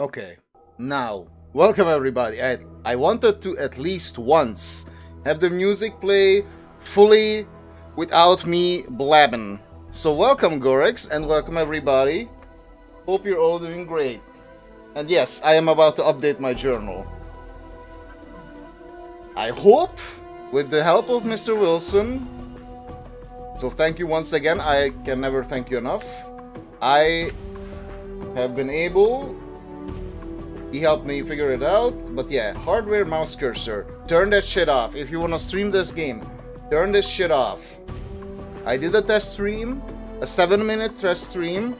Okay, now, welcome everybody. I wanted to at least once have the music play fully without me blabbing. So welcome Gorex and welcome everybody. Hope you're all doing great. And yes, I am about to update my journal. I hope with the help of Mr. Wilson. So thank you once again, I can never thank you enough. I have been able... He helped me figure it out, but yeah, hardware mouse cursor. Turn that shit off. If you wanna stream this game, turn this shit off. I did a test stream, a 7-minute test stream,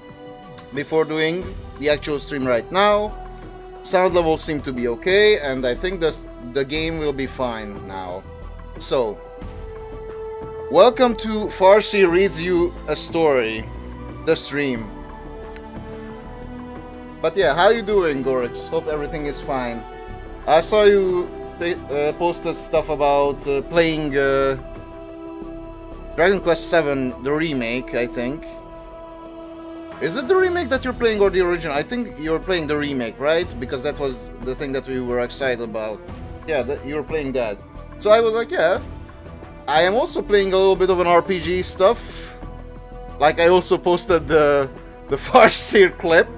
before doing the actual stream right now. Sound levels seem to be okay, and I think the game will be fine now. So, welcome to Farsi Reads You a Story, the stream. But yeah, how you doing, Gorix? Hope everything is fine. I saw you posted stuff about playing Dragon Quest VII, the remake, I think. Is it the remake that you're playing or the original? I think you're playing the remake, right? Because that was the thing that we were excited about. Yeah, you were playing that. So I was like, yeah. I am also playing a little bit of an RPG stuff. Like I also posted the Farseer clip.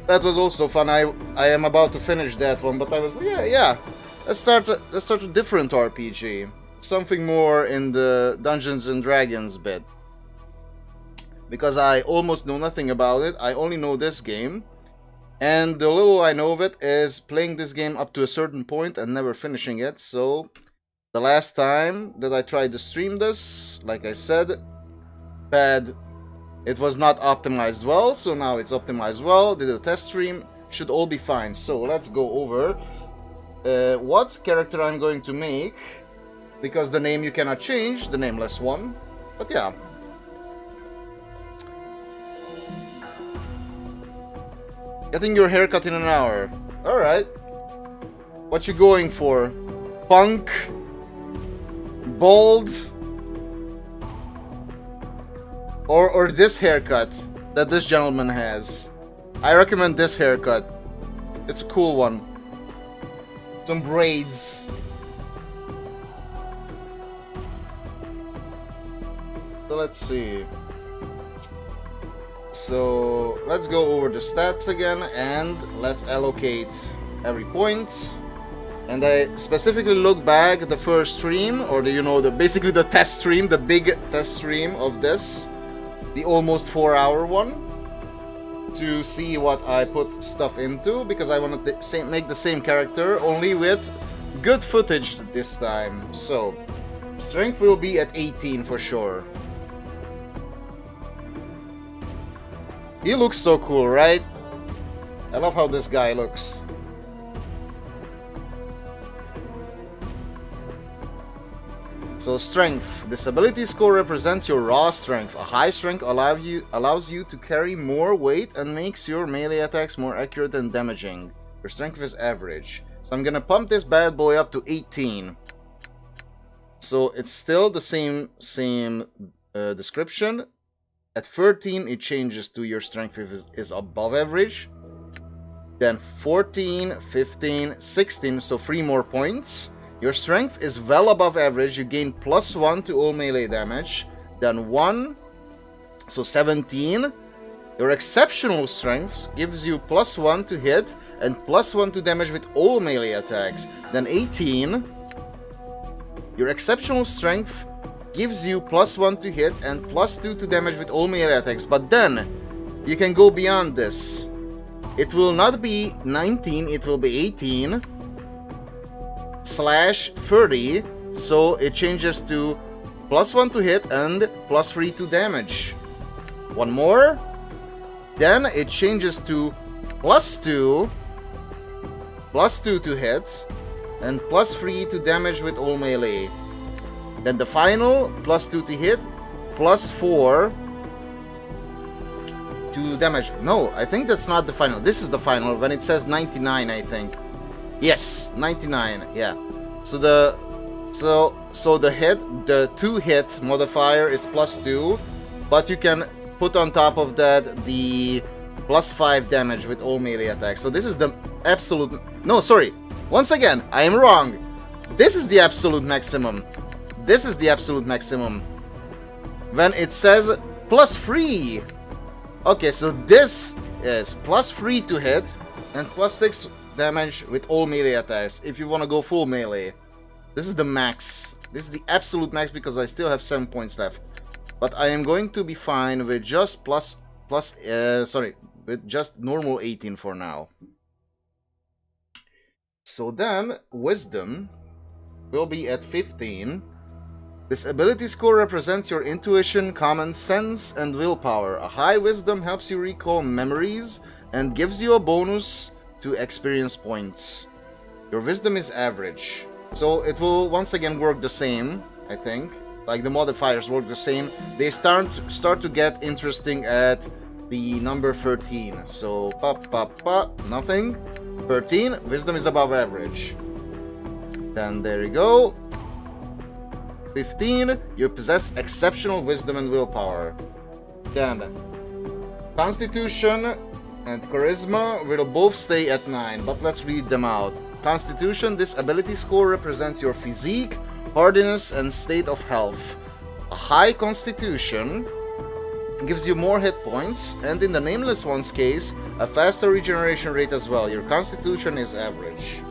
That was also fun. I am about to finish that one, but I was like, yeah. Let's start a different RPG. Something more in the Dungeons and Dragons bit. Because I almost know nothing about it. I only know this game. And the little I know of it is playing this game up to a certain point and never finishing it. So the last time that I tried to stream this, like I said, bad. It was not optimized well, so now it's optimized well. Did a test stream, should all be fine. So let's go over what character I'm going to make, because the name you cannot change, the nameless one. But yeah. Getting your haircut in an hour. Alright. What you going for? Punk? Bald? Or this haircut that this gentleman has. I recommend this haircut. It's a cool one. Some braids. So let's see. So let's go over the stats again and let's allocate every point. And I specifically look back at the first stream, or basically the test stream, the big test stream of this. The almost 4-hour one, to see what I put stuff into, because I want to make the same character, only with good footage this time. So, strength will be at 18 for sure. He looks so cool, right? I love how this guy looks. So strength. This ability score represents your raw strength. A high strength allows you to carry more weight and makes your melee attacks more accurate and damaging. Your strength is average. So I'm gonna pump this bad boy up to 18. So it's still the same description. At 13 it changes to your strength is above average. Then 14, 15, 16, so 3 more points. Your strength is well above average, you gain +1 to all melee damage, then 1, so 17. Your exceptional strength gives you +1 to hit and +1 to damage with all melee attacks, then 18. Your exceptional strength gives you +1 to hit and +2 to damage with all melee attacks, but then you can go beyond this. It will not be 19, it will be 18. /30, so it changes to +1 to hit and +3 to damage. One more, then it changes to +2 to hit and +3 to damage with all melee. Then the final, +2 to hit, +4 to damage. No, I think that's not the final. This is the final when it says 99, I think. Yes, 99, yeah. So the 2-hit modifier is +2, but you can put on top of that the plus 5 damage with all melee attacks. So this is the absolute... No, sorry. Once again, I am wrong. This is the absolute maximum. This is the absolute maximum. When it says plus 3. Okay, so this is plus 3 to hit and plus 6 damage with all melee attacks if you want to go full melee. This is the max. This is the absolute max because I still have 7 points left. But I am going to be fine with just with just normal 18 for now. So then, Wisdom will be at 15. This ability score represents your intuition, common sense, and willpower. A high Wisdom helps you recall memories and gives you a bonus to experience points. Your Wisdom is average. So it will once again work the same, I think. Like the modifiers work the same. They start to get interesting at the number 13. So nothing. 13. Wisdom is above average. Then there you go. 15. You possess exceptional wisdom and willpower. Then Constitution and Charisma will both stay at 9. But let's read them out. Constitution. This ability score represents your physique, hardiness, and state of health. A high Constitution gives you more hit points, and in the Nameless One's case, a faster regeneration rate as well. Your Constitution is average.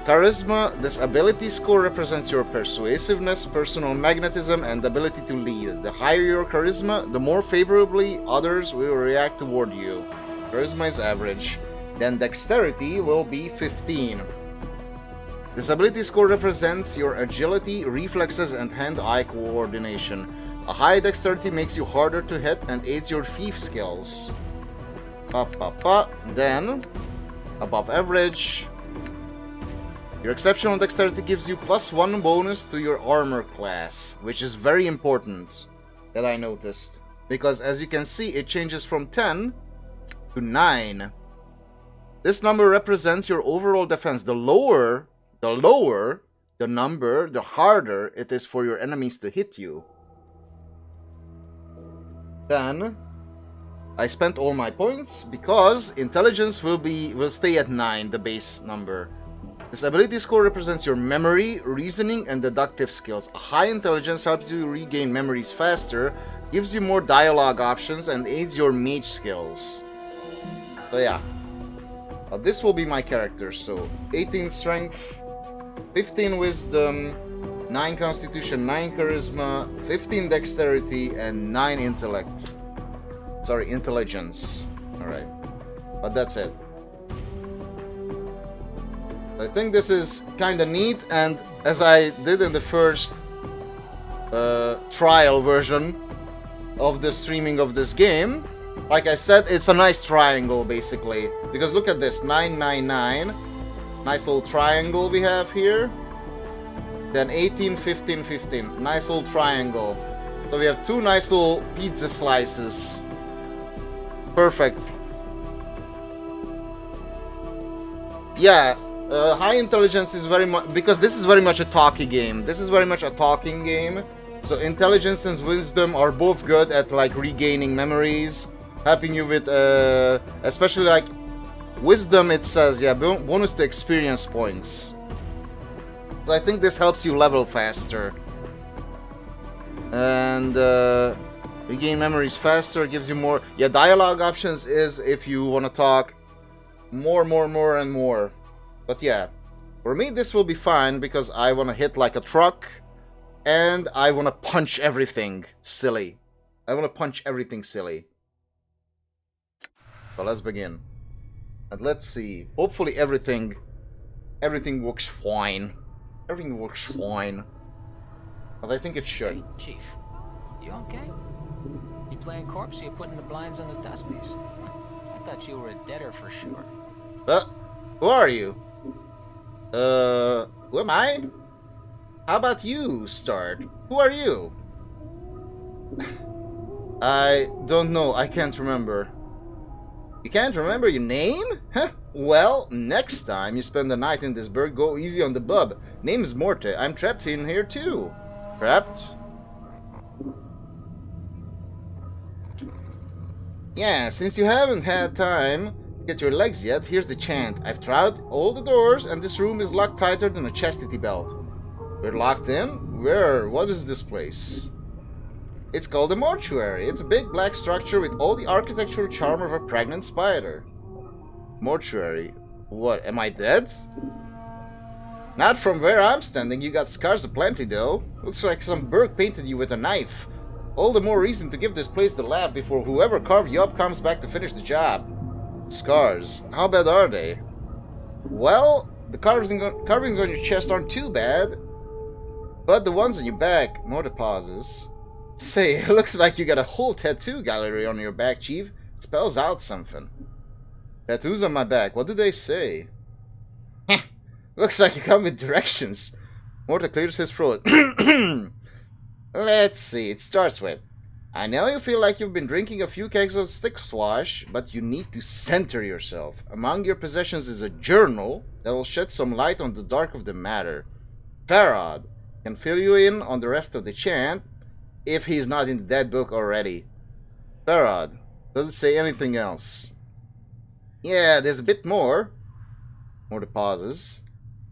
Charisma. This ability score represents your persuasiveness, personal magnetism, and ability to lead. The higher your Charisma, the more favorably others will react toward you. Charisma is average. Then Dexterity will be 15. This ability score represents your agility, reflexes, and hand-eye coordination. A high dexterity makes you harder to hit and aids your thief skills. Then, above average. Your exceptional dexterity gives you +1 bonus to your armor class, which is very important, that I noticed. Because as you can see, it changes from 10 to 9. This number represents your overall defense. The lower the number, the harder it is for your enemies to hit you. Then I spent all my points because intelligence will stay at 9, the base number. This ability score represents your memory, reasoning, and deductive skills. A high intelligence helps you regain memories faster, gives you more dialogue options, and aids your mage skills. So yeah, this will be my character. So 18 strength, 15 wisdom, 9 constitution, 9 charisma, 15 dexterity, and 9 intellect. Sorry, intelligence. Alright. But that's it. I think this is kinda neat, and as I did in the first trial version of the streaming of this game, like I said, it's a nice triangle basically. Because look at this, 999. Nice little triangle we have here. Then 18, 15, 15. Nice little triangle. So we have 2 nice little pizza slices. Perfect. Yeah, high intelligence is very much... Because this is very much a talky game. This is very much a talking game. So intelligence and wisdom are both good at like regaining memories. Helping you with... especially like... Wisdom, it says, yeah, bonus to experience points. So I think this helps you level faster. And regain memories faster, gives you more... Yeah, dialogue options is if you want to talk more and more. But yeah, for me this will be fine because I want to hit like a truck. And I want to punch everything silly. I want to punch everything silly. So let's begin. And let's see. Hopefully everything works fine. Everything works fine. But I think it should. Hey, Chief. You okay? You playing corpse or you putting the blinds on the dusties? I thought you were a deader for sure. Who are you? Who am I? How about you, Start? Who are you? I don't know. I can't remember. You can't remember your name? Huh? Well, next time you spend the night in this burg, go easy on the bub. Name is Morte. I'm trapped in here too. Trapped? Yeah, since you haven't had time to get your legs yet, here's the chant. I've tried all the doors, and this room is locked tighter than a chastity belt. We're locked in? Where? What is this place? It's called a mortuary. It's a big black structure with all the architectural charm of a pregnant spider. Mortuary? What, am I dead? Not from where I'm standing. You got scars aplenty though. Looks like some Burg painted you with a knife. All the more reason to give this place the lab before whoever carved you up comes back to finish the job. Scars. How bad are they? Well, the carvings on your chest aren't too bad. But the ones on your back, more the pauses. Say, it looks like you got a whole tattoo gallery on your back, Chief. It spells out something. Tattoos on my back, what do they say? Heh, looks like you come with directions. Morta clears his throat. Let's see, it starts with, I know you feel like you've been drinking a few kegs of stick swash, but you need to center yourself. Among your possessions is a journal that will shed some light on the dark of the matter. Farad can fill you in on the rest of the chant, if he's not in the dead book already. Farad, does it say anything else? Yeah, there's a bit more. More the pauses.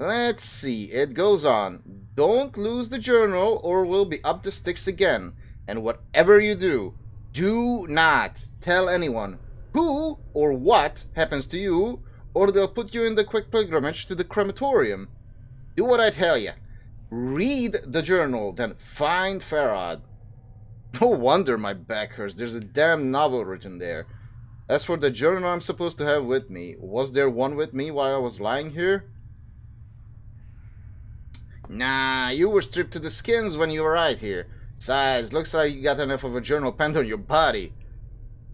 Let's see, it goes on. Don't lose the journal or we'll be up the sticks again. And whatever you do, do not tell anyone who or what happens to you, or they'll put you in the quick pilgrimage to the crematorium. Do what I tell you. Read the journal, then find Farad. No wonder my back hurts. There's a damn novel written there. As for the journal I'm supposed to have with me, was there one with me while I was lying here? Nah, you were stripped to the skins when you arrived here. Besides, looks like you got enough of a journal penned on your body.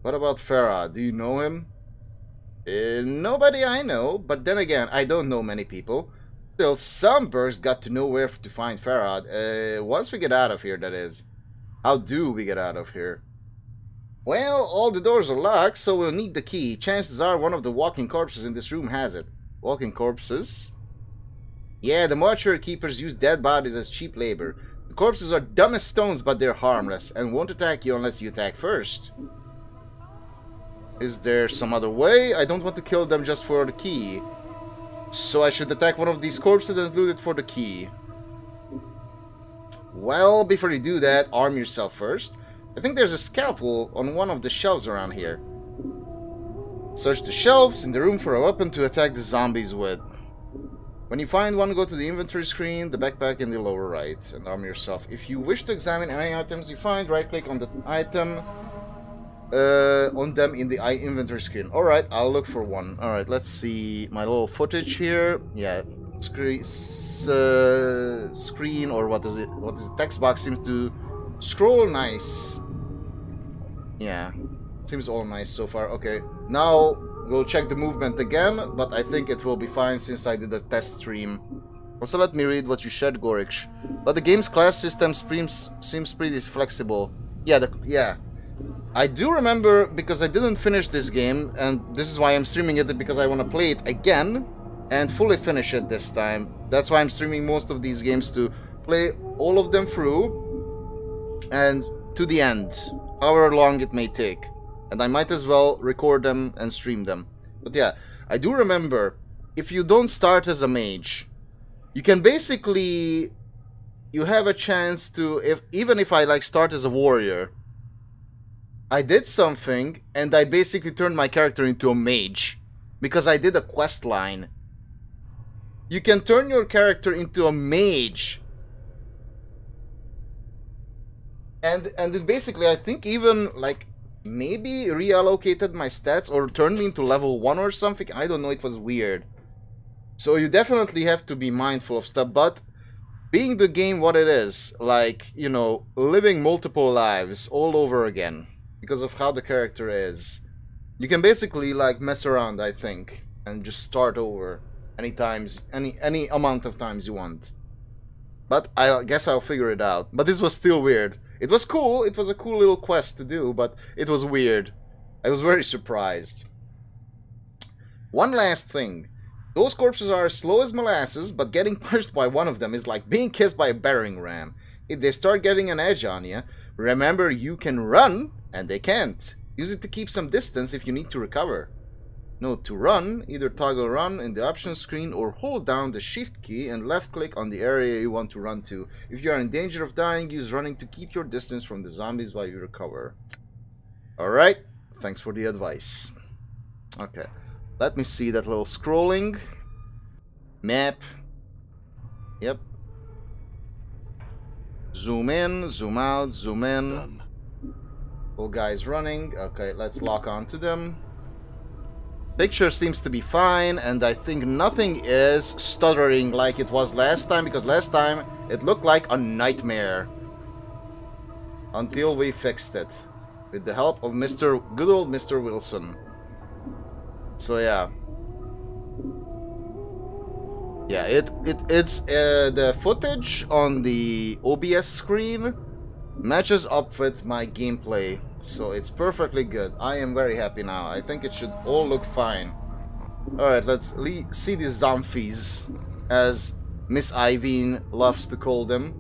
What about Farah? Do you know him? Nobody I know, but then again, I don't know many people. Still, some Burgs got to know where to find Farad. Once we get out of here, that is. How do we get out of here? Well, all the doors are locked, so we'll need the key. Chances are one of the walking corpses in this room has it. Walking corpses? Yeah, the mortuary keepers use dead bodies as cheap labor. The corpses are dumb as stones, but they're harmless, and won't attack you unless you attack first. Is there some other way? I don't want to kill them just for the key. So I should attack one of these corpses and loot it for the key. Well, before you do that, arm yourself first. I think there's a scalpel on one of the shelves around here. Search the shelves in the room for a weapon to attack the zombies with. When you find one, go to the inventory screen, the backpack in the lower right, and arm yourself. If you wish to examine any items you find, right-click on the item on them in the inventory screen. Alright, I'll look for one. Alright, let's see my little footage here. Yeah, screen or what is it? What is it? Text box seems to scroll nice. Yeah, seems all nice so far. Okay, now we'll check the movement again, but I think it will be fine since I did a test stream. Also, let me read what you shared, Gorich. But the game's class system seems pretty flexible. Yeah, I do remember, because I didn't finish this game, and this is why I'm streaming it, because I want to play it again and fully finish it this time. That's why I'm streaming most of these games, to play all of them through and to the end, however long it may take. And I might as well record them and stream them. But yeah, I do remember, if you don't start as a mage, you can basically, you have a chance to, even if I like start as a warrior, I did something and I basically turned my character into a mage because I did a quest line. You can turn your character into a mage. And it basically, I think even like maybe reallocated my stats or turned me into level 1 or something. I don't know, it was weird. So you definitely have to be mindful of stuff, but being the game what it is, like, you know, living multiple lives all over again because of how the character is, you can basically like mess around, I think, and just start over any amount of times you want. But I guess I'll figure it out. But this was still weird. It was cool, it was a cool little quest to do, but it was weird. I was very surprised. One last thing. Those corpses are as slow as molasses, but getting punched by one of them is like being kissed by a battering ram. If they start getting an edge on you, remember you can run, and they can't. Use it to keep some distance if you need to recover. Note to run, either toggle run in the options screen or hold down the shift key and left click on the area you want to run to. If you are in danger of dying, use running to keep your distance from the zombies while you recover. Alright, thanks for the advice. Okay, let me see that little scrolling. Map. Yep. Zoom in, zoom out, zoom in. Done. All guys running. Okay, let's lock on to them. Picture seems to be fine, and I think nothing is stuttering like it was last time, because last time it looked like a nightmare. Until we fixed it. With the help of good old Mr. Wilson. So yeah. Yeah, it's the footage on the OBS screen matches up with my gameplay. So it's perfectly good. I am very happy now. I think it should all look fine. Alright, let's see these zombies, as Miss Iveen loves to call them.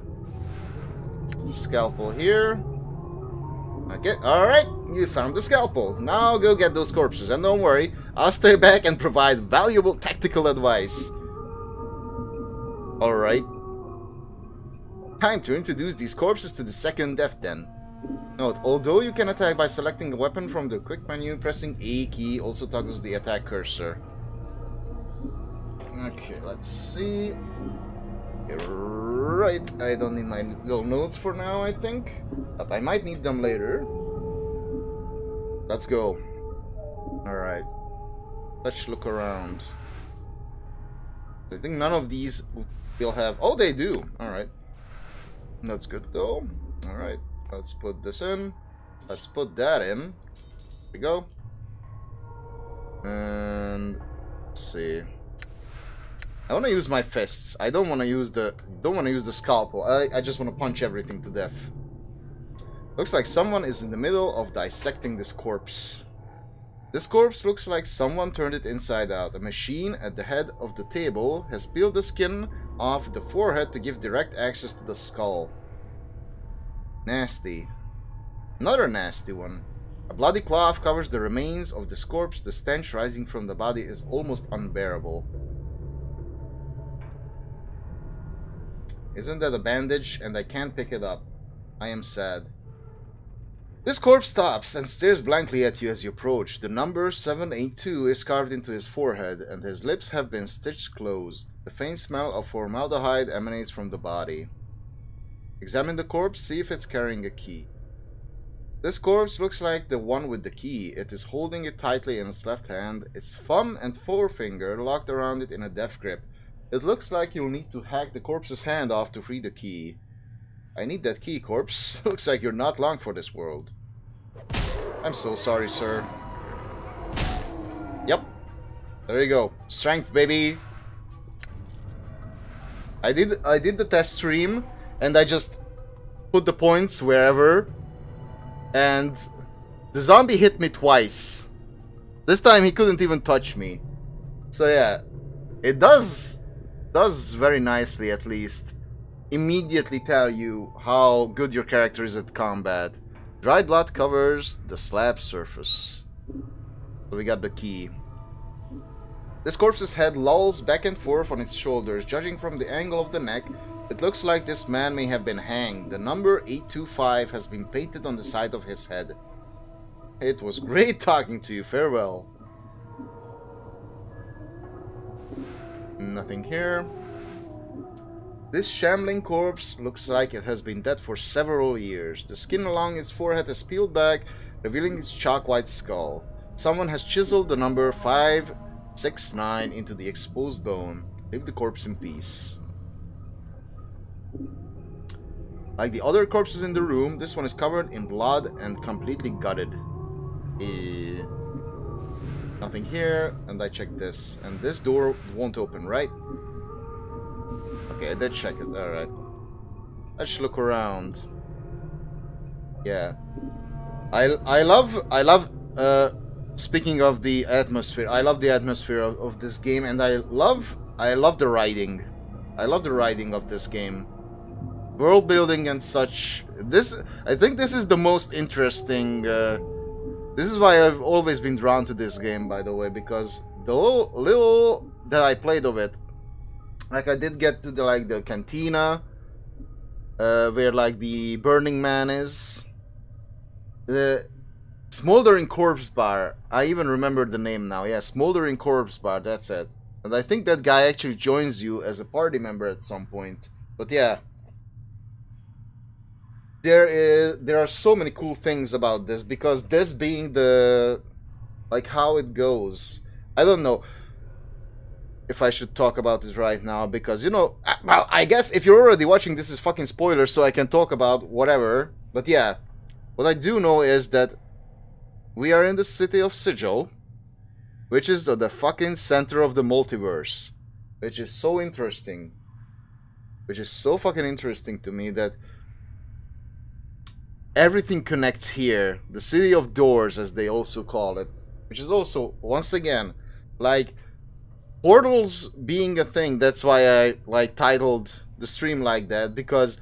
Scalpel here. Okay, alright, you found the scalpel. Now go get those corpses, and don't worry, I'll stay back and provide valuable tactical advice. Alright. Time to introduce these corpses to the second death den. Note, although you can attack by selecting a weapon from the quick menu, pressing A key also toggles the attack cursor. Okay, let's see. Right, I don't need my little notes for now, I think. But I might need them later. Let's go. Alright. Let's look around. I think none of these will have... Oh, they do! Alright. That's good, though. Alright. Let's put this in. Let's put that in. There we go. And let's see. I want to use my fists. I don't want to use the scalpel. I just want to punch everything to death. Looks like someone is in the middle of dissecting this corpse. This corpse looks like someone turned it inside out. A machine at the head of the table has peeled the skin off the forehead to give direct access to the skull. Nasty. Another nasty one. A bloody cloth covers the remains of this corpse. The stench rising from the body is almost unbearable. Isn't that a bandage? And I can't pick it up. I am sad. This corpse stops and stares blankly at you as you approach. The number 782 is carved into his forehead, and his lips have been stitched closed. The faint smell of formaldehyde emanates from the body. Examine the corpse, see if it's carrying a key. This corpse looks like the one with the key. It is holding it tightly in its left hand, its thumb and forefinger locked around it in a death grip. It looks like you'll need to hack the corpse's hand off to free the key. I need that key, corpse. Looks like you're not long for this world. I'm so sorry, sir. Yep. There you go. Strength, baby. I did the test stream, and I just put the points wherever, and the zombie hit me twice. This time he couldn't even touch me. So yeah, it does very nicely, at least, immediately tell you how good your character is at combat. Dried blood covers the slab surface. So we got the key. This corpse's head lolls back and forth on its shoulders. Judging from the angle of the neck, it looks like this man may have been hanged. The number 825 has been painted on the side of his head. It was great talking to you. Farewell. Nothing here. This shambling corpse looks like it has been dead for several years. The skin along its forehead has peeled back, revealing its chalk-white skull. Someone has chiseled the number 569 into the exposed bone. Leave the corpse in peace. Like the other corpses in the room, this one is covered in blood and completely gutted. Nothing here, and I checked this. And this door won't open, right? Okay, I did check it, alright. Let's look around. Yeah. I love, speaking of the atmosphere, I love the atmosphere of this game, and I love the writing. I love the writing of this game. World building and such. I think this is the most interesting, This is why I've always been drawn to this game, by the way, because the little that I played of it, like I did get to the cantina, where like the Burning Man is, the Smoldering Corpse Bar. I even remember the name now. Yeah, Smoldering Corpse Bar. That's it. And I think that guy actually joins you as a party member at some point. But yeah, there are so many cool things about this, because this being the like how it goes. I don't know if I should talk about this right now, because well, I guess if you're already watching, this is fucking spoilers, so I can talk about whatever. But yeah, what I do know is that we are in the city of Sigil, which is the fucking center of the multiverse, which is so interesting. Which is so fucking interesting to me that everything connects here. The city of doors, as they also call it, which is also, once again, like portals being a thing. That's why I like titled the stream like that, because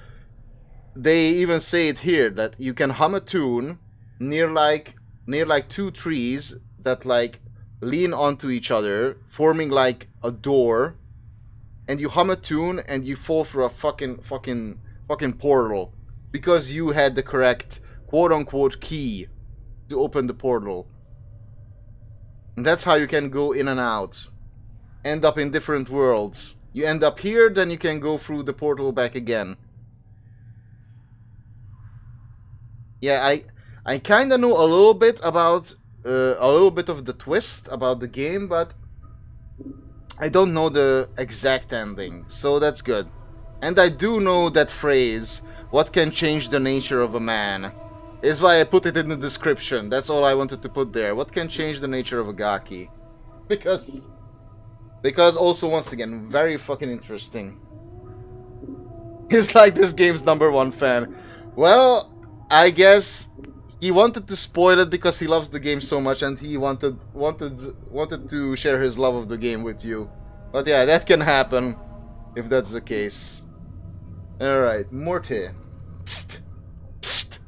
they even say it here that you can hum a tune near like two trees that like lean onto each other, forming like a door, and you hum a tune and you fall through a fucking portal because you had the correct quote-unquote key to open the portal. And that's how you can go in and out, end up in different worlds. You end up here, then you can go through the portal back again. Yeah, I kind of know a little bit about a little bit of the twist about the game, but I don't know the exact ending, so that's good. And I do know that phrase, "What can change the nature of a man?" is why I put it in the description. That's all I wanted to put there. What can change the nature of a Gaki? Because also, once again, very fucking interesting. He's like this game's #1 fan. Well, I guess he wanted to spoil it because he loves the game so much, and he wanted to share his love of the game with you. But yeah, that can happen if that's the case. Alright, Morty. Psst. Psst.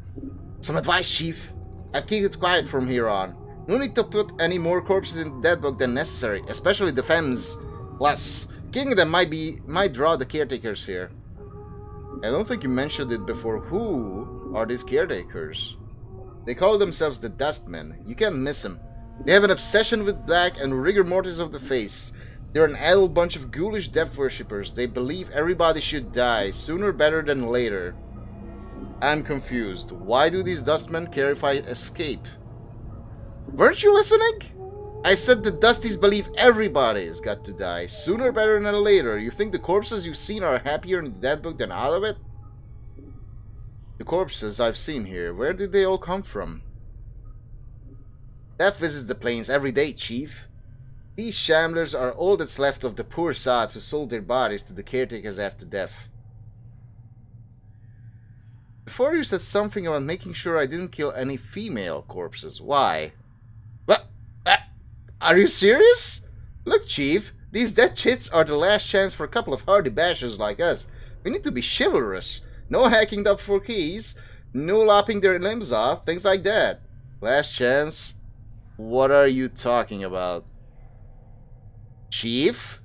Some advice, Chief. I've kept it quiet from here on. No need to put any more corpses in the dead book than necessary, especially the femmes. Plus, killing them might draw the caretakers here. I don't think you mentioned it before. Who are these caretakers? They call themselves the Dustmen. You can't miss them. They have an obsession with black and rigor mortis of the face. They're an adult bunch of ghoulish death worshippers. They believe everybody should die, sooner better than later. I'm confused. Why do these Dustmen care if I escape? Weren't you listening? I said the Dusties believe everybody's got to die, sooner better than later. You think the corpses you've seen are happier in the dead book than out of it? The corpses I've seen here, where did they all come from? Death visits the plains every day, Chief. These shamblers are all that's left of the poor sods who sold their bodies to the caretakers after death. Before you said something about making sure I didn't kill any female corpses. Why? What? Are you serious? Look, Chief, these dead chits are the last chance for a couple of hardy bashers like us. We need to be chivalrous. No hacking up for keys, no lopping their limbs off, things like that. Last chance? What are you talking about? Chief?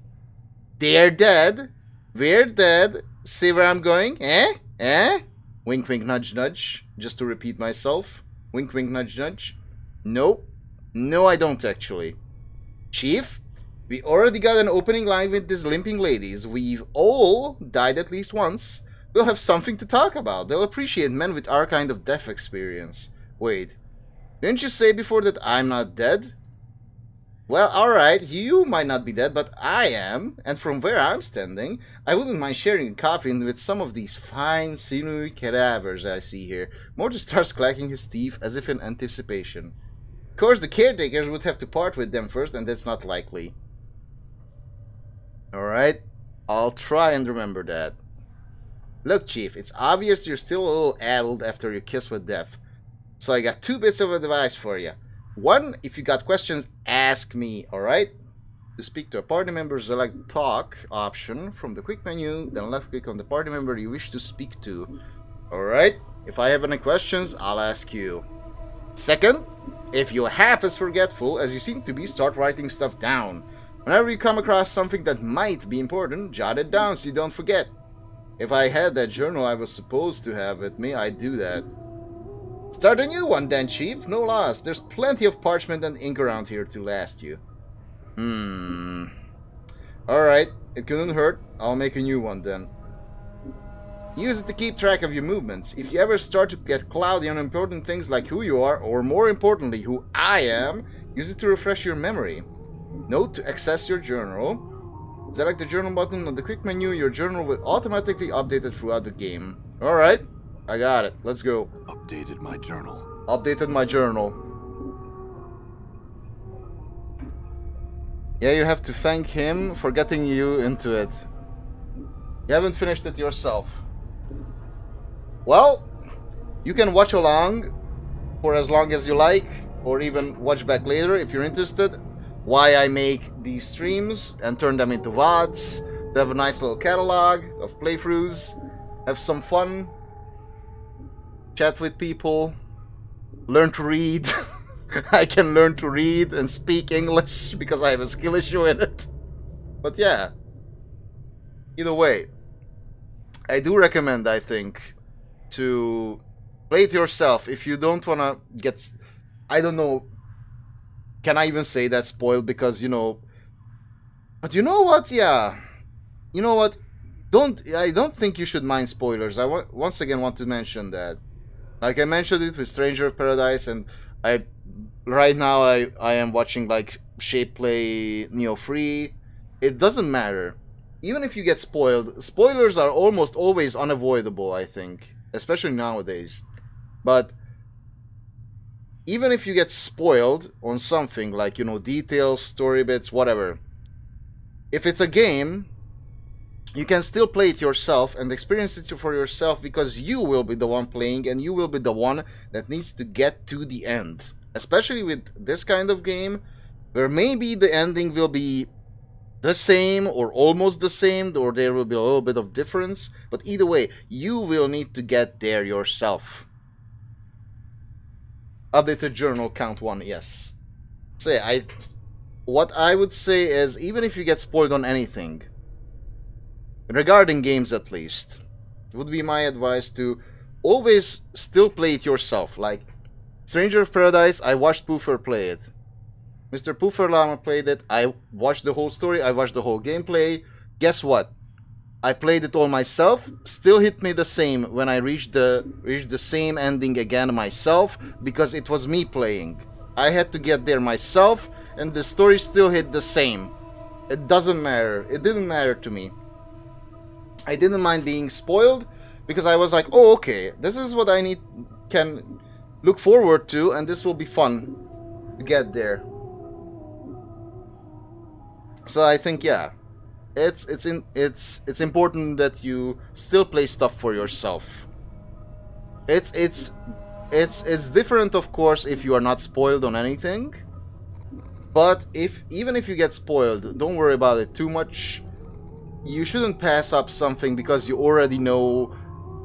They're dead. We're dead. See where I'm going? Eh? Eh? Wink, wink, nudge, nudge. Just to repeat myself. Wink, wink, nudge, nudge. Nope. No, I don't actually. Chief, we already got an opening line with these limping ladies. We've all died at least once. We'll have something to talk about. They'll appreciate men with our kind of death experience. Wait, didn't you say before that I'm not dead? Well, alright, you might not be dead, but I am. And from where I'm standing, I wouldn't mind sharing a coffin with some of these fine, sinewy cadavers I see here. Morty starts clacking his teeth as if in anticipation. Of course, the caretakers would have to part with them first, and that's not likely. Alright, I'll try and remember that. Look, Chief, it's obvious you're still a little addled after your kiss with death. So I got 2 bits of advice for you. 1, if you got questions, ask me, alright? To speak to a party member, select Talk option from the quick menu, then left click on the party member you wish to speak to. Alright? If I have any questions, I'll ask you. 2nd, If you're half as forgetful as you seem to be, start writing stuff down. Whenever you come across something that might be important, jot it down so you don't forget. If I had that journal I was supposed to have with me, I'd do that. Start a new one then, Chief. No loss. There's plenty of parchment and ink around here to last you. Alright, it couldn't hurt. I'll make a new one then. Use it to keep track of your movements. If you ever start to get cloudy on important things like who you are, or more importantly, who I am, use it to refresh your memory. Note to access your journal. Select the journal button on the quick menu. Your journal will automatically update it throughout the game. Alright, I got it. Let's go. Updated my journal. Updated my journal. Yeah, you have to thank him for getting you into it. You haven't finished it yourself. Well, you can watch along for as long as you like, or even watch back later if you're interested. Why I make these streams and turn them into VODs. They have a nice little catalog of playthroughs. Have some fun. Chat with people. Learn to read. I can learn to read and speak English because I have a skill issue in it. But yeah. Either way. I do recommend, I think, to play it yourself if you don't want to get... I don't know. Can I even say that spoiled? Because, you know... But you know what? Yeah. You know what? I don't think you should mind spoilers. I once again want to mention that. Like I mentioned it with Stranger of Paradise, and right now I am watching like Shape play Neo 3. It doesn't matter. Even if you get spoiled, spoilers are almost always unavoidable, I think. Especially nowadays. But even if you get spoiled on something, like, you know, details, story bits, whatever. If it's a game, you can still play it yourself and experience it for yourself, because you will be the one playing and you will be the one that needs to get to the end. Especially with this kind of game, where maybe the ending will be the same or almost the same, or there will be a little bit of difference, but either way, you will need to get there yourself. Updated journal, count 1, yes. So yeah, what I would say is, even if you get spoiled on anything, regarding games at least, it would be my advice to always still play it yourself. Like Stranger of Paradise, I watched Poofer play it. Mr. Poofer Llama played it. I watched the whole story. I watched the whole gameplay. Guess what? I played it all myself. Still hit me the same when I reached the same ending again myself, because it was me playing. I had to get there myself, and the story still hit the same. It doesn't matter. It didn't matter to me. I didn't mind being spoiled, because I was like, oh, okay, this is what I can look forward to, and this will be fun to get there. So I think, yeah, it's important that you still play stuff for yourself. It's different, of course, if you are not spoiled on anything. But even if you get spoiled, don't worry about it too much. You shouldn't pass up something because you already know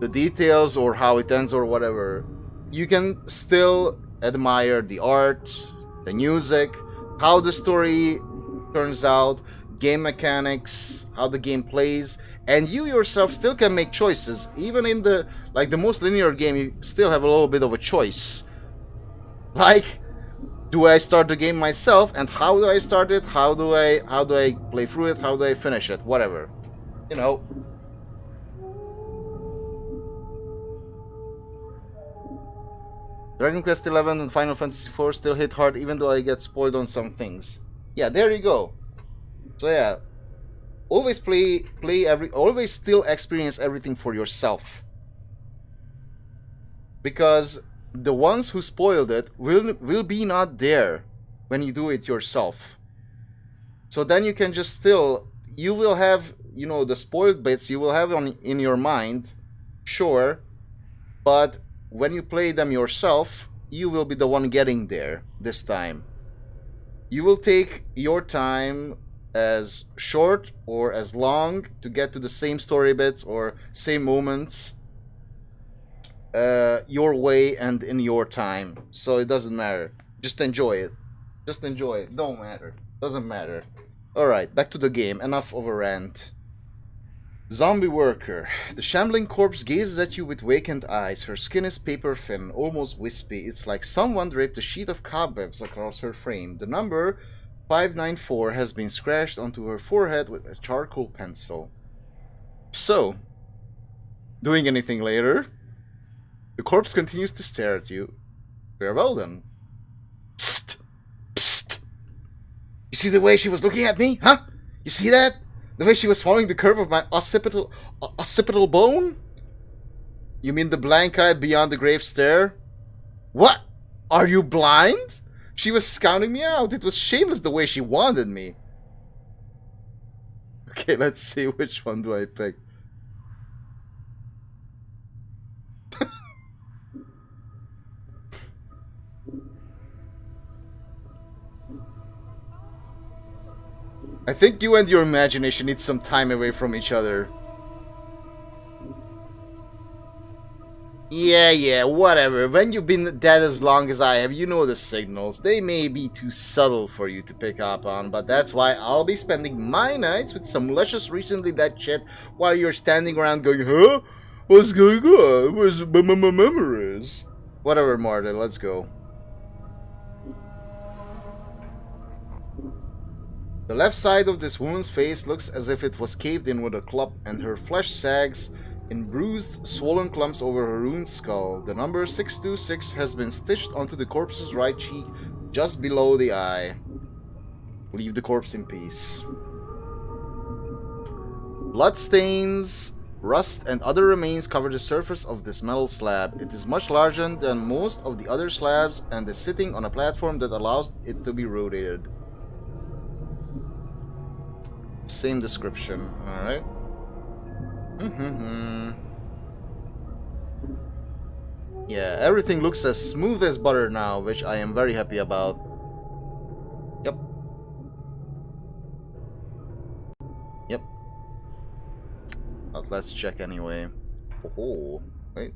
the details or how it ends or whatever. You can still admire the art, the music, how the story turns out, game mechanics, how the game plays, and you yourself still can make choices. Even in the most linear game, you still have a little bit of a choice. Like, do I start the game myself, and how do I start it? How do I play through it? How do I finish it? Whatever. You know. Dragon Quest XI and Final Fantasy IV still hit hard, even though I get spoiled on some things. Yeah, there you go. So yeah, always always still experience everything for yourself. Because the ones who spoiled it will be not there when you do it yourself. So then you can just you will have, you know, the spoiled bits you will have in your mind, sure, but when you play them yourself, you will be the one getting there this time. You will take your time, as short or as long, to get to the same story bits or same moments your way and in your time. So it doesn't matter. Just enjoy it. Just enjoy it. Don't matter. Doesn't matter. Alright, back to the game. Enough of a rant. Zombie worker. The shambling corpse gazes at you with vacant eyes. Her skin is paper thin, almost wispy. It's like someone draped a sheet of cobwebs across her frame. The number 594 has been scratched onto her forehead with a charcoal pencil. So, doing anything later? The corpse continues to stare at you. Farewell then. Psst! Psst! You see the way she was looking at me? Huh? You see that? The way she was following the curve of my occipital bone? You mean the blank-eyed beyond the grave stare? What? Are you blind? She was scouting me out. It was shameless the way she wanted me. Okay, let's see, which one do I pick? I think you and your imagination need some time away from each other. Yeah, whatever. When you've been dead as long as I have, you know the signals. They may be too subtle for you to pick up on, but that's why I'll be spending my nights with some luscious recently dead shit while you're standing around going, huh? What's going on? Where's my memories? Whatever, Marta, let's go. The left side of this woman's face looks as if it was caved in with a club, and her flesh sags in bruised, swollen clumps over her ruined skull. The number 626 has been stitched onto the corpse's right cheek, just below the eye. Leave the corpse in peace. Bloodstains, rust, and other remains cover the surface of this metal slab. It is much larger than most of the other slabs and is sitting on a platform that allows it to be rotated. Same description, alright. Yeah, everything looks as smooth as butter now, which I am very happy about. Yep. But let's check anyway. Oh, wait.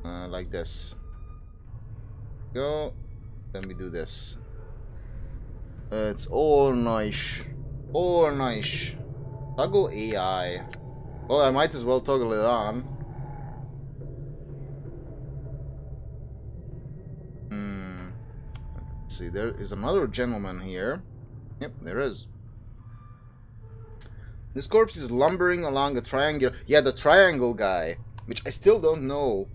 Like this. Go. Then we do this. It's all nice. All nice. Toggle AI. Well, I might as well toggle it on. Let's see, there is another gentleman here. Yep, there is. This corpse is lumbering along a triangle. Yeah, the triangle guy. Which I still don't know.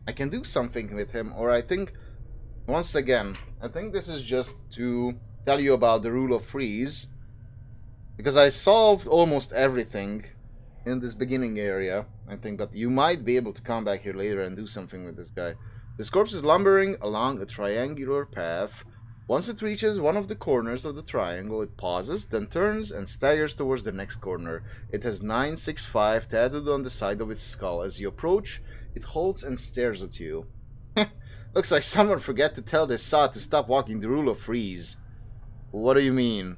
I can do something with him, or I think... Once again, I think this is just to tell you about the rule of freeze, because I solved almost everything in this beginning area, I think, but you might be able to come back here later and do something with this guy. This corpse is lumbering along a triangular path. Once it reaches one of the corners of the triangle, it pauses, then turns and staggers towards the next corner. It has 965 tattooed on the side of its skull. As you approach, it halts and stares at you. Looks like someone forgot to tell this sod to stop walking the rule of freeze. What do you mean?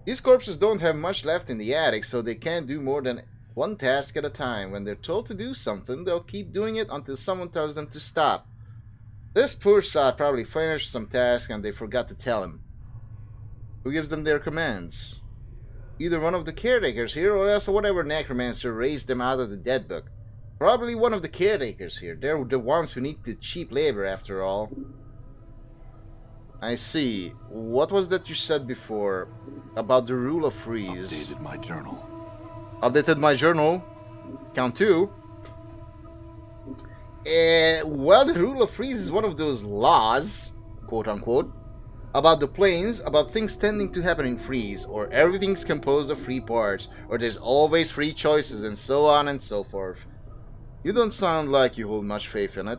These corpses don't have much left in the attic, so they can't do more than one task at a time. When they're told to do something, they'll keep doing it until someone tells them to stop. This poor sod probably finished some task and they forgot to tell him. Who gives them their commands? Either one of the caretakers here, or else whatever necromancer raised them out of the dead book. Probably one of the caretakers here. They're the ones who need the cheap labor, after all. I see. What was that you said before about the rule of freeze? Updated my journal. Updated my journal. Count 2. Well, the rule of freeze is one of those laws, quote unquote, about the planes, about things tending to happen in freeze, or everything's composed of free parts, or there's always free choices, and so on and so forth. You don't sound like you hold much faith in it.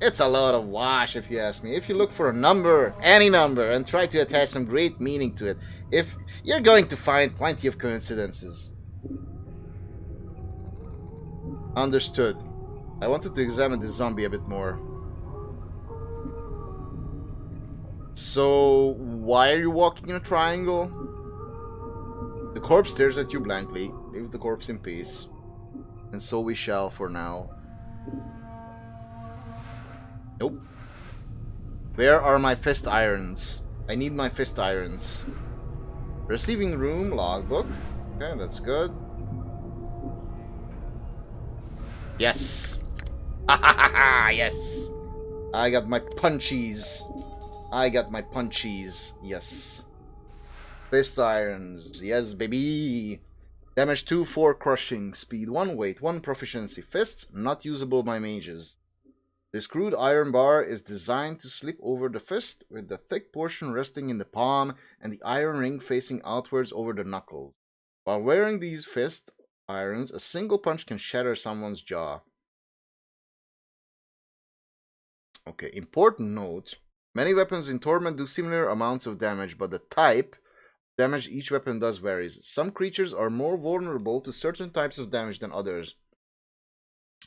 It's a lot of wash, if you ask me. If you look for a number, any number, and try to attach some great meaning to it, if you're going to find plenty of coincidences. Understood. I wanted to examine this zombie a bit more. So, why are you walking in a triangle? The corpse stares at you blankly. Leave the corpse in peace. And so we shall for now. Nope. Where are my fist irons? I need my fist irons. Receiving room logbook. Okay, that's good. Yes. Yes. I got my punchies. I got my punchies. Yes. Fist irons. Yes, baby. Damage 2, 4 crushing. Speed 1, weight 1, proficiency. Fists not usable by mages. The screwed iron bar is designed to slip over the fist, with the thick portion resting in the palm and the iron ring facing outwards over the knuckles. While wearing these fist irons, a single punch can shatter someone's jaw. Okay, important note. Many weapons in Torment do similar amounts of damage, but the type of damage each weapon does varies. Some creatures are more vulnerable to certain types of damage than others.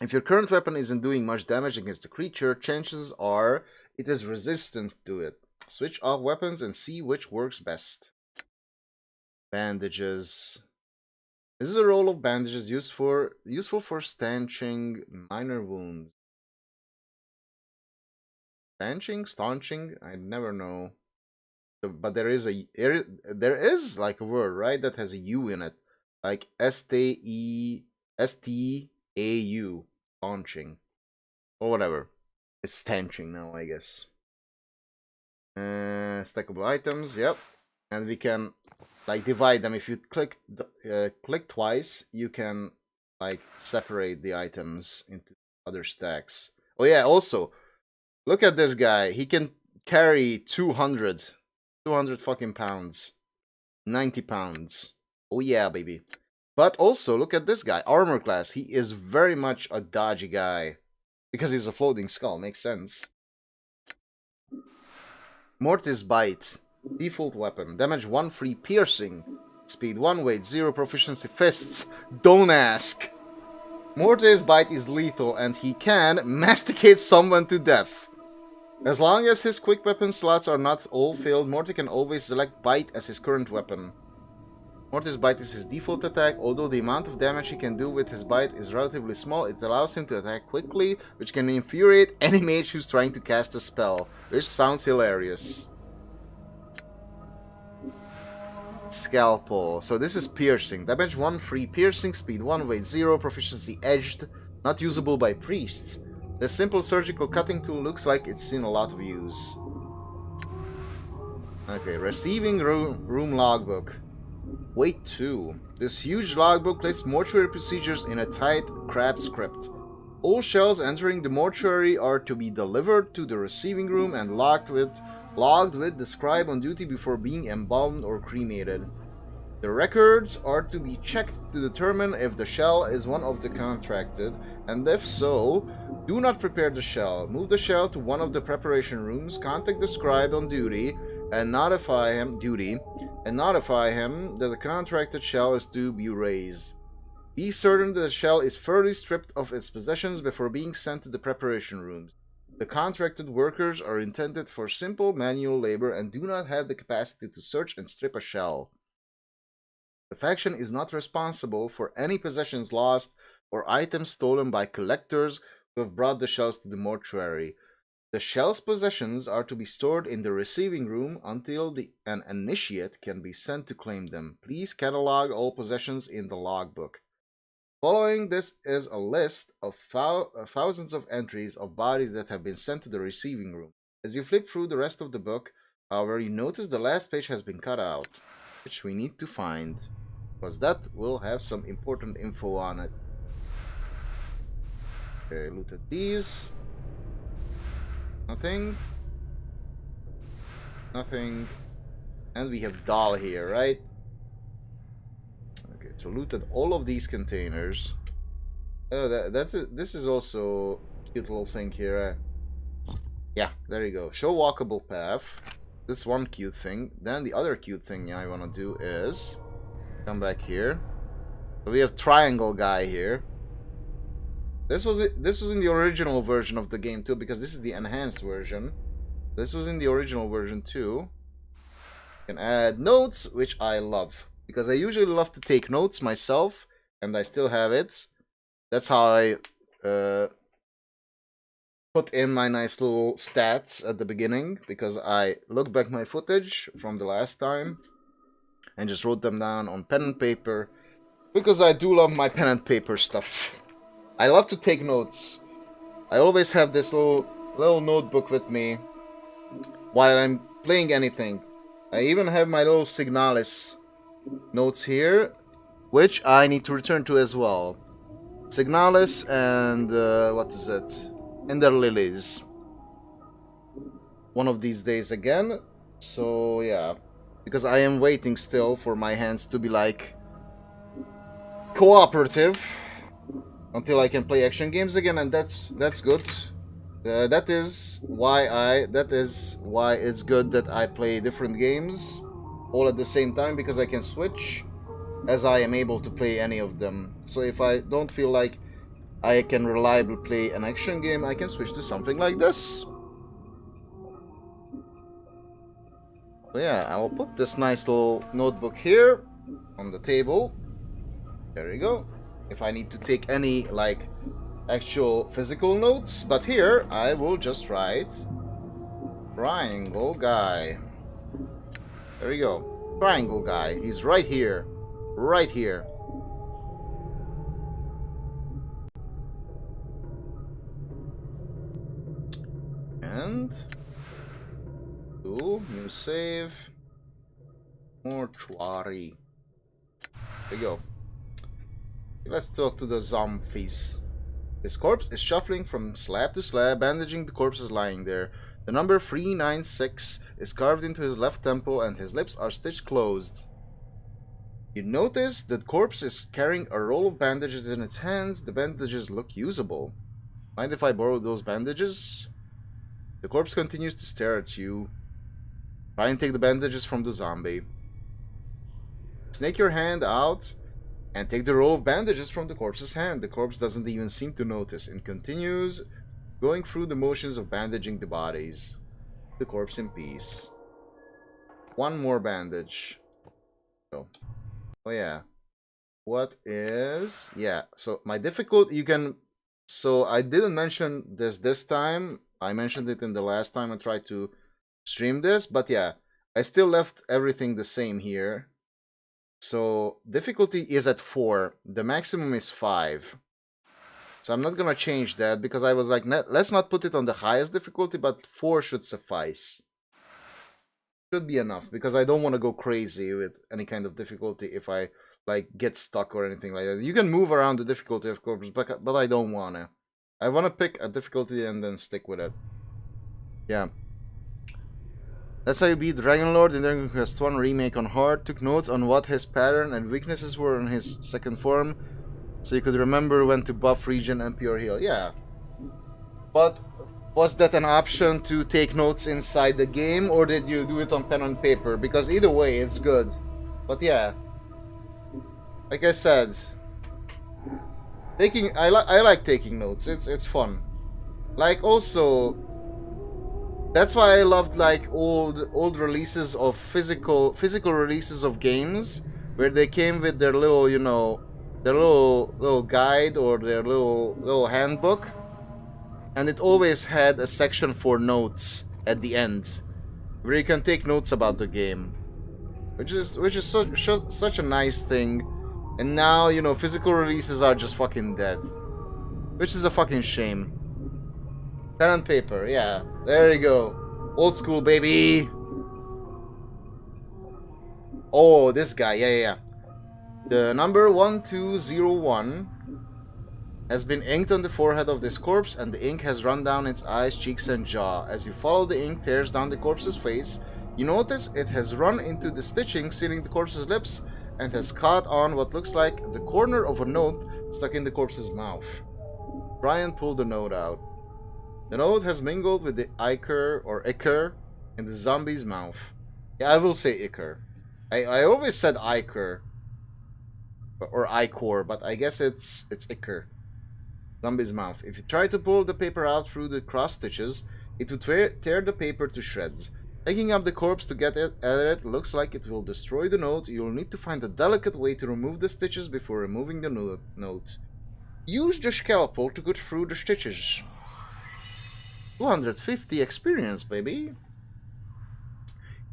If your current weapon isn't doing much damage against the creature, chances are it is resistant to it. Switch off weapons and see which works best. Bandages. This is a roll of bandages useful for stanching minor wounds. Staunching? I never know. But there is like a word, right, that has a U in it. Like S-T-A-U. Staunching. Or whatever. It's stanching now, I guess. Stackable items, yep. And we can like divide them. If you click twice, you can like separate the items into other stacks. Oh yeah, also, look at this guy. He can carry 200 fucking pounds. 90 pounds. Oh yeah, baby. But also, look at this guy. Armor class. He is very much a dodgy guy. Because he's a floating skull. Makes sense. Mortis Bite. Default weapon. Damage 1, free piercing. Speed 1, weight 0, proficiency. Fists. Don't ask. Mortis Bite is lethal and he can masticate someone to death. As long as his quick weapon slots are not all filled, Morty can always select Bite as his current weapon. Mortis Bite is his default attack. Although the amount of damage he can do with his bite is relatively small, it allows him to attack quickly, which can infuriate any mage who's trying to cast a spell, which sounds hilarious. Scalpel. So this is piercing. Damage 1, free piercing, speed 1, weight 0, proficiency edged, not usable by priests. The simple surgical cutting tool looks like it's seen a lot of use. Okay, receiving room logbook. Weight 2. This huge logbook lists mortuary procedures in a tight crab script. All shells entering the mortuary are to be delivered to the receiving room and logged with the scribe on duty before being embalmed or cremated. The records are to be checked to determine if the shell is one of the contracted, and if so, do not prepare the shell. Move the shell to one of the preparation rooms, contact the scribe on duty, and notify him that the contracted shell is to be raised. Be certain that the shell is thoroughly stripped of its possessions before being sent to the preparation rooms. The contracted workers are intended for simple manual labor and do not have the capacity to search and strip a shell. The faction is not responsible for any possessions lost or items stolen by collectors who have brought the shells to the mortuary. The shell's possessions are to be stored in the receiving room until an initiate can be sent to claim them. Please catalog all possessions in the logbook. Following this is a list of thousands of entries of bodies that have been sent to the receiving room. As you flip through the rest of the book, however, you notice the last page has been cut out, which we need to find, because that will have some important info on it. Okay, look at these. Nothing. Nothing. And we have doll here, right? Okay, so looted all of these containers. Oh, this is also a cute little thing here. Yeah, there you go. Show walkable path. That's one cute thing. Then the other cute thing I want to do is come back here. So we have triangle guy here. This was in the original version of the game too, because this is the enhanced version. This was in the original version too. You can add notes, which I love, because I usually love to take notes myself, and I still have it. That's how I put in my nice little stats at the beginning because I looked back my footage from the last time and just wrote them down on pen and paper because I do love my pen and paper stuff. I love to take notes. I always have this little notebook with me while I'm playing anything. I even have my little Signalis notes here, which I need to return to as well. Signalis and what is it? Ender Lilies. One of these days again. So yeah, because I am waiting still for my hands to be like cooperative until I can play action games again, and that's good. That is why it's good that I play different games all at the same time, because I can switch as I am able to play any of them. So if I don't feel like I can reliably play an action game, I can switch to something like this. So yeah, I'll put this nice little notebook here on the table. There you go. If I need to take any like actual physical notes, but here I will just write triangle guy. There you go. Triangle guy. He's right here. Right here. And new save. Mortuary. There you go. Let's talk to the zombies. This corpse is shuffling from slab to slab, bandaging the corpses lying there. The number 396 is carved into his left temple and his lips are stitched closed. You notice that the corpse is carrying a roll of bandages in its hands. The bandages look usable. Mind if I borrow those bandages? The corpse continues to stare at you. Try and take the bandages from the zombie. Snake your hand out and take the roll of bandages from the corpse's hand. The corpse doesn't even seem to notice and continues going through the motions of bandaging the bodies. The corpse in peace. One more bandage. Oh yeah. What is... Yeah, so my difficulty, you can... So I didn't mention this time. I mentioned it in the last time I tried to stream this, but yeah, I still left everything the same here. So difficulty is at 4. The maximum is 5. So I'm not gonna change that because I was like, let's not put it on the highest difficulty, but 4 should suffice. Should be enough because I don't want to go crazy with any kind of difficulty if I like get stuck or anything like that. You can move around the difficulty of course, but I don't wanna. I wanna pick a difficulty and then stick with it. Yeah. That's how you beat Dragon Lord in Dragon Quest 1 Remake on hard. Took notes on what his pattern and weaknesses were in his second form, so you could remember when to buff, regen, and pure heal. Yeah. But was that an option to take notes inside the game, or did you do it on pen and paper? Because either way, it's good. But yeah, like I said, I like taking notes. It's fun. Like also. That's why I loved like old releases of physical releases of games where they came with their little, you know, their little guide or their little handbook, and it always had a section for notes at the end where you can take notes about the game, which is such a nice thing. And now, you know, physical releases are just fucking dead, which is a fucking shame. Pen and paper, yeah. There you go. Old school, baby. Oh, this guy, yeah. The number 1201 has been inked on the forehead of this corpse, and the ink has run down its eyes, cheeks, and jaw. As you follow the ink tears down the corpse's face, you notice it has run into the stitching, sealing the corpse's lips, and has caught on what looks like the corner of a note stuck in the corpse's mouth. Brian pulled the note out. The note has mingled with the ichor in the zombie's mouth. Yeah, I will say ichor. I always said ichor or ichor, but I guess it's ichor. Zombie's mouth. If you try to pull the paper out through the cross stitches, it would tear the paper to shreds. Picking up the corpse to get at it looks like it will destroy the note. You'll need to find a delicate way to remove the stitches before removing the note. Use the scalpel to cut through the stitches. 250 experience, baby.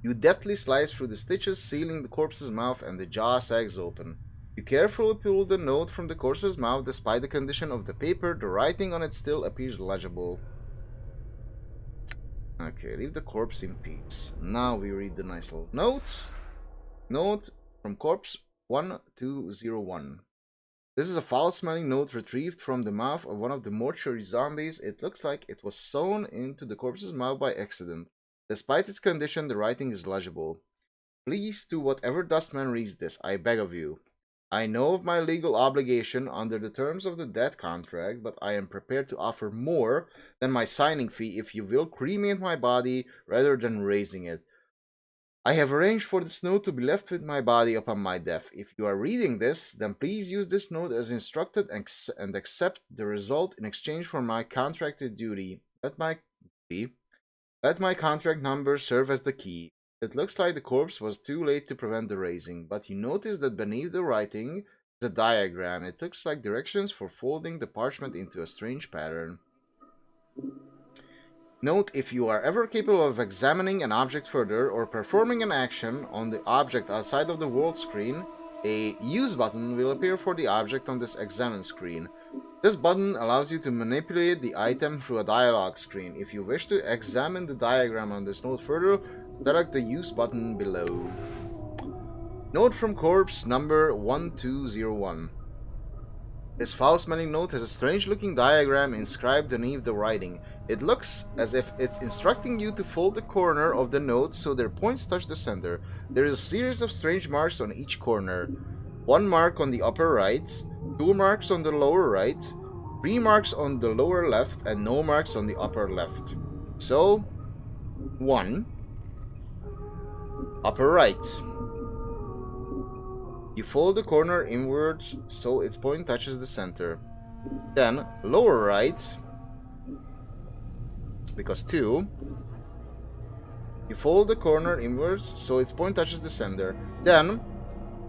You deftly slice through the stitches, sealing the corpse's mouth, and the jaw sags open. You carefully pull the note from the corpse's mouth. Despite the condition of the paper, the writing on it still appears legible. Okay, leave the corpse in peace. Now we read the nice little note. Note from corpse 1201. This is a foul-smelling note retrieved from the mouth of one of the mortuary zombies. It looks like it was sewn into the corpse's mouth by accident. Despite its condition, the writing is legible. Please do whatever dustman reads this, I beg of you. I know of my legal obligation under the terms of the death contract, but I am prepared to offer more than my signing fee if you will cremate my body rather than raising it. I have arranged for this note to be left with my body upon my death. If you are reading this, then please use this note as instructed and accept the result in exchange for my contracted duty. Let my contract number serve as the key. It looks like the corpse was too late to prevent the raising, but you notice that beneath the writing is a diagram. It looks like directions for folding the parchment into a strange pattern. Note, if you are ever capable of examining an object further or performing an action on the object outside of the world screen, a Use button will appear for the object on this Examine screen. This button allows you to manipulate the item through a dialog screen. If you wish to examine the diagram on this note further, select the Use button below. Note from corpse number 1201. This foul-smelling note has a strange-looking diagram inscribed beneath the writing. It looks as if it's instructing you to fold the corner of the note so their points touch the center. There is a series of strange marks on each corner. One mark on the upper right, 2 marks on the lower right, 3 marks on the lower left, and no marks on the upper left. So, 1. Upper right. You fold the corner inwards so its point touches the center. Then, lower right, because 2. You fold the corner inwards so its point touches the center. Then,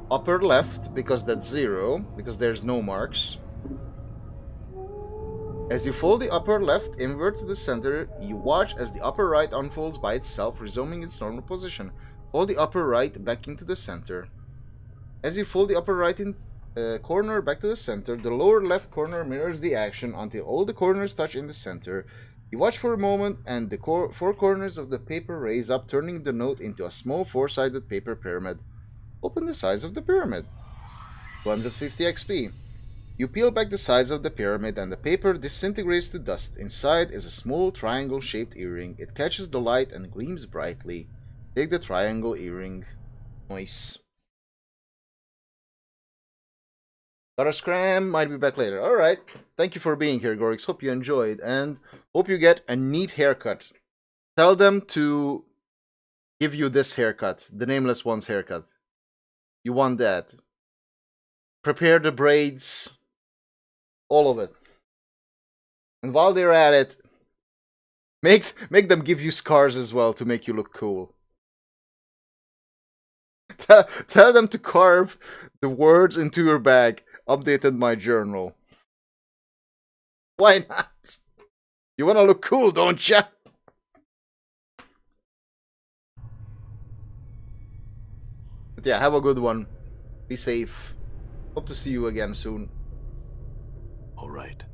upper left, because that's 0, because there's no marks. As you fold the upper left inward to the center, you watch as the upper right unfolds by itself, resuming its normal position. Fold the upper right back into the center. As you fold the upper right corner back to the center, the lower left corner mirrors the action until all the corners touch in the center. You watch for a moment, and the 4 corners of the paper raise up, turning the note into a small 4-sided paper pyramid. Open the sides of the pyramid. 250 XP. You peel back the sides of the pyramid and the paper disintegrates to dust. Inside is a small triangle-shaped earring. It catches the light and gleams brightly. Take the triangle earring. Nice. Gotta scram, might be back later. Alright, thank you for being here, Gorix. Hope you enjoyed, and hope you get a neat haircut. Tell them to give you this haircut, the Nameless One's haircut. You want that. Prepare the braids, all of it. And while they're at it, make them give you scars as well to make you look cool. Tell them to carve the words into your bag. Updated my journal. Why not? You wanna look cool, don't ya? But yeah, have a good one. Be safe. Hope to see you again soon. Alright.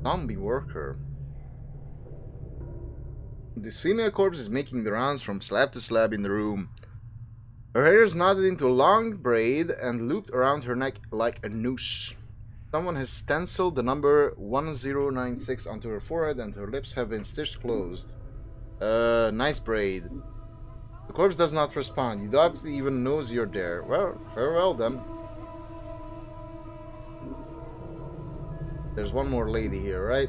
Zombie worker. This female corpse is making the rounds from slab to slab in the room. Her hair is knotted into a long braid and looped around her neck like a noose. Someone has stenciled the number 1096 onto her forehead and her lips have been stitched closed. Nice braid. The corpse does not respond. You doubt it even knows you're there. Well, farewell then. There's one more lady here, right?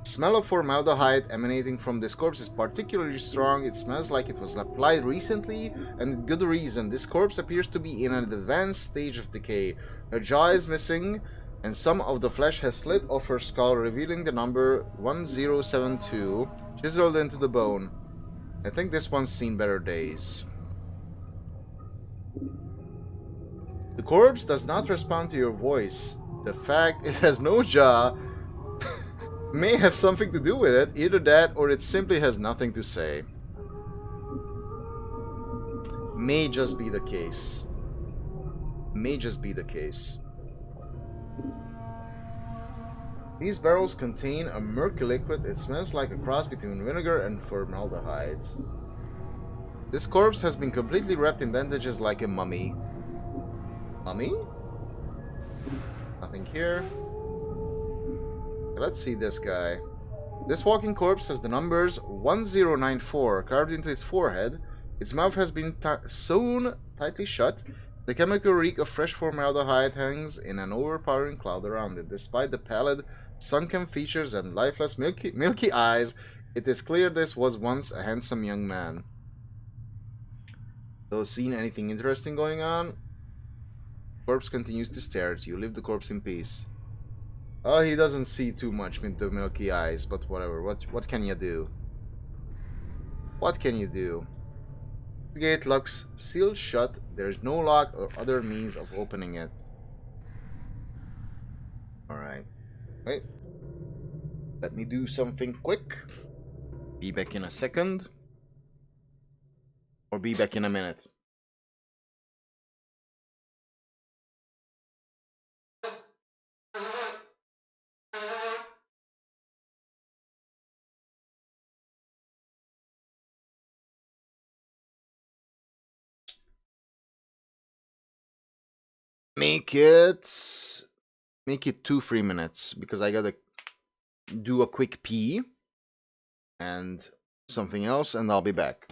Smell of formaldehyde emanating from this corpse is particularly strong. It smells like it was applied recently, and with good reason. This corpse appears to be in an advanced stage of decay. Her jaw is missing, and some of the flesh has slid off her skull, revealing the number 1072 chiseled into the bone. I think this one's seen better days. The corpse does not respond to your voice. The fact it has no jaw may have something to do with it. Either that or it simply has nothing to say. May just be the case. May just be the case. These barrels contain a murky liquid. It smells like a cross between vinegar and formaldehyde. This corpse has been completely wrapped in bandages like a mummy. Mummy? Nothing here. Let's see this guy. This walking corpse has the numbers 1094 carved into its forehead. Its mouth has been sewn tightly shut. The chemical reek of fresh formaldehyde hangs in an overpowering cloud around it. Despite the pallid, sunken features and lifeless, milky eyes, it is clear this was once a handsome young man. So, seen anything interesting going on? Corpse continues to stare at you. Leave the corpse in peace. Oh, he doesn't see too much with the milky eyes, but whatever. What can you do? What can you do? The gate locks sealed shut. There is no lock or other means of opening it. Alright. Wait. Let me do something quick. Be back in a second. Or be back in a minute. Make it 2-3 minutes because I gotta do a quick pee and something else and I'll be back.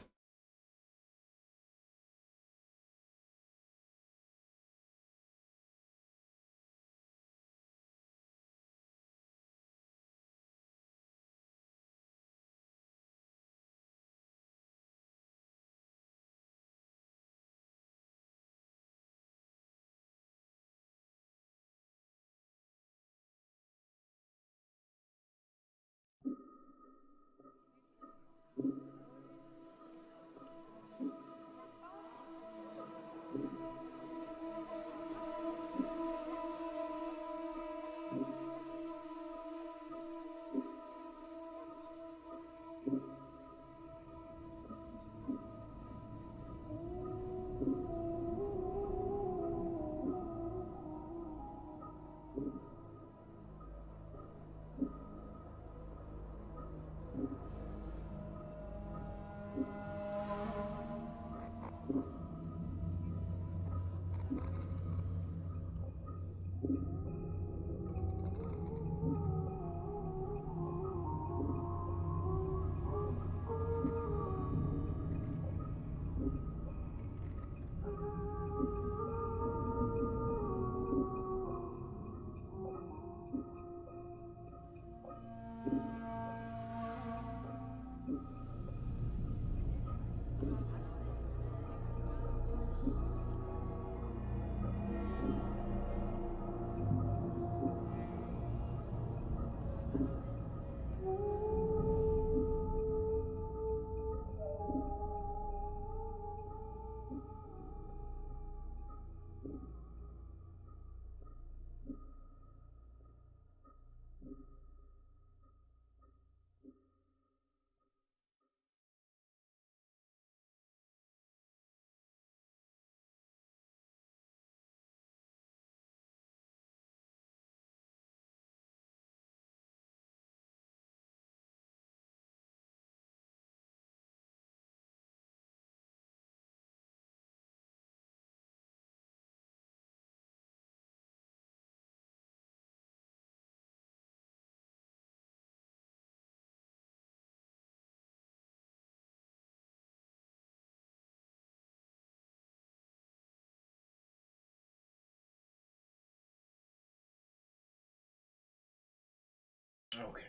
Okay.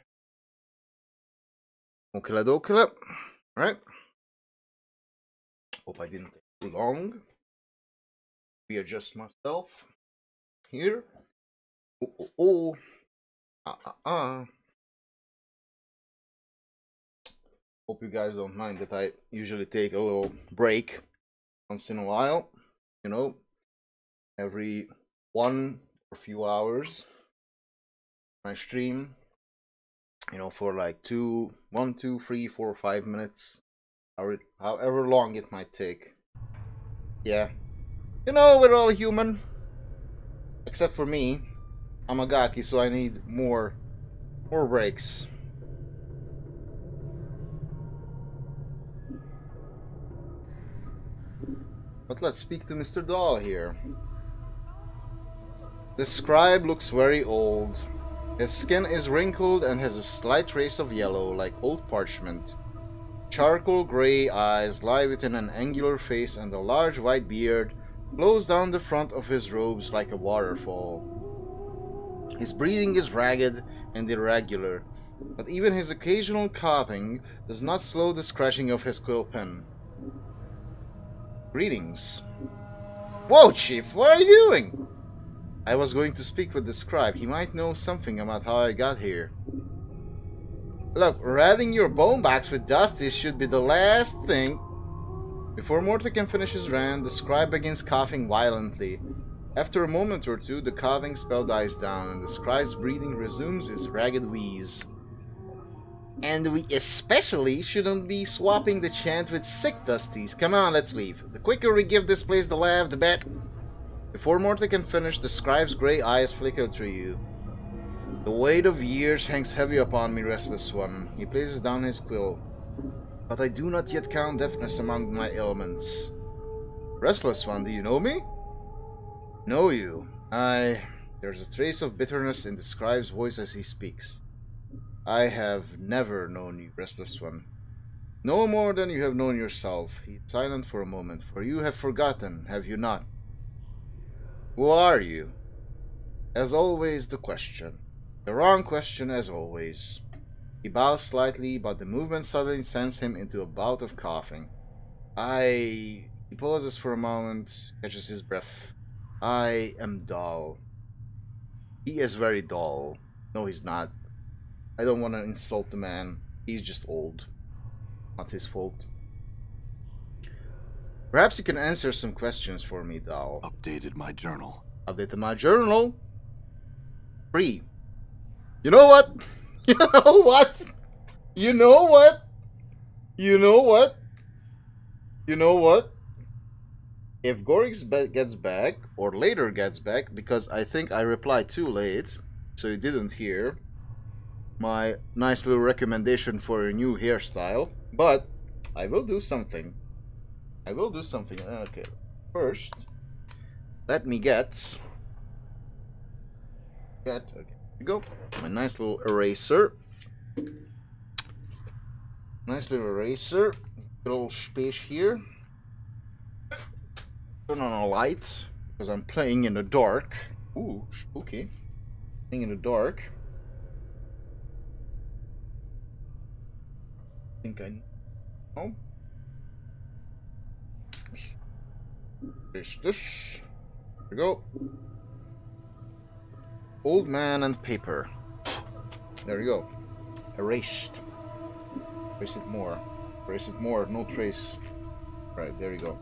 Okela. Alright. Hope I didn't take too long. Readjust myself. Here. Oh. Hope you guys don't mind that I usually take a little break once in a while. You know, every 1 for a few hours. My stream, you know, for like 1, 2, 3, 4, 5 minutes, however long it might take. Yeah, you know, we're all human, except for me. I'm a Gaki, so I need more breaks. But let's speak to Mr. Doll here. The scribe looks very old. His skin is wrinkled and has a slight trace of yellow, like old parchment. Charcoal gray eyes lie within an angular face, and a large white beard flows down the front of his robes like a waterfall. His breathing is ragged and irregular, but even his occasional coughing does not slow the scratching of his quill pen. Greetings. Whoa, Chief, what are you doing? I was going to speak with the scribe. He might know something about how I got here. Look, ratting your bone box with Dusty should be the last thing. Before Morty can finish his rant, the scribe begins coughing violently. After a moment or two, the coughing spell dies down, and the scribe's breathing resumes its ragged wheeze. And we especially shouldn't be swapping the chant with sick Dusties. Come on, let's leave. The quicker we give this place the laugh, the better. Before Morty can finish, the scribe's grey eyes flicker through you. The weight of years hangs heavy upon me, restless one. He places down his quill. But I do not yet count deafness among my ailments. Restless one, do you know me? Know you. There's a trace of bitterness in the scribe's voice as he speaks. I have never known you, restless one. No more than you have known yourself. He's silent for a moment. For you have forgotten, have you not? Who are you? As always, the question. The wrong question, as always. He bows slightly, but the movement suddenly sends him into a bout of coughing. He pauses for a moment, catches his breath. I am dull. He is very dull. No, he's not. I don't want to insult the man. He's just old. Not his fault. Perhaps you can answer some questions for me, Dal. Updated my journal. Updated my journal? 3. You know what? You know what? You know what? You know what? You know what? If Gorix gets back, or later gets back, because I think I replied too late, so you didn't hear my nice little recommendation for a new hairstyle, but I will do something. I will do something. Okay, first, let me get okay, here we go. My nice little eraser. Nice little eraser. Little space here. Turn on a light because I'm playing in the dark. Ooh, spooky. Playing in the dark. I think I know. This. Here we go. Old man and paper. There we go. Erased. Erase it more. Erase it more. No trace. Right, there you go.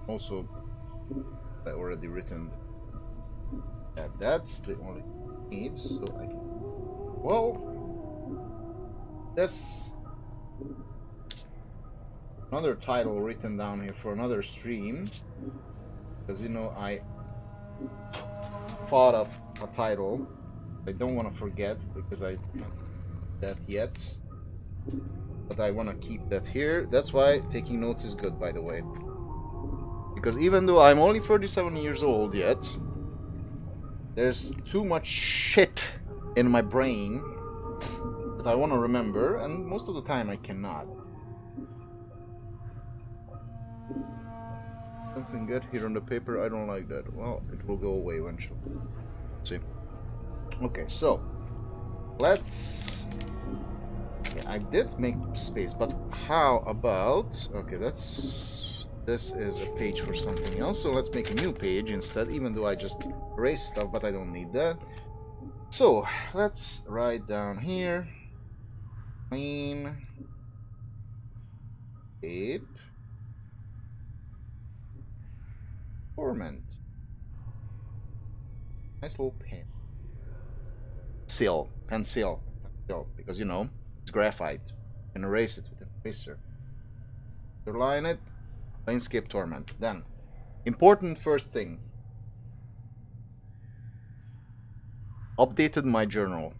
Also, I already written that. That's the only needs. So I can. Well, that's another title written down here for another stream. Because you know I thought of a title I don't want to forget because I don't that yet. But I want to keep that here. That's why taking notes is good, by the way. Because even though I'm only 37 years old yet, there's too much shit in my brain that I want to remember, and most of the time I cannot. Something good here on the paper, I don't like that. Well, it will go away eventually. Let's see. Okay, so let's... Okay, I did make space, but how about... Okay, this is a page for something else, so let's make a new page instead, even though I just erased stuff, but I don't need that. So, let's write down here. PLANESCAPE TORMENT. Nice little pen. Pencil. Because, you know, it's graphite. You can erase it with an eraser. Underline it. PLANESCAPE TORMENT. Then, important first thing. Updated my journal.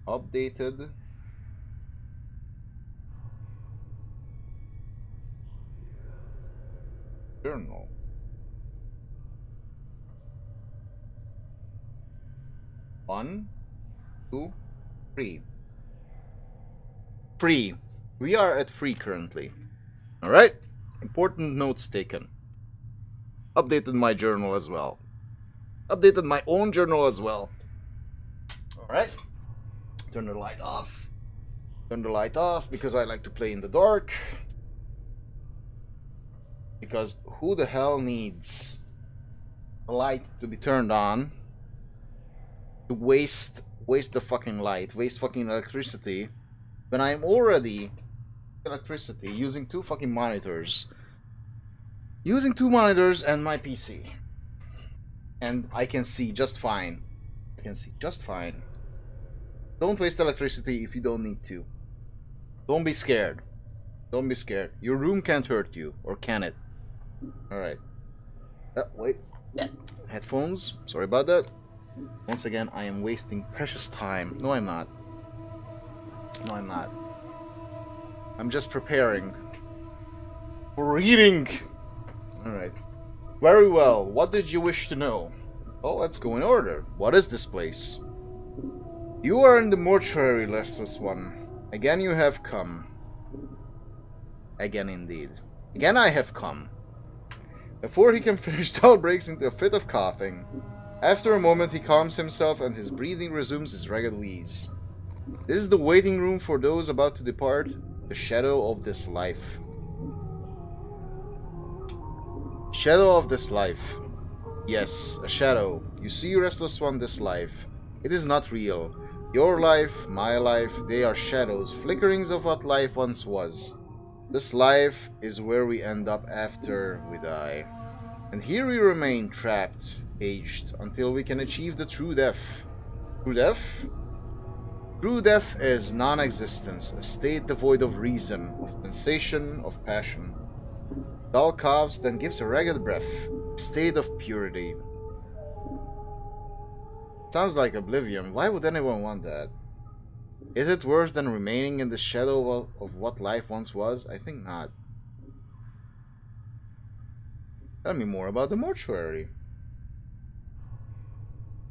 Updated journal. 1, 2, 3. Free. We are at free currently. Alright? Important notes taken. Updated my journal as well. Updated my own journal as well. Alright? Turn the light off. Turn the light off because I like to play in the dark. Because who the hell needs a light to be turned on to waste the fucking light, waste fucking electricity when I'm already electricity using 2 fucking monitors. Using 2 monitors and my PC. And I can see just fine. I can see just fine. Don't waste electricity if you don't need to. Don't be scared. Don't be scared. Your room can't hurt you. Or can it? Alright. Wait. Headphones. Sorry about that. Once again, I am wasting precious time. No, I'm not. No, I'm not. I'm just preparing for reading. Alright. Very well. What did you wish to know? Well, let's go in order. What is this place? You are in the mortuary, restless one. Again you have come. Again indeed. Again I have come. Before he can finish, Dahl breaks into a fit of coughing. After a moment he calms himself and his breathing resumes its ragged wheeze. This is the waiting room for those about to depart, the shadow of this life. Shadow of this life. Yes, a shadow. You see, restless one, this life. It is not real. Your life, my life, they are shadows, flickerings of what life once was. This life is where we end up after we die. And here we remain trapped, caged, until we can achieve the true death. True death? True death is non-existence, a state devoid of reason, of sensation, of passion. Dahl coughs, then gives a ragged breath, a state of purity. Sounds like oblivion. Why would anyone want that? Is it worse than remaining in the shadow of what life once was? I think not. Tell me more about the mortuary.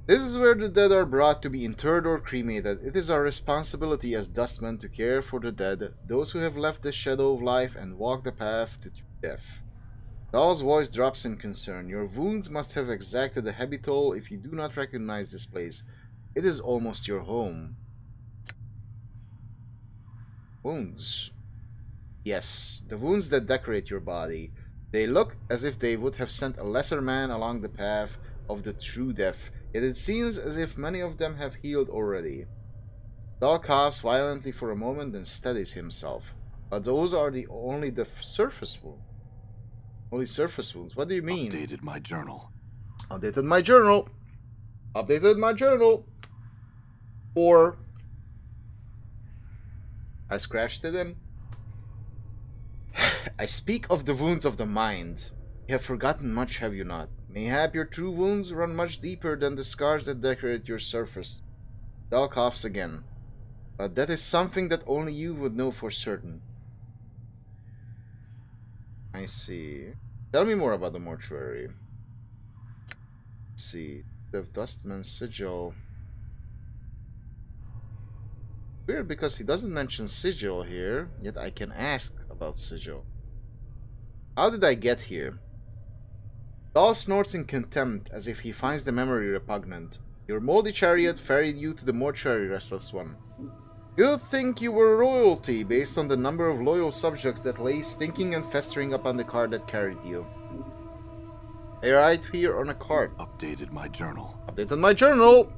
This is where the dead are brought to be interred or cremated. It is our responsibility as dustmen to care for the dead, those who have left the shadow of life and walked the path to true death. Dahl's voice drops in concern. Your wounds must have exacted a heavy toll if you do not recognize this place. It is almost your home. Wounds. Yes, the wounds that decorate your body. They look as if they would have sent a lesser man along the path of the true death, yet it seems as if many of them have healed already. Dahl coughs violently for a moment and steadies himself. But those are only the surface wounds. Only surface wounds. What do you mean? Updated my journal. Updated my journal. Updated my journal. Or I scratched it in. I speak of the wounds of the mind. You have forgotten much, have you not? Mayhap your true wounds run much deeper than the scars that decorate your surface. Dahl coughs again. But that is something that only you would know for certain. I see. Tell me more about the mortuary. Let's see. The Dustman's sigil. Weird because he doesn't mention sigil here, yet I can ask about sigil. How did I get here? Dahl snorts in contempt as if he finds the memory repugnant. Your moldy chariot ferried you to the mortuary, restless one. You'd think you were royalty based on the number of loyal subjects that lay stinking and festering upon the cart that carried you. They right here on a cart. Updated my journal. Updated my journal!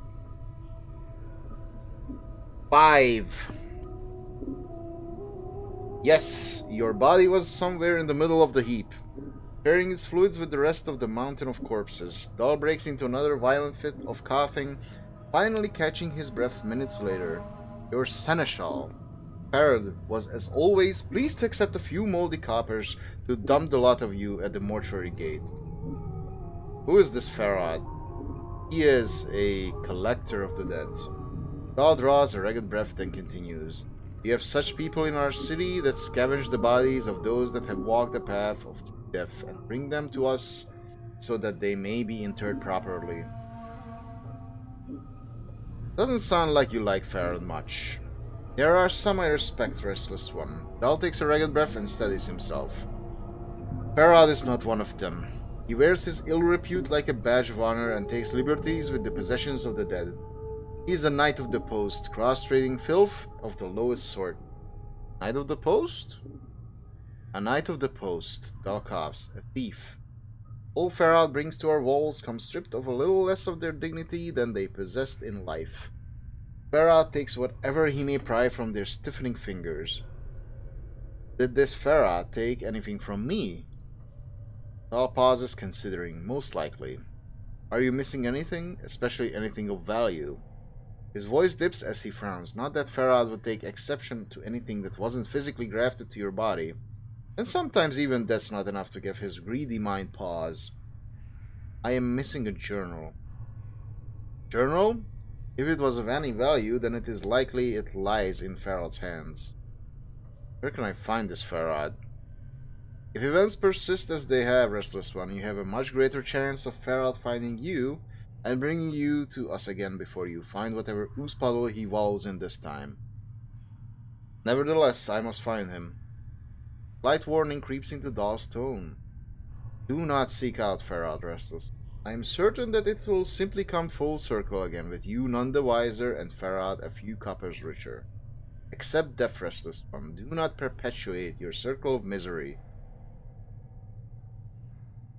5. Yes, your body was somewhere in the middle of the heap. Sharing its fluids with the rest of the mountain of corpses, Dahl breaks into another violent fit of coughing, finally catching his breath minutes later. Your seneschal, Farad, was as always pleased to accept a few moldy coppers to dump the lot of you at the mortuary gate. Who is this Farad? He is a collector of the dead. Dahl draws a ragged breath, then continues. We have such people in our city that scavenge the bodies of those that have walked the path of death and bring them to us so that they may be interred properly. Doesn't sound like you like Farad much. There are some I respect, Restless One. Dahl takes a ragged breath and steadies himself. Farad is not one of them. He wears his ill repute like a badge of honor and takes liberties with the possessions of the dead. He is a knight of the post, cross-trading filth of the lowest sort. Knight of the post? A knight of the post, Dahl coughs, a thief. All Farad brings to our walls come stripped of a little less of their dignity than they possessed in life. Farad takes whatever he may pry from their stiffening fingers. Did this Farad take anything from me? Dahl pauses, considering, most likely. Are you missing anything, especially anything of value? His voice dips as he frowns. Not that Farad would take exception to anything that wasn't physically grafted to your body. And sometimes even that's not enough to give his greedy mind pause. I am missing a journal. Journal? If it was of any value, then it is likely it lies in Farad's hands. Where can I find this Farad? If events persist as they have, Restless One, you have a much greater chance of Farad finding you and bringing you to us again before you find whatever ooze puddle he wallows in this time. Nevertheless, I must find him. Slight warning creeps into Dahl's tone. Do not seek out Farad, Restless. I am certain that it will simply come full circle again, with you none the wiser and Farad a few coppers richer. Accept death, Restless One. Do not perpetuate your circle of misery.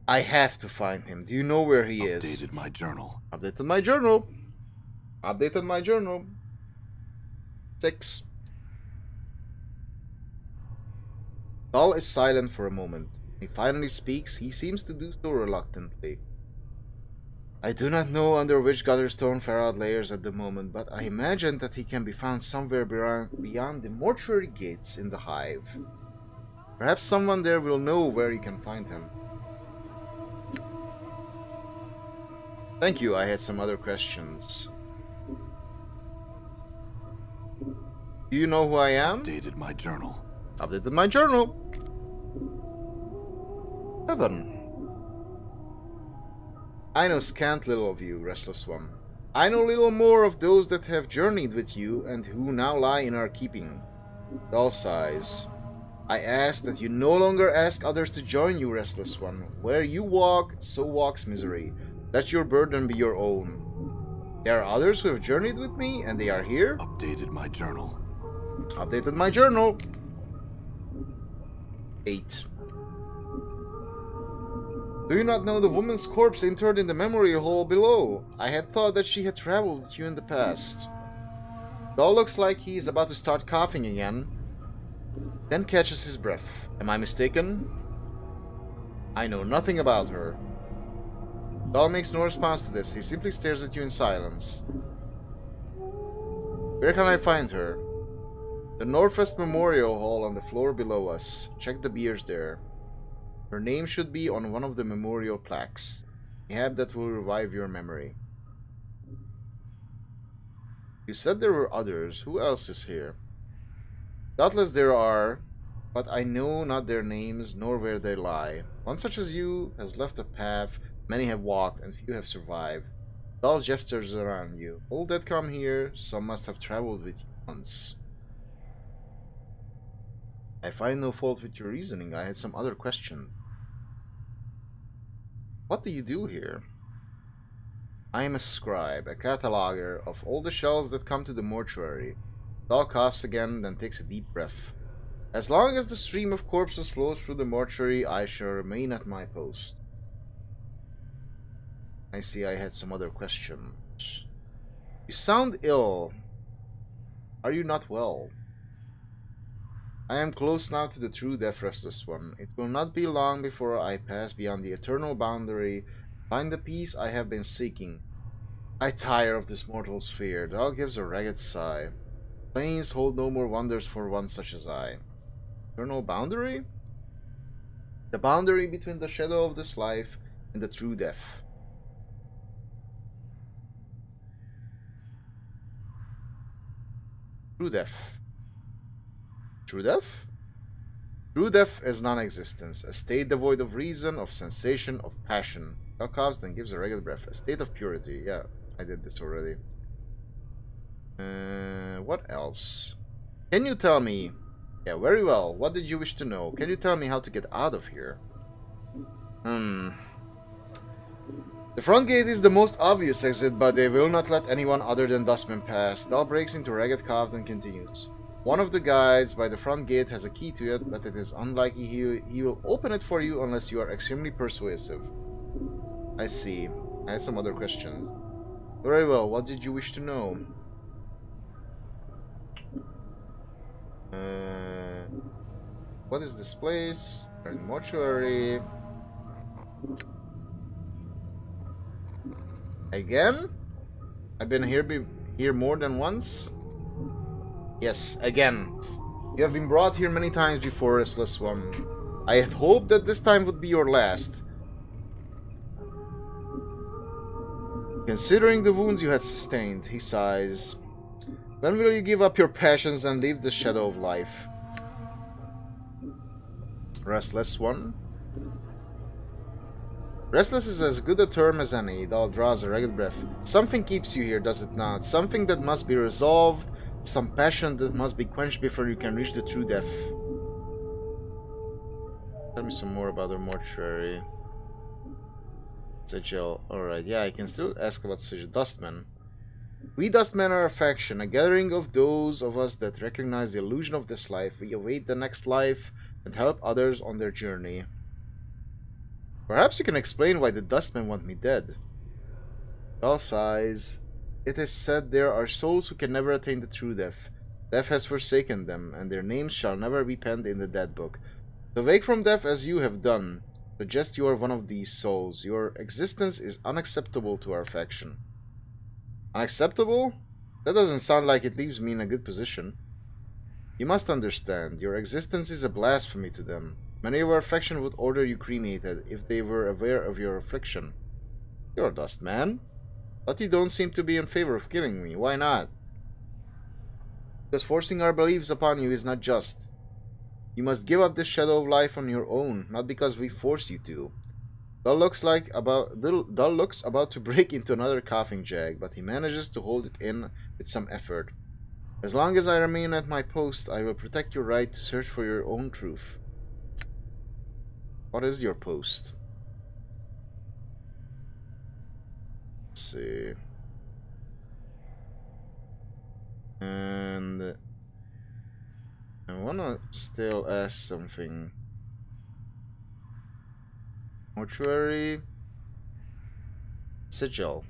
I have to find him. Do you know where he is? Updated my journal. Updated my journal. Updated my journal. 6. Dahl is silent for a moment. When he finally speaks, he seems to do so reluctantly. I do not know under which gutter stone Farad layers at the moment, but I imagine that he can be found somewhere beyond the mortuary gates in the hive. Perhaps someone there will know where you can find him. Thank you, I had some other questions. Do you know who I am? Updated my journal. Updated my journal. 7. I know scant little of you, Restless One. I know little more of those that have journeyed with you and who now lie in our keeping. Dahl sighs. I ask that you no longer ask others to join you, Restless One. Where you walk, so walks misery. Let your burden be your own. There are others who have journeyed with me, and they are here. Updated my journal. Updated my journal. 8. Do you not know the woman's corpse interred in the memory hall below? I had thought that she had traveled with you in the past. Dahl looks like he is about to start coughing again, then catches his breath. Am I mistaken? I know nothing about her. Dahl makes no response to this. He simply stares at you in silence. Where can I find her? The Northwest Memorial Hall on the floor below us. Check the beers there. Her name should be on one of the memorial plaques. Perhaps that will revive your memory. You said there were others. Who else is here? Doubtless there are, but I know not their names nor where they lie. One such as you has left a path many have walked and few have survived. Dahl gestures around you. All that come here, some must have traveled with you once. I find no fault with your reasoning. I had some other questions. What do you do here? I am a scribe, a cataloger of all the shells that come to the mortuary. Dahl coughs again, then takes a deep breath. As long as the stream of corpses flows through the mortuary, I shall remain at my post. I see I had some other questions. You sound ill. Are you not well? I am close now to the true death, restless one. It will not be long before I pass beyond the eternal boundary, find the peace I have been seeking. I tire of this mortal sphere. The dog gives a ragged sigh. Plains hold no more wonders for one such as I. Eternal boundary? The boundary between the shadow of this life and the true death. True death. True death? True death is non-existence, a state devoid of reason, of sensation, of passion. Talkovs then gives a ragged breath. A state of purity. Yeah, I did this already. What else? Can you tell me... Yeah, very well. What did you wish to know? Can you tell me how to get out of here? The front gate is the most obvious exit, but they will not let anyone other than dustmen pass. Dahl breaks into ragged cough and continues. One of the guides by the front gate has a key to it, but it is unlikely he will open it for you unless you are extremely persuasive. I see. I had some other questions. Very well, what did you wish to know? What is this place? Mortuary. Again? I've been here more than once? Yes, again. You have been brought here many times before, restless one. I had hoped that this time would be your last. Considering the wounds you had sustained, he sighs. When will you give up your passions and leave the shadow of life? Restless one? Restless is as good a term as any. Dahl draws a ragged breath. Something keeps you here, does it not? Something that must be resolved, some passion that must be quenched before you can reach the true death. Tell me some more about the mortuary. Sigil. Alright, yeah, I can still ask about Sigil. Dustmen. We Dustmen are a faction, a gathering of those of us that recognize the illusion of this life. We await the next life and help others on their journey. Perhaps you can explain why the Dustmen want me dead. Dahl sighs. It is said there are souls who can never attain the true death. Death has forsaken them, and their names shall never be penned in the dead book. To wake from death as you have done, suggest you are one of these souls. Your existence is unacceptable to our faction. Unacceptable? That doesn't sound like it leaves me in a good position. You must understand, your existence is a blasphemy to them. Many of our faction would order you cremated if they were aware of your affliction. You're a dust man. But you don't seem to be in favor of killing me. Why not? Because forcing our beliefs upon you is not just. You must give up this shadow of life on your own, not because we force you to. Dahl looks about to break into another coughing jag, but he manages to hold it in with some effort. As long as I remain at my post, I will protect your right to search for your own truth. What is your post? Let's see. And I wanna still ask something. Mortuary. Sigil.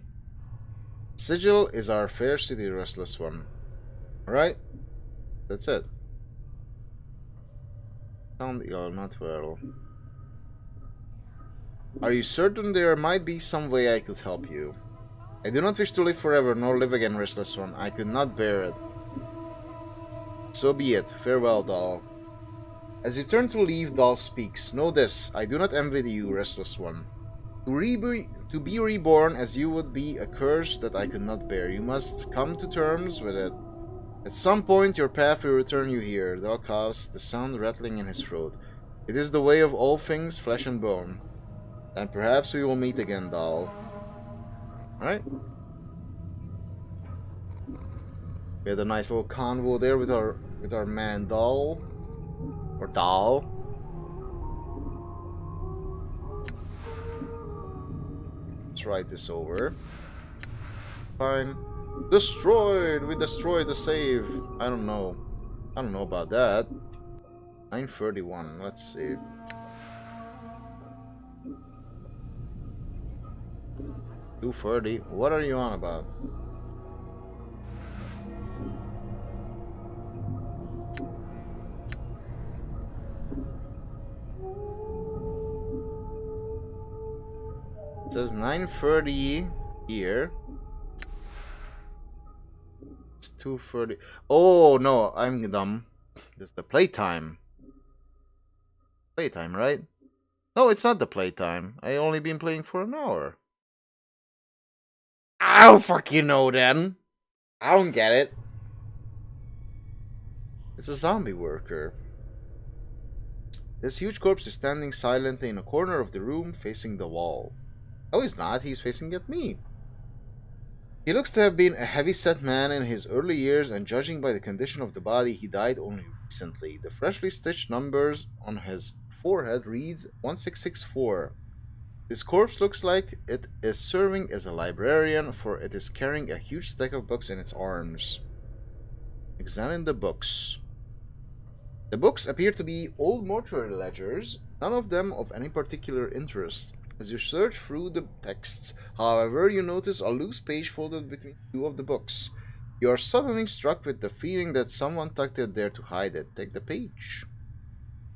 Sigil is our fair city, restless one. Alright? That's it. Sound ill, not well. Are you certain there might be some way I could help you? I do not wish to live forever, nor live again, restless one. I could not bear it. So be it. Farewell, Dahl. As you turn to leave, Dahl speaks. Know this, I do not envy you, restless one. To be reborn as you would be a curse that I could not bear. You must come to terms with it. At some point, your path will return you here. Dahl coughs, the sound rattling in his throat. It is the way of all things, flesh and bone. And perhaps we will meet again, Dahl. Alright. We had a nice little convo there with our man Dahl. Or Dahl. Let's write this over. Fine. Destroyed! We destroyed the save. I don't know about that. 931, let's see. $230. What are you on about? It says 9:30 here. It's 2:30. Oh no, I'm dumb. This is the playtime. Playtime, right? No, it's not the playtime. I only been playing for an hour. I don't fucking know then. I don't get it. It's a zombie worker. This huge corpse is standing silently in a corner of the room facing the wall. No, he's not. He's facing at me. He looks to have been a heavy-set man in his early years, and judging by the condition of the body, he died only recently. The freshly stitched numbers on his forehead reads 1664. This corpse looks like it is serving as a librarian, for it is carrying a huge stack of books in its arms. Examine the books. The books appear to be old mortuary ledgers, none of them of any particular interest. As you search through the texts, however, you notice a loose page folded between two of the books. You are suddenly struck with the feeling that someone tucked it there to hide it. Take the page.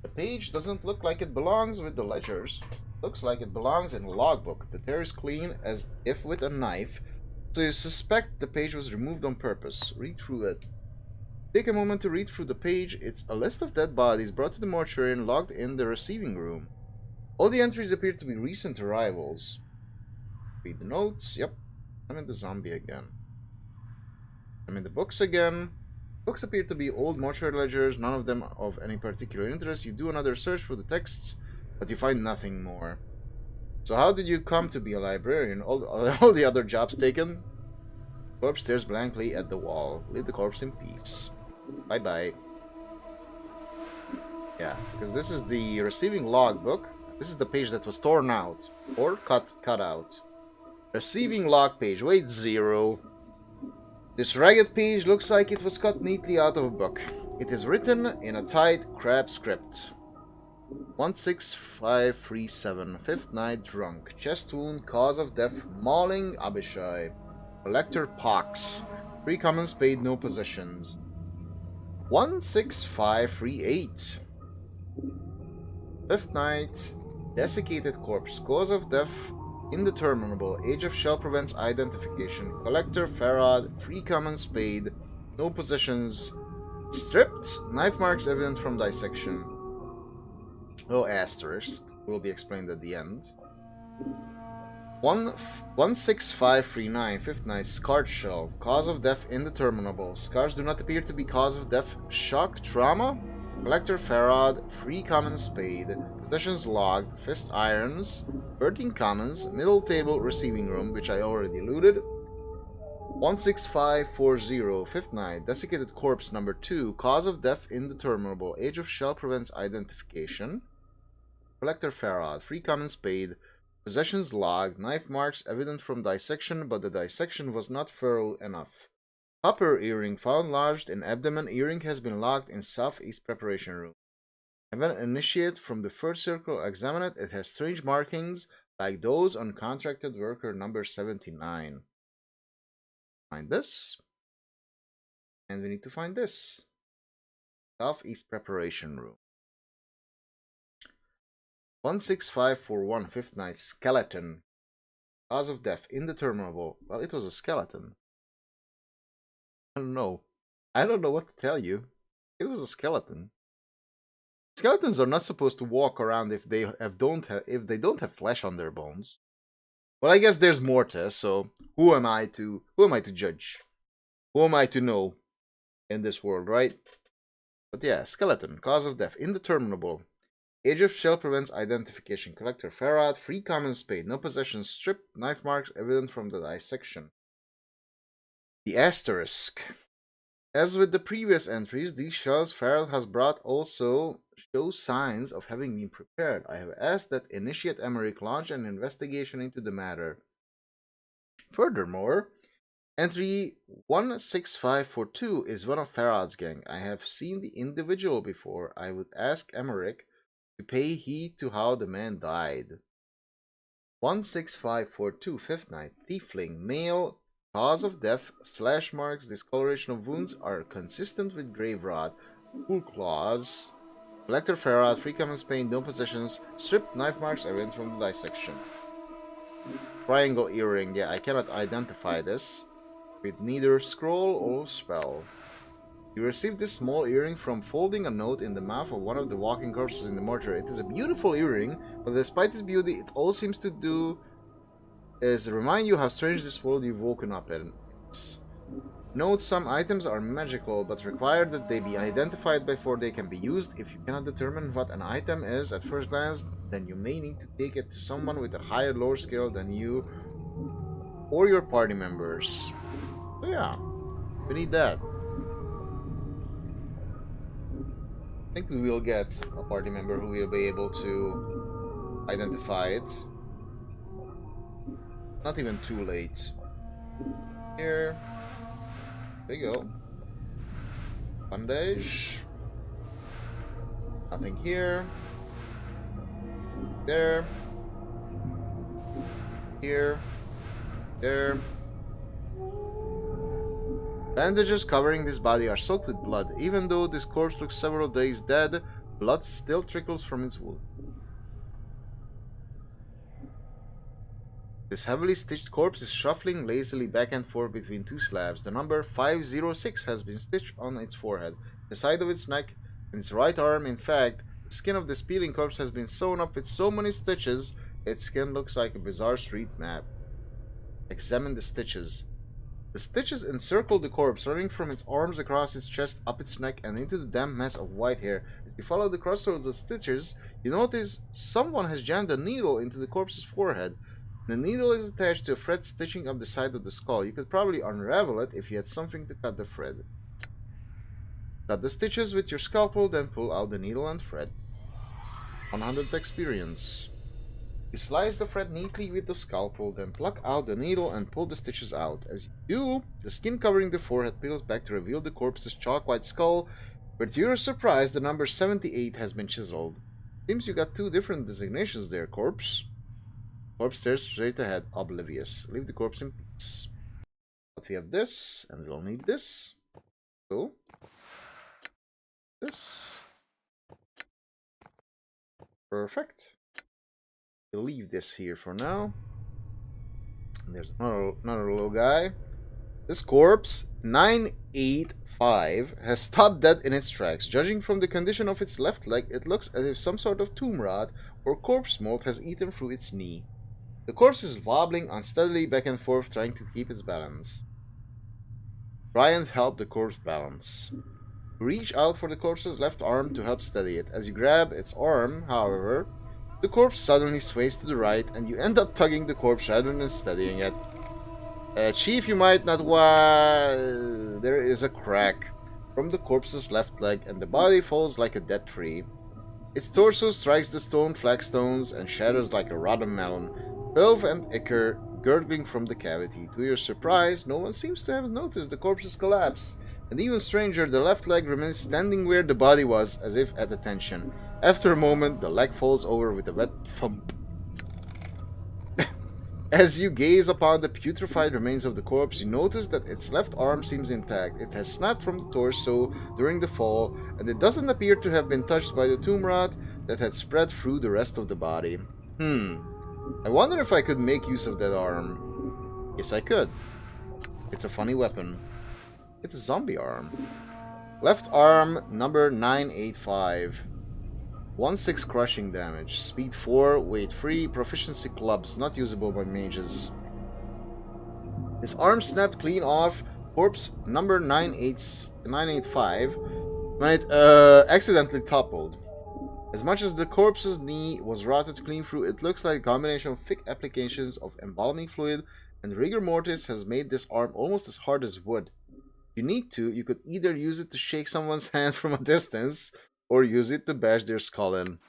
The page doesn't look like it belongs with the ledgers. It looks like it belongs in a logbook. The tear is clean as if with a knife, so you suspect the page was removed on purpose. Read through it. Take a moment to read through the page. It's a list of dead bodies brought to the mortuary and locked in the receiving room. All the entries appear to be recent arrivals. Read the notes. Yep. I'm in the zombie again. I'm in the books again. Books appear to be old mortuary ledgers, none of them of any particular interest. You do another search for the texts, but you find nothing more. So how did you come to be a librarian? All the other jobs taken? Corpse stares blankly at the wall. Leave the corpse in peace. Bye-bye. Yeah, because this is the receiving logbook. This is the page that was torn out. Or cut out. Receiving log page. Weight 0. This ragged page looks like it was cut neatly out of a book. It is written in a tight crab script. 16537. 5th night drunk. Chest wound. Cause of death. Mauling Abishai. Collector pox. 3 commons paid. No possessions. 16538. 5th night. Desiccated corpse. Cause of death. Indeterminable. Age of shell prevents identification. Collector Farad. 3 commons paid. No possessions. Stripped. Knife marks evident from dissection. No asterisk. Will be explained at the end. 16539. 5th night. Scarred shell. Cause of death indeterminable. Scars do not appear to be cause of death. Shock. Trauma. Collector Farad. 3 commons paid. Possessions logged. Fist irons. 13 commons. Middle table receiving room, which I already looted. 16540. 5th night. Desiccated corpse number 2. Cause of death indeterminable. Age of shell prevents identification. Collector Farad. 3 commons paid. Possessions logged. Knife marks evident from dissection, but the dissection was not thorough enough. Copper earring found lodged in abdomen. Earring has been locked in southeast preparation room. When initiate from the first circle, examine it. It has strange markings like those on contracted worker number 79. Find this. And we need to find this. Southeast preparation room. 16541. 5th night. Skeleton. Cause of death indeterminable. Well, it was a skeleton. I don't know. I don't know what to tell you. It was a skeleton. Skeletons are not supposed to walk around if they don't have flesh on their bones. Well, I guess there's mortis, so who am I to judge? Who am I to know in this world, right? But yeah, skeleton. Cause of death indeterminable. Age of shell prevents identification. Collector Farad. 3 commons paid. No possessions stripped. Knife marks evident from the dissection. The asterisk. As with the previous entries, these shells Farad has brought also show signs of having been prepared. I have asked that Initiate Emmerich launch an investigation into the matter. Furthermore, entry 16542 is one of Farad's gang. I have seen the individual before. I would ask Emmerich to pay heed to how the man died. 16542. 5th night. Tiefling. Male. Cause of death. Slash marks. Discoloration of wounds are consistent with grave rot. Full claws. Collector Farad. 3 commons pain. No possessions. Stripped. Knife marks evident from the dissection. Triangle earring. Yeah, I cannot identify this with neither scroll or spell. You received this small earring from folding a note in the mouth of one of the walking corpses in the mortuary. It is a beautiful earring, but despite its beauty, it all seems to do is remind you how strange this world you've woken up in is. Note some items are magical, but require that they be identified before they can be used. If you cannot determine what an item is at first glance, then you may need to take it to someone with a higher lore skill than you or your party members. So yeah, we need that. I think we will get a party member who will be able to identify it. Not even too late. Here. There you go. Bandage. Nothing here. There. Here. There. Bandages covering this body are soaked with blood. Even though this corpse looks several days dead, blood still trickles from its wound. This heavily stitched corpse is shuffling lazily back and forth between two slabs. The number 506 has been stitched on its forehead, the side of its neck, and its right arm. In fact, the skin of this peeling corpse has been sewn up with so many stitches, its skin looks like a bizarre street map. Examine the stitches. The stitches encircle the corpse, running from its arms across its chest, up its neck, and into the damp mess of white hair. As you follow the crossroads of stitches, you notice someone has jammed a needle into the corpse's forehead. The needle is attached to a thread stitching up the side of the skull. You could probably unravel it if you had something to cut the thread. Cut the stitches with your scalpel, then pull out the needle and thread. 100 experience. You slice the thread neatly with the scalpel, then pluck out the needle and pull the stitches out. As you do, the skin covering the forehead peels back to reveal the corpse's chalk-white skull, but to your surprise, the number 78 has been chiseled. Seems you got two different designations there, corpse. Corpse stares straight ahead, oblivious. Leave the corpse in peace. But we have this, and we'll need this. So, this. Perfect. We'll leave this here for now. And there's another little guy. This corpse, 985, has stopped dead in its tracks. Judging from the condition of its left leg, it looks as if some sort of tomb rot or corpse mold has eaten through its knee. The corpse is wobbling unsteadily back and forth, trying to keep its balance. Try and help the corpse balance. Reach out for the corpse's left arm to help steady it. As you grab its arm, however, the corpse suddenly sways to the right, and you end up tugging the corpse rather than steadying it. Chief, you might not there is a crack from the corpse's left leg, and the body falls like a dead tree. Its torso strikes the stone flagstones and shatters like a rotten melon. Filth and ichor gurgling from the cavity. To your surprise, no one seems to have noticed the corpse's collapse. And even stranger, the left leg remains standing where the body was, as if at attention. After a moment, the leg falls over with a wet thump. As you gaze upon the putrefied remains of the corpse, you notice that its left arm seems intact. It has snapped from the torso during the fall, and it doesn't appear to have been touched by the tomb rot that had spread through the rest of the body. I wonder if I could make use of that arm. Yes, I could. It's a funny weapon. It's a zombie arm. Left arm, number 985. 1/6 crushing damage. Speed 4, weight 3, proficiency clubs, not usable by mages. His arm snapped clean off corpse number 985 when it accidentally toppled. As much as the corpse's knee was rotted clean through, it looks like a combination of thick applications of embalming fluid and rigor mortis has made this arm almost as hard as wood. If you need to, you could either use it to shake someone's hand from a distance, or use it to bash their skull in.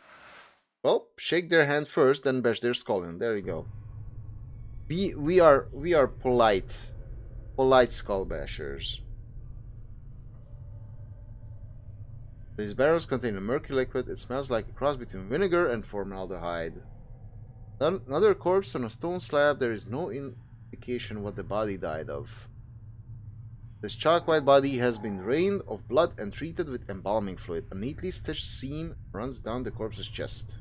Well, shake their hand first, then bash their skull in. There you go. We are polite skull bashers. These barrels contain a murky liquid. It smells like a cross between vinegar and formaldehyde. Another corpse on a stone slab. There is no indication what the body died of. This chalk-white body has been drained of blood and treated with embalming fluid. A neatly stitched seam runs down the corpse's chest.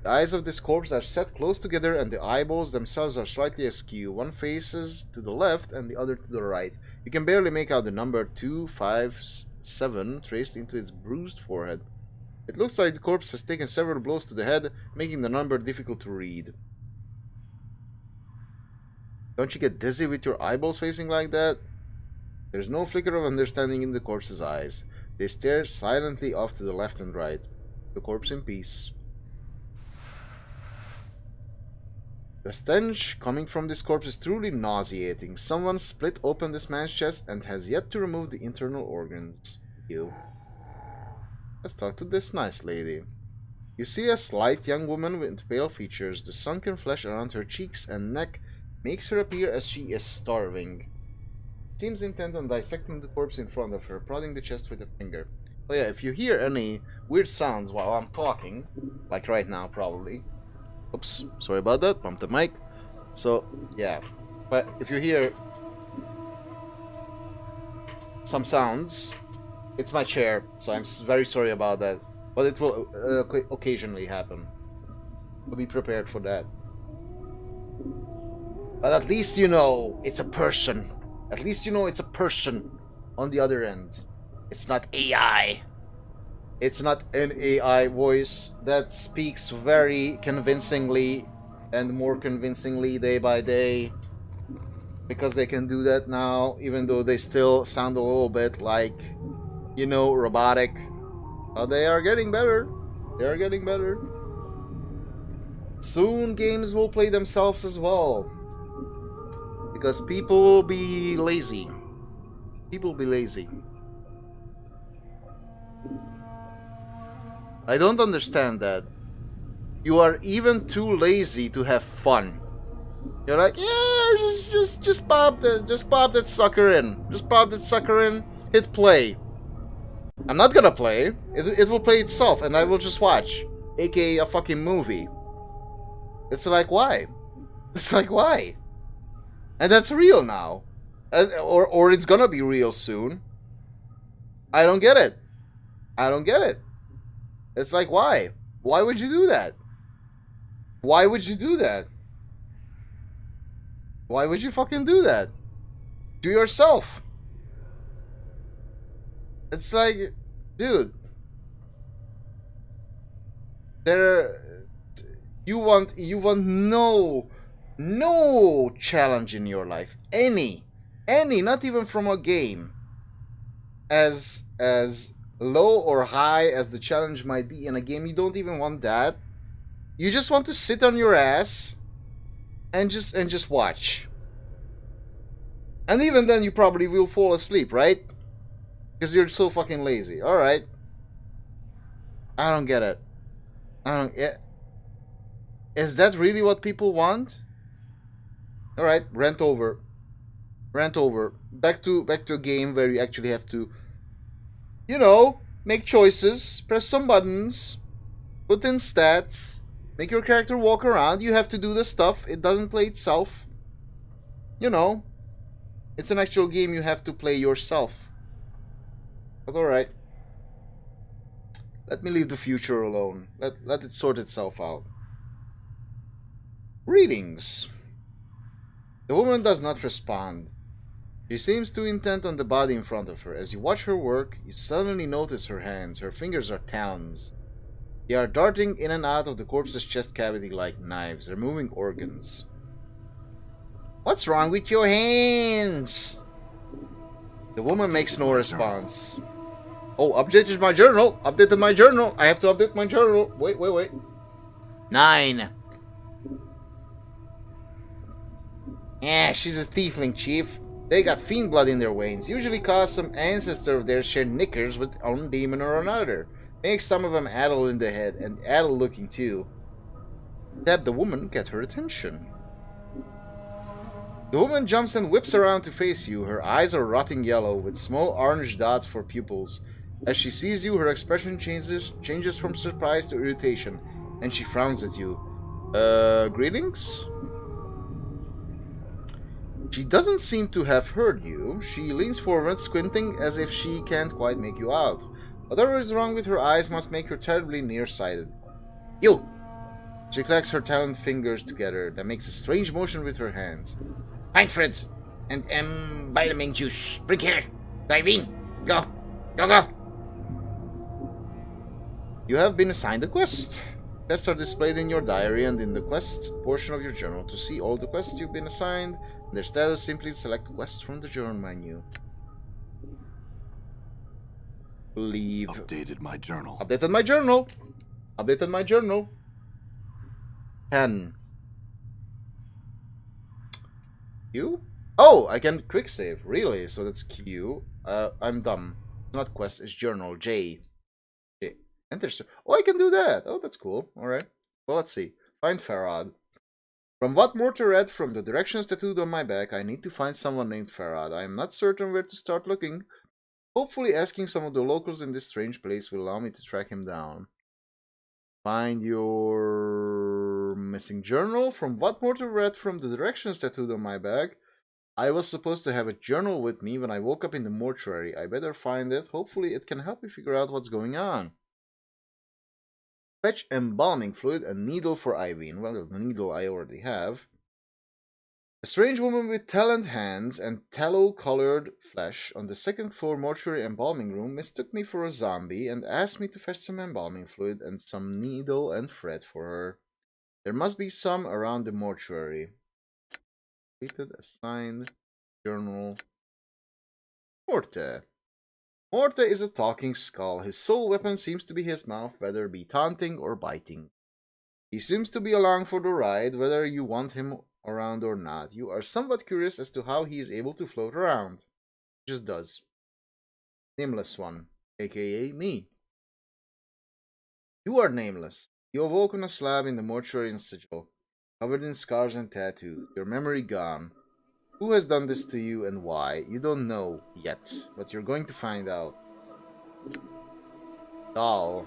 The eyes of this corpse are set close together and the eyeballs themselves are slightly askew. One faces to the left and the other to the right. You can barely make out the number 257 traced into its bruised forehead. It looks like the corpse has taken several blows to the head, making the number difficult to read. Don't you get dizzy with your eyeballs facing like that? There's no flicker of understanding in the corpse's eyes. They stare silently off to the left and right. The corpse in peace. The stench coming from this corpse is truly nauseating. Someone split open this man's chest and has yet to remove the internal organs. You. Let's talk to this nice lady. You see a slight young woman with pale features. The sunken flesh around her cheeks and neck makes her appear as she is starving. Seems intent on dissecting the corpse in front of her, prodding the chest with a finger. Oh yeah, if you hear any weird sounds while I'm talking, like right now probably. Oops, sorry about that, bumped the mic. So, yeah. But if you hear some sounds, it's my chair, so I'm very sorry about that. But it will occasionally happen. So be prepared for that. But at least you know it's a person. At least you know it's a person on the other end. It's not AI. It's not an AI voice that speaks very convincingly and more convincingly day by day. Because they can do that now, even though they still sound a little bit like, you know, robotic. But they are getting better. They are getting better. Soon games will play themselves as well. Because people will be lazy. People will be lazy. I don't understand that. You are even too lazy to have fun. You're like, yeah, just pop that sucker in. Just pop that sucker in, hit play. I'm not gonna play. It will play itself and I will just watch. AKA a fucking movie. It's like, why? It's like, why? And that's real now. Or it's gonna be real soon. I don't get it. I don't get it. It's like, why? Why would you do that? Why would you do that? Why would you fucking do that? Do yourself. It's like, dude. You want no challenge in your life. Any, not even from a game. As low or high as the challenge might be in a game, you don't even want that. You just want to sit on your ass and just watch. And even then you probably will fall asleep, right? Because you're so fucking lazy. Alright. I don't get it. Is that really what people want? Alright, rant over. Rant over. Back to a game where you actually have to, you know, make choices, press some buttons, put in stats, make your character walk around. You have to do the stuff. It doesn't play itself. You know, it's an actual game you have to play yourself. But alright. Let me leave the future alone. Let it sort itself out. Greetings. The woman does not respond. She seems too intent on the body in front of her. As you watch her work, you suddenly notice her hands. Her fingers are talons. They are darting in and out of the corpse's chest cavity like knives, removing organs. What's wrong with your hands? The woman makes no response. Oh, updated my journal. Updated my journal. I have to update my journal. Wait. 9. Yeah, she's a tiefling, chief. They got fiend blood in their veins, usually cause some ancestor of theirs share knickers with one demon or another. Makes some of them addle in the head, and addle looking too. Tap the woman, get her attention. The woman jumps and whips around to face you. Her eyes are rotting yellow, with small orange dots for pupils. As she sees you, her expression changes from surprise to irritation, and she frowns at you. Greetings? She doesn't seem to have heard you. She leans forward, squinting as if she can't quite make you out. Whatever is wrong with her eyes must make her terribly nearsighted. You! She clacks her taloned fingers together, then makes a strange motion with her hands. Pintfred and embalming juice. Bring here. Dive in. Go. Go, go. You have been assigned a quest. Quests are displayed in your diary and in the quests portion of your journal. To see all the quests you've been assigned and their status, simply select quests from the journal menu. Leave. Updated my journal. Updated my journal. Updated my journal. 10. Q? Oh, I can quick save. Really? So that's Q. I'm dumb. It's not quest, it's journal. J. J. Enter. Oh, I can do that. Oh, that's cool. Alright. Well, let's see. Find Farad. From what Mortar read from the directions tattooed on my back, I need to find someone named Farad. I am not certain where to start looking. Hopefully asking some of the locals in this strange place will allow me to track him down. Find your missing journal. From what Mortar read from the directions tattooed on my back, I was supposed to have a journal with me when I woke up in the mortuary. I better find it. Hopefully it can help me figure out what's going on. Fetch embalming fluid and needle for Irene. Well, the needle I already have. A strange woman with taloned hands and tallow-colored flesh on the second floor mortuary embalming room mistook me for a zombie and asked me to fetch some embalming fluid and some needle and thread for her. There must be some around the mortuary. Completed, assigned, journal. Morte. Morte is a talking skull. His sole weapon seems to be his mouth, whether it be taunting or biting. He seems to be along for the ride, whether you want him around or not. You are somewhat curious as to how he is able to float around. He just does. Nameless one, aka me. You are nameless. You awoke on a slab in the mortuary in Sigil, covered in scars and tattoos, your memory gone. Who has done this to you and why? You don't know yet, but you're going to find out. Doll.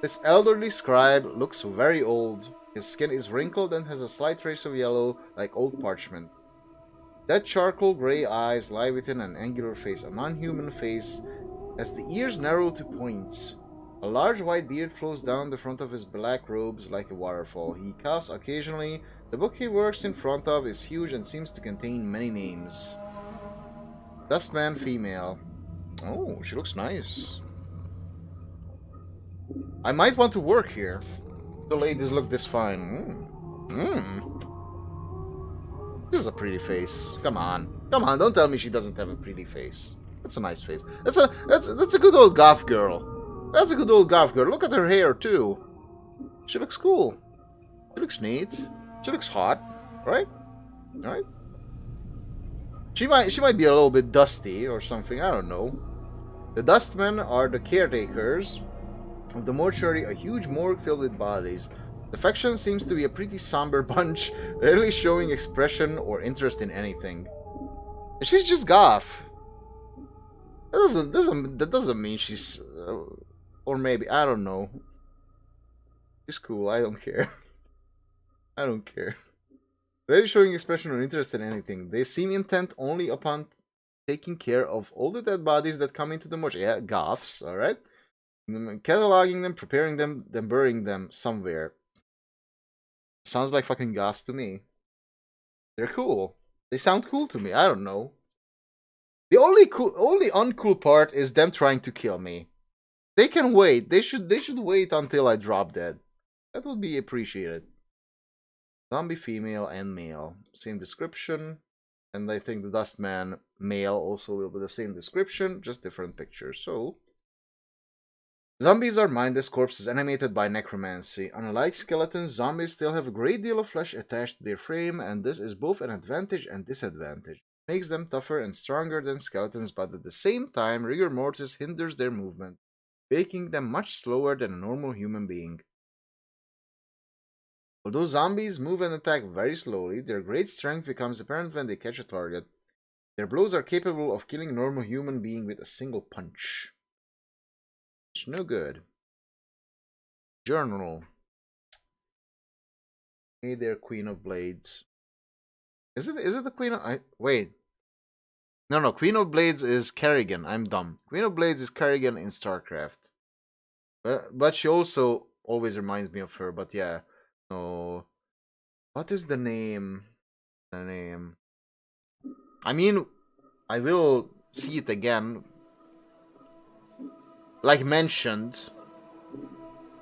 This elderly scribe looks very old. His skin is wrinkled and has a slight trace of yellow, like old parchment. Dead charcoal gray eyes lie within an angular face, a non-human face, as the ears narrow to points. A large white beard flows down the front of his black robes like a waterfall. He coughs occasionally. The book he works in front of is huge and seems to contain many names. Dustman female. Oh, she looks nice. I might want to work here. The ladies look this fine. This is a pretty face. Come on. Come on, don't tell me she doesn't have a pretty face. That's a nice face. That's a good old goth girl. That's a good old goth girl. Look at her hair too. She looks cool. She looks neat. She looks hot. Right? Right? She might be a little bit dusty or something, I don't know. The dustmen are the caretakers of the mortuary, a huge morgue filled with bodies. The faction seems to be a pretty somber bunch, rarely showing expression or interest in anything. She's just goth. That doesn't mean she's... or maybe, I don't know. She's cool, I don't care. I don't care. Rarely showing expression or interest in anything. They seem intent only upon taking care of all the dead bodies that come into the mortuary. Yeah, goths, alright? Cataloging them, preparing them, then burying them somewhere. Sounds like fucking goths to me. They're cool. They sound cool to me. I don't know. The only uncool part is them trying to kill me. They can wait. They should wait until I drop dead. That would be appreciated. Zombie female and male. Same description. And I think the Dustman male also will be the same description, just different pictures. So, zombies are mindless corpses animated by necromancy. Unlike skeletons, zombies still have a great deal of flesh attached to their frame, and this is both an advantage and disadvantage. It makes them tougher and stronger than skeletons, but at the same time, rigor mortis hinders their movement, making them much slower than a normal human being. Although zombies move and attack very slowly, their great strength becomes apparent when they catch a target. Their blows are capable of killing a normal human being with a single punch. It's no good. Journal. Hey there, Queen of Blades. Is it the Queen of... wait. No, Queen of Blades is Kerrigan. I'm dumb. Queen of Blades is Kerrigan in StarCraft. But she also always reminds me of her. But yeah, no. What is the name? The name. I mean, I will see it again, like mentioned.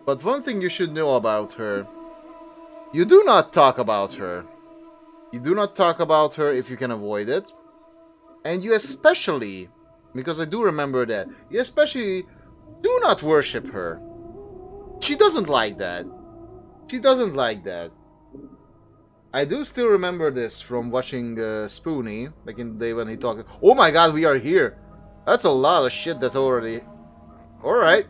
But one thing you should know about her: you do not talk about her. You do not talk about her if you can avoid it. And you especially, because I do remember that, you especially do not worship her. She doesn't like that. She doesn't like that. I do still remember this from watching Spoonie, back in the day when he talked. Oh my god, we are here. That's a lot of shit that's already... Alright.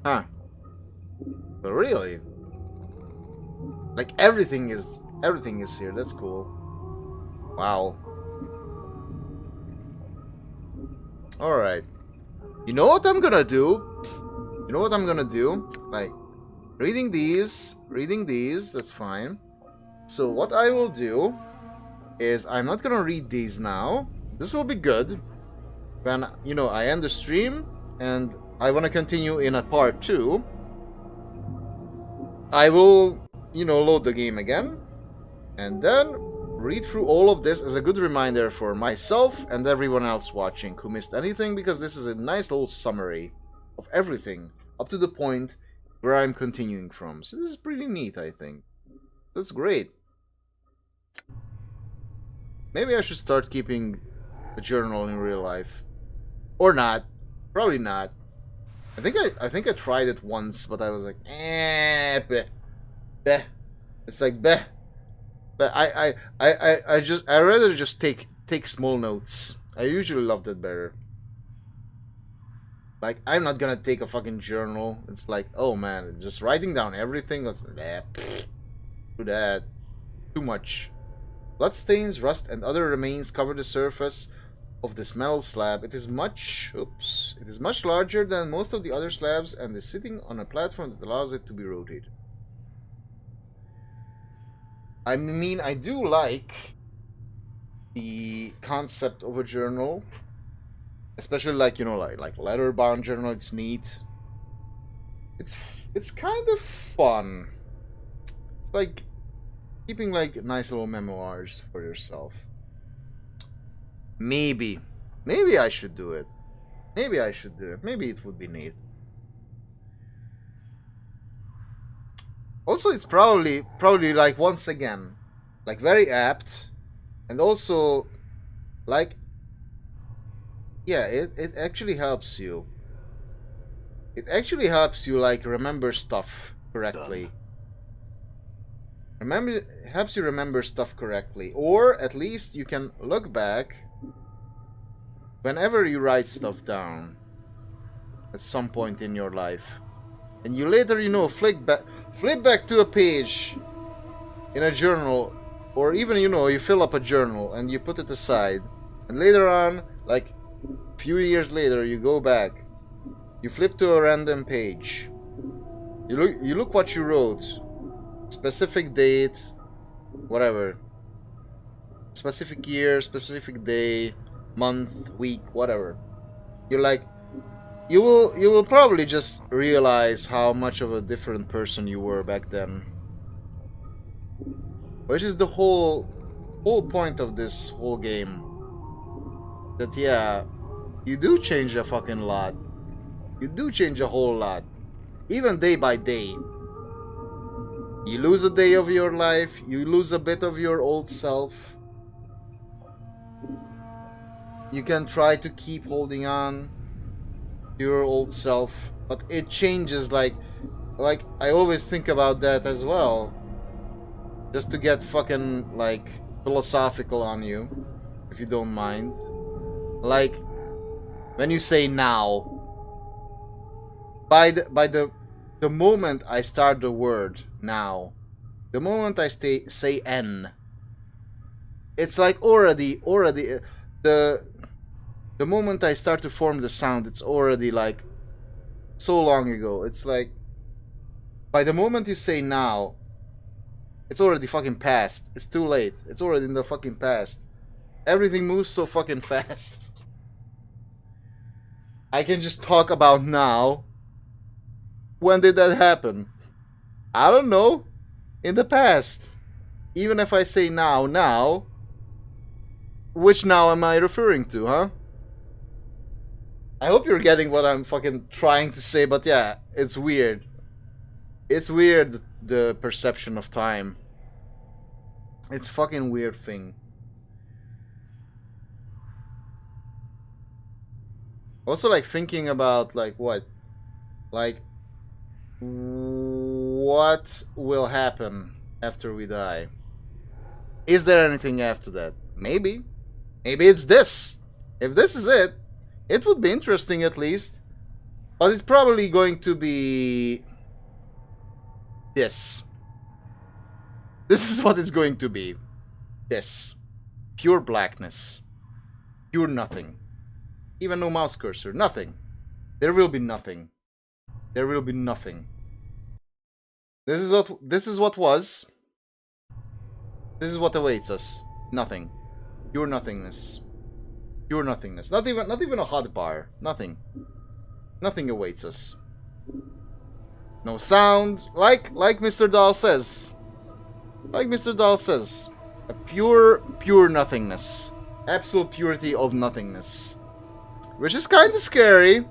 Huh. But really? Like everything is here. That's cool. Wow. Alright. You know what I'm gonna do? You know what I'm gonna do? Like, reading these, that's fine. So what I will do is I'm not gonna read these now. This will be good when, you know, I end the stream and I want to continue in a part 2. I will, you know, load the game again and then read through all of this as a good reminder for myself and everyone else watching who missed anything, because this is a nice little summary of everything up to the point where I'm continuing from. So this is pretty neat, I think. That's great. Maybe I should start keeping a journal in real life. Or not. Probably not. I think I tried it once, but I was like, bleh. Bleh. It's like bleh. But I rather just take small notes. I usually love that better. Like, I'm not gonna take a fucking journal. It's like, oh man, just writing down everything. Let's do that. Too much. Bloodstains, rust, and other remains cover the surface of this metal slab. It is much larger than most of the other slabs and is sitting on a platform that allows it to be rotated. I mean, I do like the concept of a journal, especially like, you know, like leather-bound journal. It's neat. It's kind of fun. It's like keeping like nice little memoirs for yourself. Maybe I should do it. Maybe it would be neat. Also, it's probably like, once again, like very apt, and also like, yeah, it actually helps you. It actually helps you like remember stuff correctly. Helps you remember stuff correctly, or at least you can look back whenever you write stuff down at some point in your life, and you later, you know, flip back to a page in a journal, or even, you know, you fill up a journal and you put it aside, and later on, like a few years later, you go back, you flip to a random page, you look what you wrote, specific date, whatever, specific year, specific day, month, week, whatever. You're like, you will probably just realize how much of a different person you were back then. Which is the whole point of this whole game. That, yeah, you do change a fucking lot. You do change a whole lot. Even day by day. You lose a day of your life, you lose a bit of your old self. You can try to keep holding on to your old self, but it changes. Like I always think about that as well. Just to get fucking like philosophical on you, if you don't mind. Like when you say now, by the moment I start the word now, the moment I say N, it's like already the moment I start to form the sound, it's already like so long ago. It's like by the moment you say now, it's already fucking past. It's too late. It's already in the fucking past. Everything moves so fucking fast. I can just talk about now When did that happen? I don't know. In the past. Even if I say now, which now am I referring to, huh? I hope you're getting what I'm fucking trying to say, but yeah, it's weird. It's weird, the perception of time. It's a fucking weird thing. Also, like, thinking about, like, what? Like, what will happen after we die? Is there anything after that? Maybe. Maybe it's this. If this is it, it would be interesting at least. But it's probably going to be this. This is what it's going to be. This. Pure blackness. Pure nothing. Even no mouse cursor. Nothing. There will be nothing. There will be nothing. This is what was. This is what awaits us. Nothing. Pure nothingness. Pure nothingness. Not even a hot bar. Nothing. Nothing awaits us. No sound. Like Mr. Dahl says. Like Mr. Dahl says. A pure nothingness. Absolute purity of nothingness. Which is kind of scary.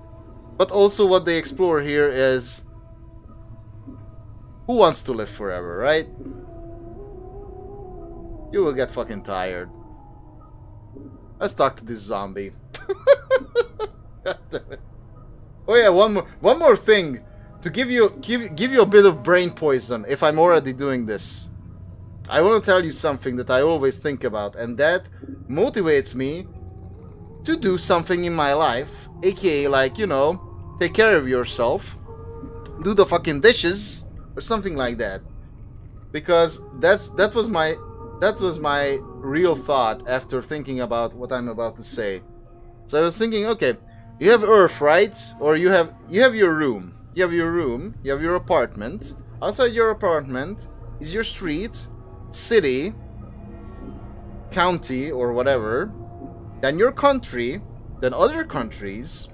But also what they explore here is... who wants to live forever, right? You will get fucking tired. Let's talk to this zombie. God damn it. Oh yeah, one more thing to give you a bit of brain poison if I'm already doing this. I want to tell you something that I always think about, and that motivates me to do something in my life, aka, like, you know, take care of yourself, do the fucking dishes or something like that. Because that was my real thought after thinking about what I'm about to say. So I was thinking, okay, you have Earth, right? Or you have your room. You have your apartment. Outside your apartment is your street, city, county, or whatever. Then your country, then other countries,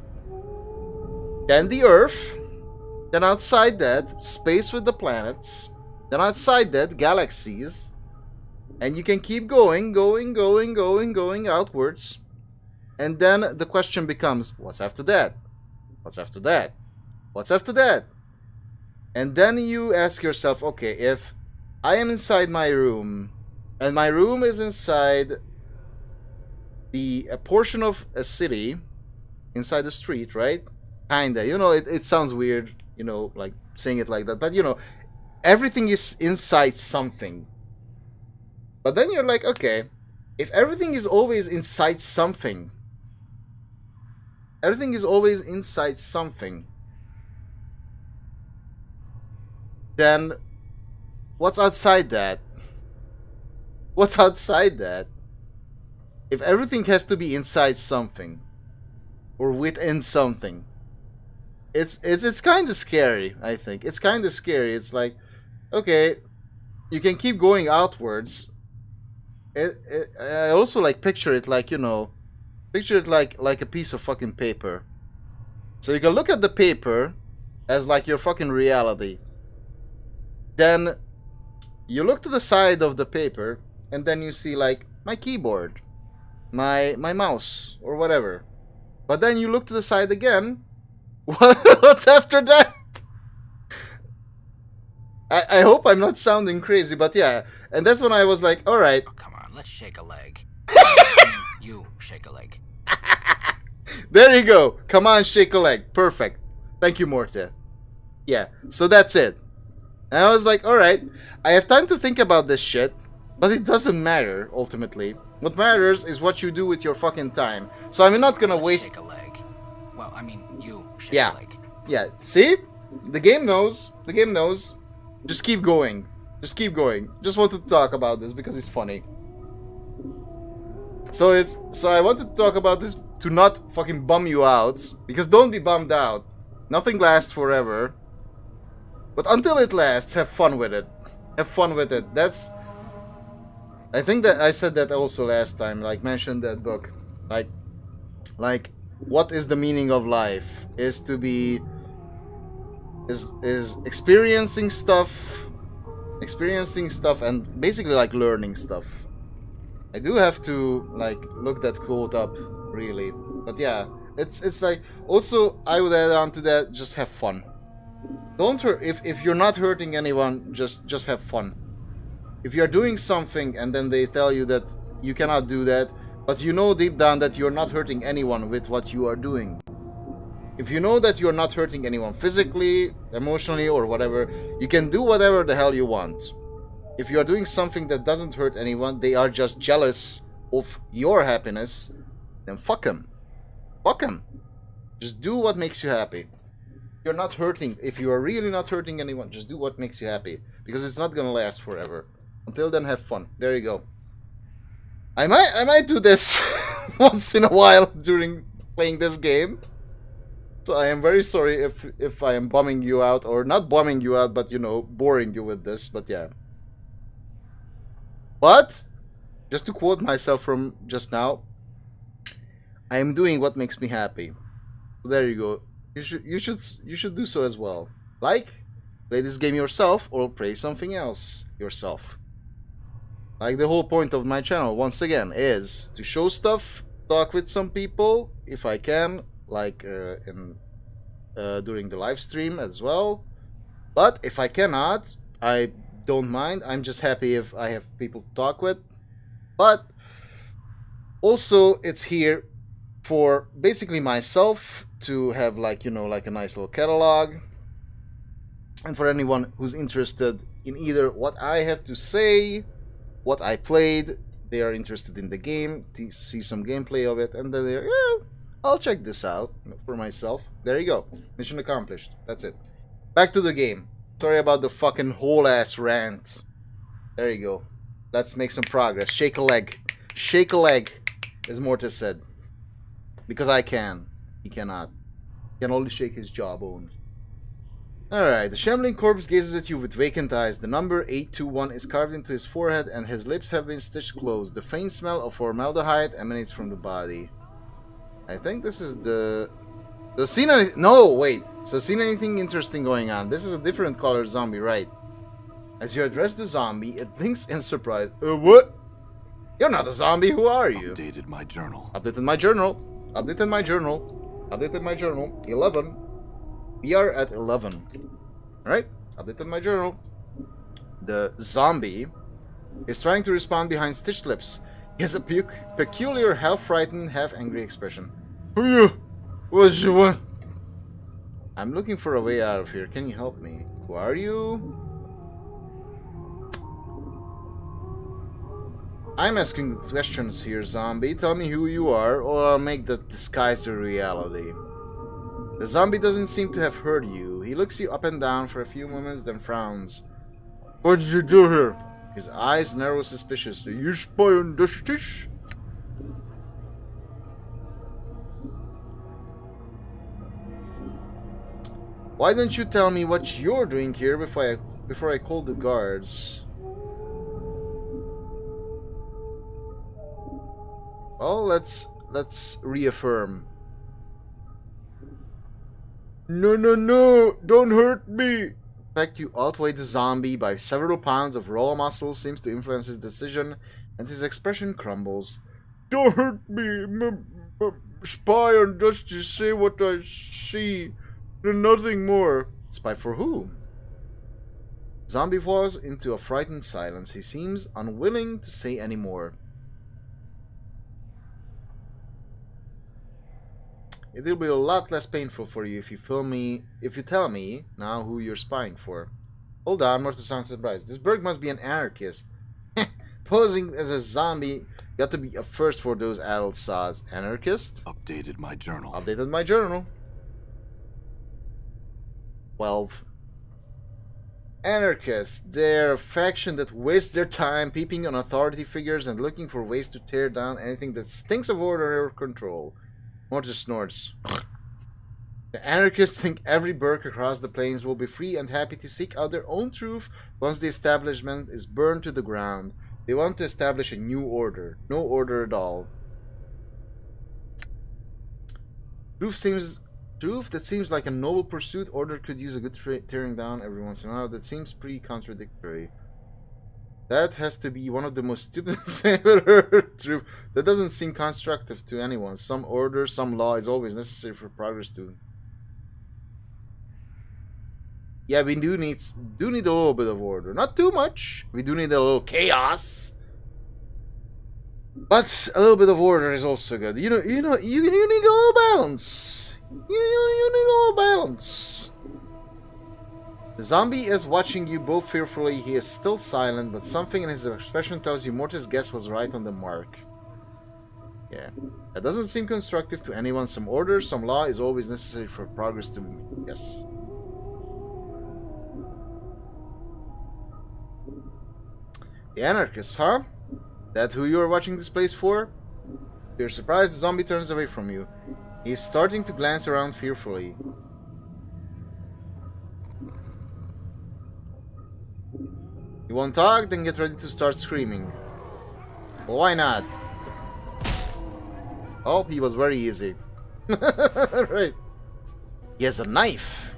then the Earth, then outside that, space with the planets, then outside that, galaxies. And you can keep going outwards. And then the question becomes, what's after that? What's after that? What's after that? And then you ask yourself, okay, if I am inside my room, and my room is inside a portion of a city, inside the street, right? Kinda, you know, it sounds weird, you know, like saying it like that, but you know, everything is inside something. But then you're like, okay, if everything is always inside something, then what's outside that? What's outside that? If everything has to be inside something, or within something, it's kind of scary, I think. It's kind of scary. It's like, okay, you can keep going outwards. I also like picture it like, you know, like a piece of fucking paper. So you can look at the paper as like your fucking reality. Then you look to the side of the paper and then you see like my keyboard, my mouse or whatever. But then you look to the side again. What's after that? I hope I'm not sounding crazy, but yeah. And that's when I was like, all right. Oh, come on, let's shake a leg. You shake a leg. There you go. Come on, shake a leg. Perfect. Thank you, Morte. Yeah, so that's it. And I was like, alright, I have time to think about this shit, but it doesn't matter, ultimately. What matters is what you do with your fucking time. So I'm not gonna waste... Shake a leg. Well, I mean, you shake Yeah. a leg. Yeah, see? The game knows. The game knows. Just keep going. Just keep going. Just wanted to talk about this because it's funny. So I wanted to talk about this to not fucking bum you out, because don't be bummed out. Nothing lasts forever. But until it lasts, have fun with it. Have fun with it. That's... I think that I said that also last time, like mentioned that book. Like what is the meaning of life? Is to be is experiencing stuff, and basically like learning stuff. I do have to like look that quote up, really, but yeah, it's like also I would add on to that, just have fun. Don't hurt if you're not hurting anyone, just have fun. If you're doing something and then they tell you that you cannot do that, but you know deep down that you're not hurting anyone with what you are doing. If you know that you're not hurting anyone physically, emotionally, or whatever, you can do whatever the hell you want. If you're doing something that doesn't hurt anyone, they are just jealous of your happiness, then fuck them. Fuck them. Just do what makes you happy. You're not hurting. If you are really not hurting anyone, just do what makes you happy. Because it's not gonna last forever. Until then, have fun. There you go. I might do this once in a while during playing this game. So I am very sorry if I am bumming you out, or not bumming you out, but you know, boring you with this, but yeah. But, just to quote myself from just now, I am doing what makes me happy. So there you go. You should do so as well. Like, play this game yourself, or play something else yourself. Like the whole point of my channel, once again, is to show stuff, talk with some people, if I can, like during the live stream as well. But if I cannot, I don't mind. I'm just happy if I have people to talk with. But also, it's here for basically myself to have, like, you know, like a nice little catalog, and for anyone who's interested in either what I have to say, what I played, they are interested in the game, to see some gameplay of it, and then they're, yeah, I'll check this out for myself. There you go. Mission accomplished. That's it. Back to the game. Sorry about the fucking whole ass rant. There you go. Let's make some progress. Shake a leg. Shake a leg, as Mortis said. Because I can. He cannot. He can only shake his jawbone. Alright, the shambling corpse gazes at you with vacant eyes. The number 821 is carved into his forehead and his lips have been stitched closed. The faint smell of formaldehyde emanates from the body. I think this is the... No, wait. So seen anything interesting going on? This is a different colored zombie, right? As you address the zombie, it blinks in surprise. What? You're not a zombie, who are you? Updated my journal. Updated my journal. Updated my journal. Updated my journal. 11. We are at 11. Alright? Updated my journal. The zombie is trying to respond behind stitched lips. He has a peculiar, half-frightened, half-angry expression. Who are you? What you want? I'm looking for a way out of here. Can you help me? Who are you? I'm asking questions here, zombie. Tell me who you are, or I'll make the disguise a reality. The zombie doesn't seem to have heard you. He looks you up and down for a few moments, then frowns. What did you do here? His eyes narrow suspiciously. You spy on justice? Why don't you tell me what you're doing here before I call the guards? Well, let's reaffirm. No, don't hurt me. The fact you outweigh the zombie by several pounds of raw muscle seems to influence his decision, and his expression crumbles. Don't hurt me. Spy on justice, say what I see. Nothing more. Spy for who? Zombie falls into a frightened silence. He seems unwilling to say any more. It'll be a lot less painful for you if you tell me now who you're spying for. Hold on, Mortis sounds surprised. This Berg must be an anarchist. Posing as a zombie got to be a first for those adult sods. Anarchist? Updated my journal. Updated my journal. 12. Anarchists. They're a faction that wastes their time peeping on authority figures and looking for ways to tear down anything that stinks of order or control. Mortis snorts. The anarchists think every Berk across the plains will be free and happy to seek out their own truth once the establishment is burned to the ground. They want to establish a new order. No order at all. Truth seems Truth, that seems like a noble pursuit. Order could use a good tearing down every once in a while. That seems pretty contradictory. That has to be one of the most stupid things I've ever heard. Truth, that doesn't seem constructive to anyone. Some order, some law is always necessary for progress too. Yeah, we do need a little bit of order. Not too much. We do need a little chaos. But a little bit of order is also good. You need a little balance. You need a little balance. The zombie is watching you both fearfully. He is still silent, but something in his expression tells you Mortis' guess was right on the mark. Yeah. That doesn't seem constructive to anyone. Some order, some law is always necessary for progress to be. Yes. The anarchist, huh? That who you are watching this place for? To your surprise, the zombie turns away from you. He is starting to glance around fearfully. You won't talk? Then get ready to start screaming. Well, why not? Oh, he was very easy. Right. He has a knife.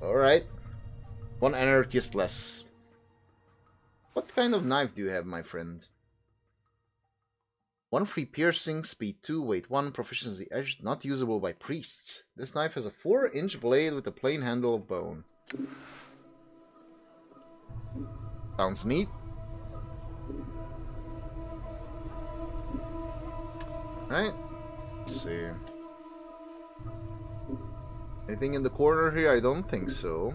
Alright. One anarchist less. What kind of knife do you have, my friend? 1 free piercing, speed 2, weight 1, proficiency edged, not usable by priests. This knife has a 4-inch blade with a plain handle of bone. Sounds neat. Right? Let's see. Anything in the corner here? I don't think so.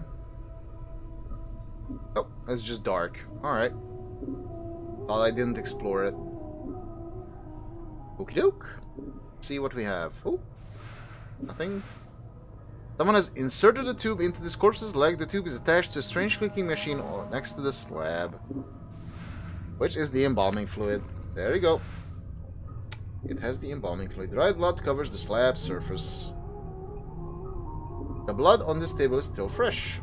Oh, it's just dark. Alright. Thought I didn't explore it. Okie doke. See what we have. Oh, nothing. Someone has inserted a tube into this corpse's leg. The tube is attached to a strange clicking machine next to the slab, which is the embalming fluid. There you go. It has the embalming fluid. Dried blood covers the slab surface. The blood on this table is still fresh.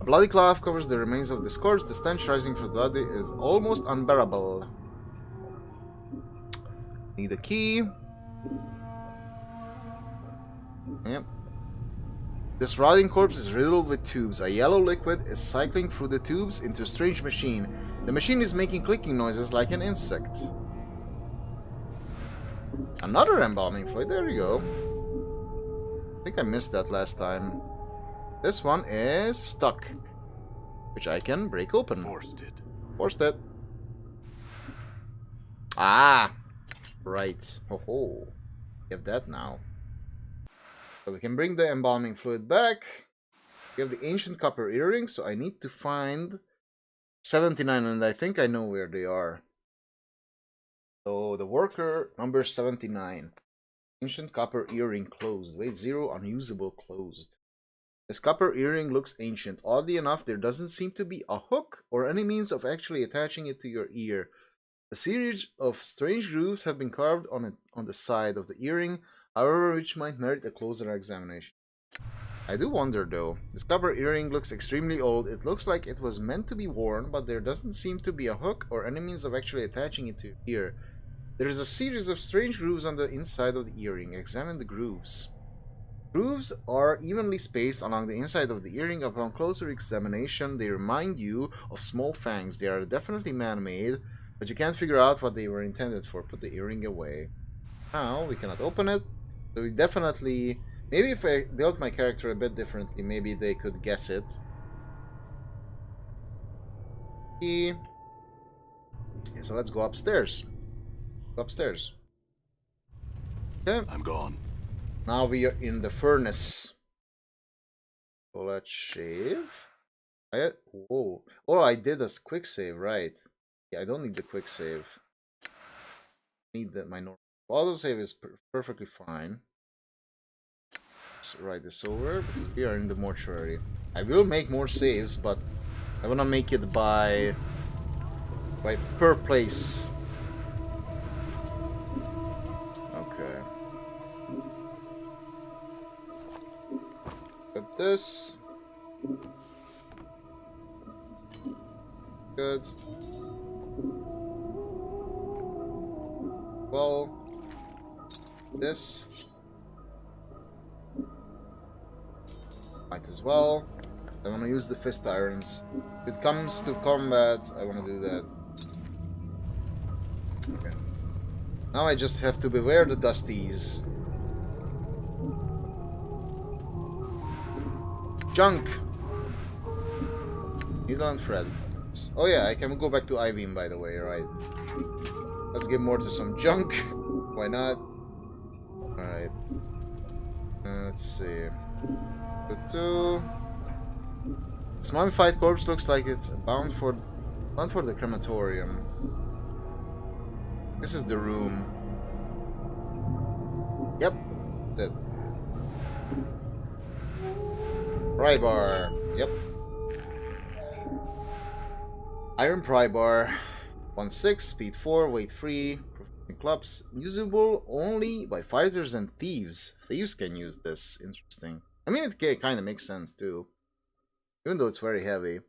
A bloody cloth covers the remains of this corpse. The stench rising from the body is almost unbearable. Need a key. Yep. This rotting corpse is riddled with tubes. A yellow liquid is cycling through the tubes into a strange machine. The machine is making clicking noises like an insect. Another embalming fluid. There you go. I think I missed that last time. This one is stuck, which I can break open. Forced it. Ah, right. Ho ho. We have that now. So we can bring the embalming fluid back. We have the ancient copper earrings, so I need to find 79, and I think I know where they are. So the worker number 79. Ancient copper earring closed. Weight 0, unusable closed. This copper earring looks ancient. Oddly enough, there doesn't seem to be a hook or any means of actually attaching it to your ear. A series of strange grooves have been carved on the side of the earring, however, which might merit a closer examination. I do wonder though. This copper earring looks extremely old. It looks like it was meant to be worn, but there doesn't seem to be a hook or any means of actually attaching it to your ear. There is a series of strange grooves on the inside of the earring. Examine the grooves. Grooves are evenly spaced along the inside of the earring. Upon closer examination, they remind you of small fangs. They are definitely man-made, but you can't figure out what they were intended for. Put the earring away. Now, we cannot open it. So we definitely... Maybe if I built my character a bit differently, maybe they could guess it. Okay, so let's go upstairs. Go upstairs. Okay. I'm gone. Now we are in the furnace. So let's save. Whoa. Oh, I did a quick save, right. Yeah, I don't need the quick save. I need my normal. Autosave is perfectly fine. Let's write this over because we are in the mortuary. I will make more saves, but I wanna make it by per place. Okay. Got this. Good. well. This. Might as well. I want to use the fist irons. If it comes to combat, I want to do that. Okay. Now I just have to beware the dusties. Junk! Needle and thread. Oh yeah, I can go back to I-beam, by the way, right? Let's give more to some junk. Why not? Alright. Let's see. Two. This mummified corpse looks like it's bound for the crematorium. This is the room. Yep. That. Pry bar. Yep. Iron pry bar. 1/6, speed 4, weight 3, clubs. Usable only by fighters and thieves. Thieves can use this. Interesting. I mean, it kind of makes sense too. Even though it's very heavy.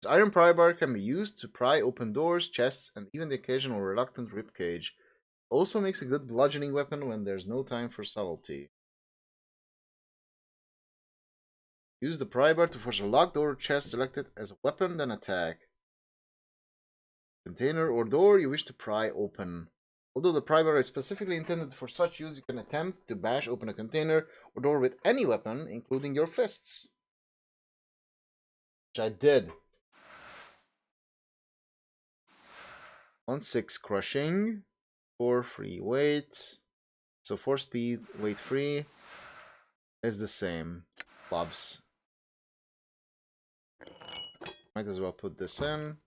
This iron pry bar can be used to pry open doors, chests, and even the occasional reluctant ribcage. Also makes a good bludgeoning weapon when there's no time for subtlety. Use the pry bar to force a locked door or chest selected as a weapon, then attack. Container or door you wish to pry open. Although the pry bar is specifically intended for such use, you can attempt to bash open a container or door with any weapon, including your fists. Which I did. 1/6 crushing, 4 free weight, so 4 speed, weight 3 is the same. Clubs. Might as well put this in.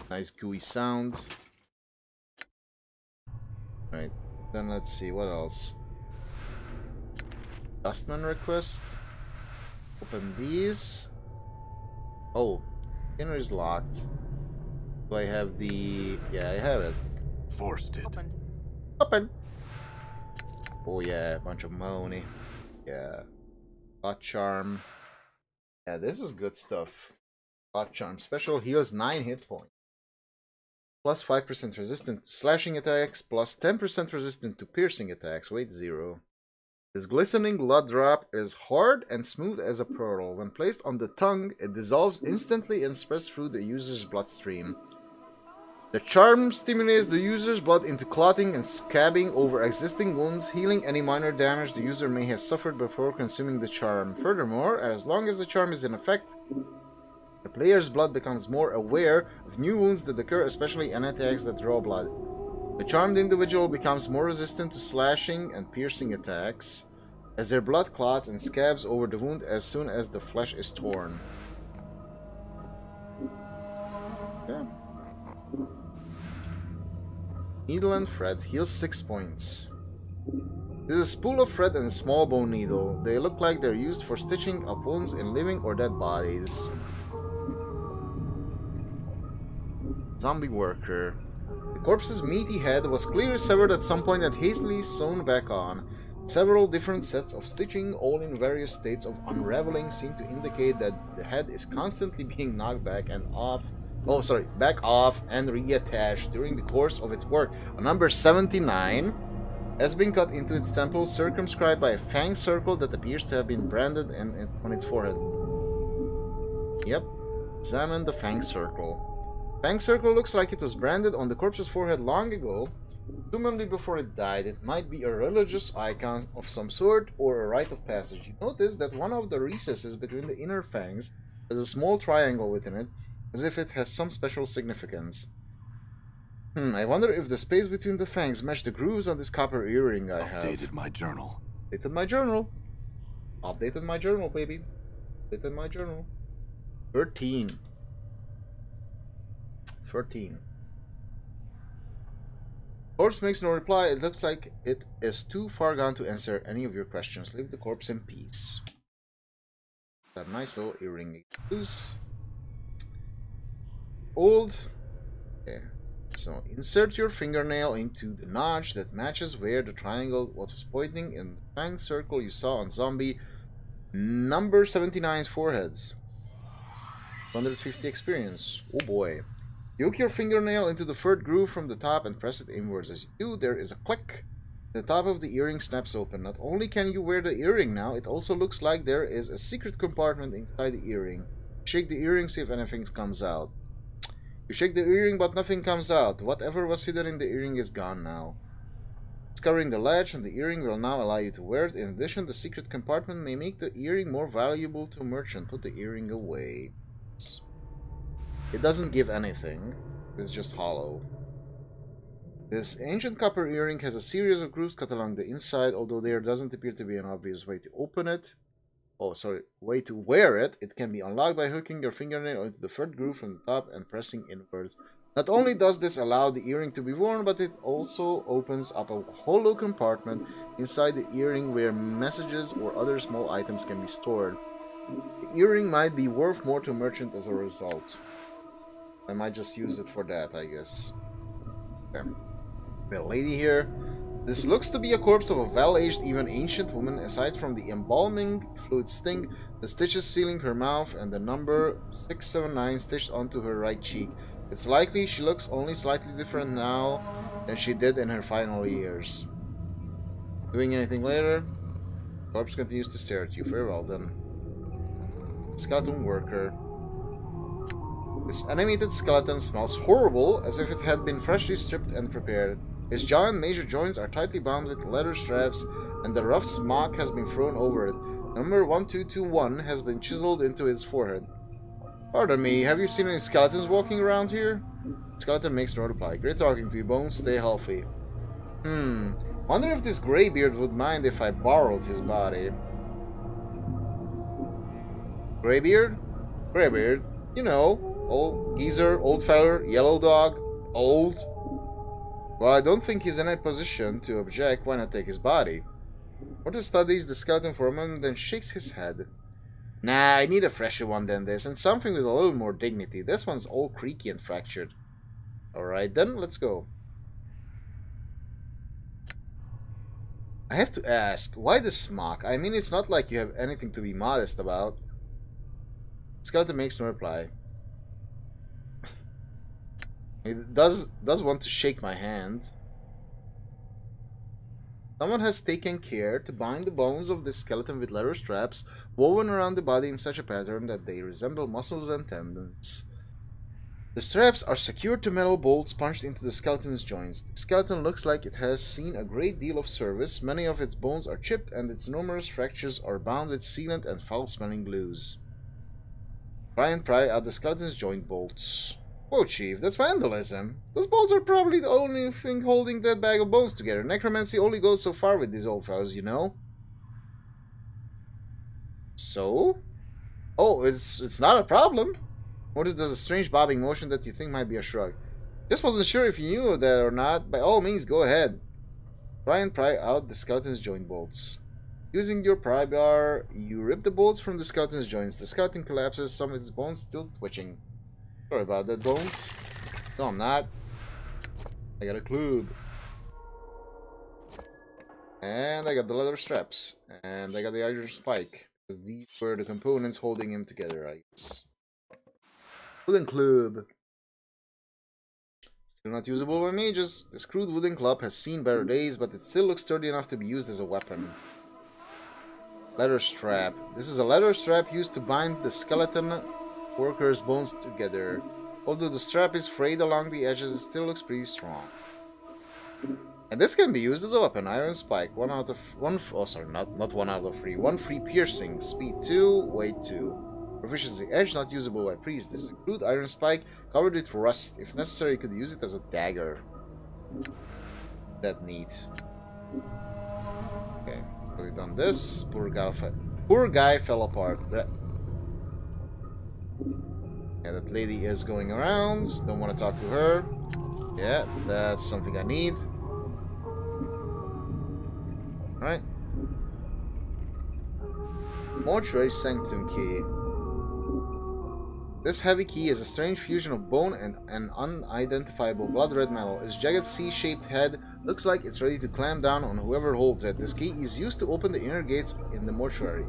Nice gooey sound. Right, then let's see what else. Dustman request. Open these. Oh, inner is locked. Do I have the... Yeah, I have it. Forced it. Open. Open! Oh yeah, a bunch of money. Yeah. Hot charm. Yeah, this is good stuff. Hot charm. Special heals 9 hit points. Plus 5% resistant to slashing attacks. Plus 10% resistant to piercing attacks. Weight 0. This glistening blood drop is hard and smooth as a pearl. When placed on the tongue, it dissolves instantly and spreads through the user's bloodstream. The charm stimulates the user's blood into clotting and scabbing over existing wounds, healing any minor damage the user may have suffered before consuming the charm. Furthermore, as long as the charm is in effect, the player's blood becomes more aware of new wounds that occur, especially any attacks that draw blood. The charmed individual becomes more resistant to slashing and piercing attacks, as their blood clots and scabs over the wound as soon as the flesh is torn. Yeah. Needle and thread heals 6 points. This is a spool of thread and a small bone needle. They look like they're used for stitching up wounds in living or dead bodies. Zombie worker. The corpse's meaty head was clearly severed at some point and hastily sewn back on. Several different sets of stitching, all in various states of unraveling, seem to indicate that the head is constantly being knocked back off and reattached during the course of its work. A number 79 has been cut into its temple, circumscribed by a fang circle that appears to have been branded on its forehead. Yep. Examine the fang circle. Fang circle looks like it was branded on the corpse's forehead long ago, presumably before it died. It might be a religious icon of some sort or a rite of passage. You notice that one of the recesses between the inner fangs has a small triangle within it, as if it has some special significance. I wonder if the space between the fangs match the grooves on this copper earring I have. Updated my journal. Updated my journal. Updated my journal, baby. Updated my journal. 13. Corpse makes no reply. It looks like it is too far gone to answer any of your questions. Leave the corpse in peace. That nice little earring. Loose. Old. Okay. So insert your fingernail into the notch that matches where the triangle was pointing in the fang circle you saw on zombie number 79's foreheads. 150 experience. Oh boy. You hook your fingernail into the third groove from the top and press it inwards. As you do, there is a click. The top of the earring snaps open. Not only can you wear the earring now, it also looks like there is a secret compartment inside the earring. Shake the earring, see if anything comes out. You shake the earring, but nothing comes out. Whatever was hidden in the earring is gone now. Discovering the latch on the earring will now allow you to wear it. In addition, the secret compartment may make the earring more valuable to a merchant. Put the earring away. It doesn't give anything. It's just hollow. This ancient copper earring has a series of grooves cut along the inside, although there doesn't appear to be an obvious way to open it. Way to wear it. It can be unlocked by hooking your fingernail into the third groove from the top and pressing inwards. Not only does this allow the earring to be worn, but it also opens up a hollow compartment inside the earring where messages or other small items can be stored. The earring might be worth more to a merchant as a result. I might just use it for that, I guess. Okay. The lady here. This looks to be a corpse of a well-aged, even ancient woman. Aside from the embalming fluid sting, the stitches sealing her mouth, and the number 679 stitched onto her right cheek. It's likely she looks only slightly different now than she did in her final years. Doing anything later? Corpse continues to stare at you. Very well then. Skeleton worker. This animated skeleton smells horrible, as if it had been freshly stripped and prepared. His jaw and major joints are tightly bound with leather straps, and the rough smock has been thrown over it. Number 1221 has been chiseled into his forehead. Pardon me, have you seen any skeletons walking around here? The skeleton makes no reply. Great talking to you, Bones. Stay healthy. Wonder if this graybeard would mind if I borrowed his body. Graybeard? Graybeard. You know, old geezer, old feller, yellow dog, old. Well, I don't think he's in a position to object. Why not take his body? Porter studies the skeleton for a moment, then shakes his head. Nah, I need a fresher one than this, and something with a little more dignity. This one's all creaky and fractured. Alright then, let's go. I have to ask, why the smock? I mean, it's not like you have anything to be modest about. Skeleton makes no reply. It does want to shake my hand. Someone has taken care to bind the bones of this skeleton with leather straps woven around the body in such a pattern that they resemble muscles and tendons. The straps are secured to metal bolts punched into the skeleton's joints. The skeleton looks like it has seen a great deal of service. Many of its bones are chipped, and its numerous fractures are bound with sealant and foul-smelling glues. Try and pry out the skeleton's joint bolts. Whoa, Chief, that's vandalism. Those bolts are probably the only thing holding that bag of bones together. Necromancy only goes so far with these old fellows, you know? So? Oh, it's not a problem. Morty does a strange bobbing motion that you think might be a shrug. Just wasn't sure if you knew that or not. By all means, go ahead. Try and pry out the skeleton's joint bolts. Using your pry bar, you rip the bolts from the skeleton's joints. The skeleton collapses, some of its bones still twitching. Sorry about that, Bones. No, I'm not. I got a clue. And I got the leather straps. And I got the iron spike. Because these were the components holding him together, I guess. Wooden club. Still not usable by mages. This crude wooden club has seen better days, but it still looks sturdy enough to be used as a weapon. Leather strap. This is a leather strap used to bind the skeleton worker's bones together. Although the strap is frayed along the edges, it still looks pretty strong. And this can be used as a weapon. Iron spike. 1 out of 1. Oh, sorry, not 1 out of 3. 1 free piercing. Speed 2. Weight 2. Proficiency edge not usable by priests. This is a crude iron spike covered with rust. If necessary, you could use it as a dagger. That neat. Okay, so we've done this. Poor guy fell apart. Yeah, that lady is going around. Don't want to talk to her. Yeah, that's something I need. Alright. Mortuary Sanctum Key. This heavy key is a strange fusion of bone and an unidentifiable blood-red metal. Its jagged C-shaped head looks like it's ready to clamp down on whoever holds it. This key is used to open the inner gates in the mortuary.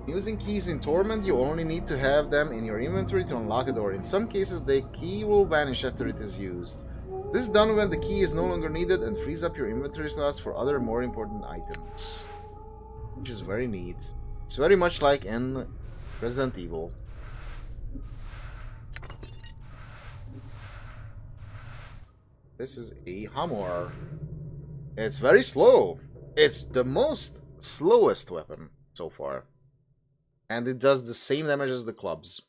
Using keys in Torment, you only need to have them in your inventory to unlock a door. In some cases, the key will vanish after it is used. This is done when the key is no longer needed and frees up your inventory slots for other more important items. Which is very neat. It's very much like in Resident Evil. This is a hammer. It's very slow. It's the most slowest weapon so far. And it does the same damage as the clubs.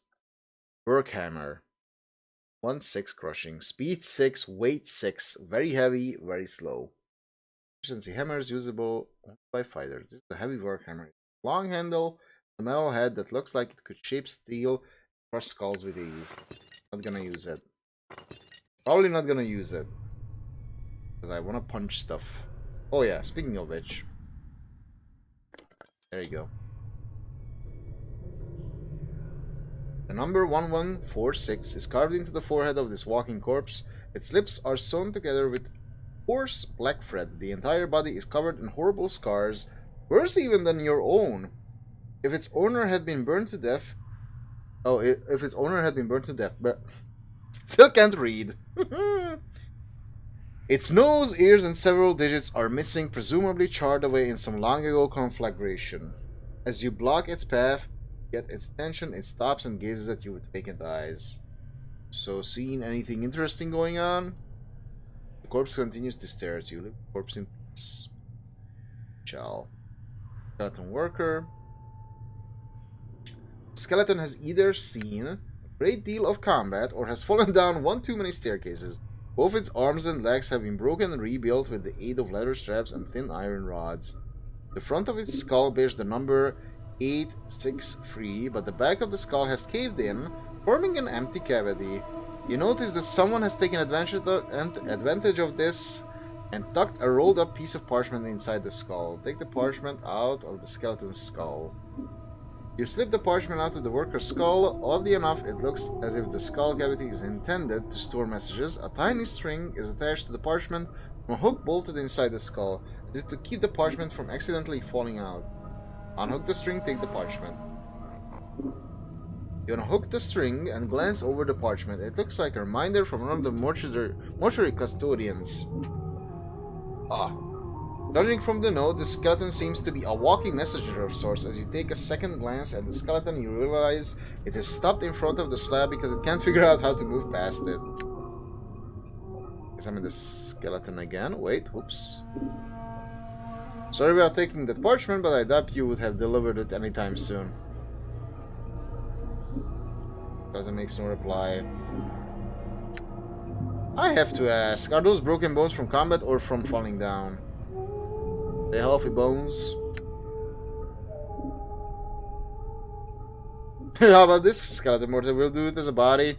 Work hammer. 1-6 crushing. Speed 6, weight 6. Very heavy, very slow. Efficiency hammer is usable only by fighters. This is a heavy work hammer. Long handle, a metal head that looks like it could shape steel, crush skulls with ease. Not gonna use it. Probably not gonna use it. Because I wanna punch stuff. Oh yeah, speaking of which. There you go. The number 1146 is carved into the forehead of this walking corpse. Its lips are sewn together with coarse black thread. The entire body is covered in horrible scars, worse even than your own. If its owner had been burned to death... Oh, if its owner had been burned to death, but... Still can't read. Its nose, ears, and several digits are missing, presumably charred away in some long ago conflagration. As you block its path, get its attention, it stops and gazes at you with vacant eyes. So, seeing anything interesting going on? The corpse continues to stare at you. Leave the corpse in peace. Shall. Skeleton worker. The skeleton has either seen a great deal of combat or has fallen down one too many staircases. Both its arms and legs have been broken and rebuilt with the aid of leather straps and thin iron rods. The front of its skull bears the number 863, but the back of the skull has caved in, forming an empty cavity. You notice that someone has taken advantage of this and tucked a rolled up piece of parchment inside the skull. Take the parchment out of the skeleton's skull. You slip the parchment out of the worker's skull. Oddly enough, it looks as if the skull cavity is intended to store messages. A tiny string is attached to the parchment from a hook bolted inside the skull. It is to keep the parchment from accidentally falling out. Unhook the string, take the parchment. You unhook the string and glance over the parchment. It looks like a reminder from one of the mortuary custodians. Judging from the note, the skeleton seems to be a walking messenger of sorts. As you take a second glance at the skeleton, you realize it is stopped in front of the slab because it can't figure out how to move past it. Examine the skeleton again. Wait, whoops. Sorry about taking that parchment, but I doubt you would have delivered it anytime soon. Skeleton makes no reply. I have to ask, are those broken bones from combat or from falling down? They're healthy bones. How about this skeleton mortar? We'll do it as a body.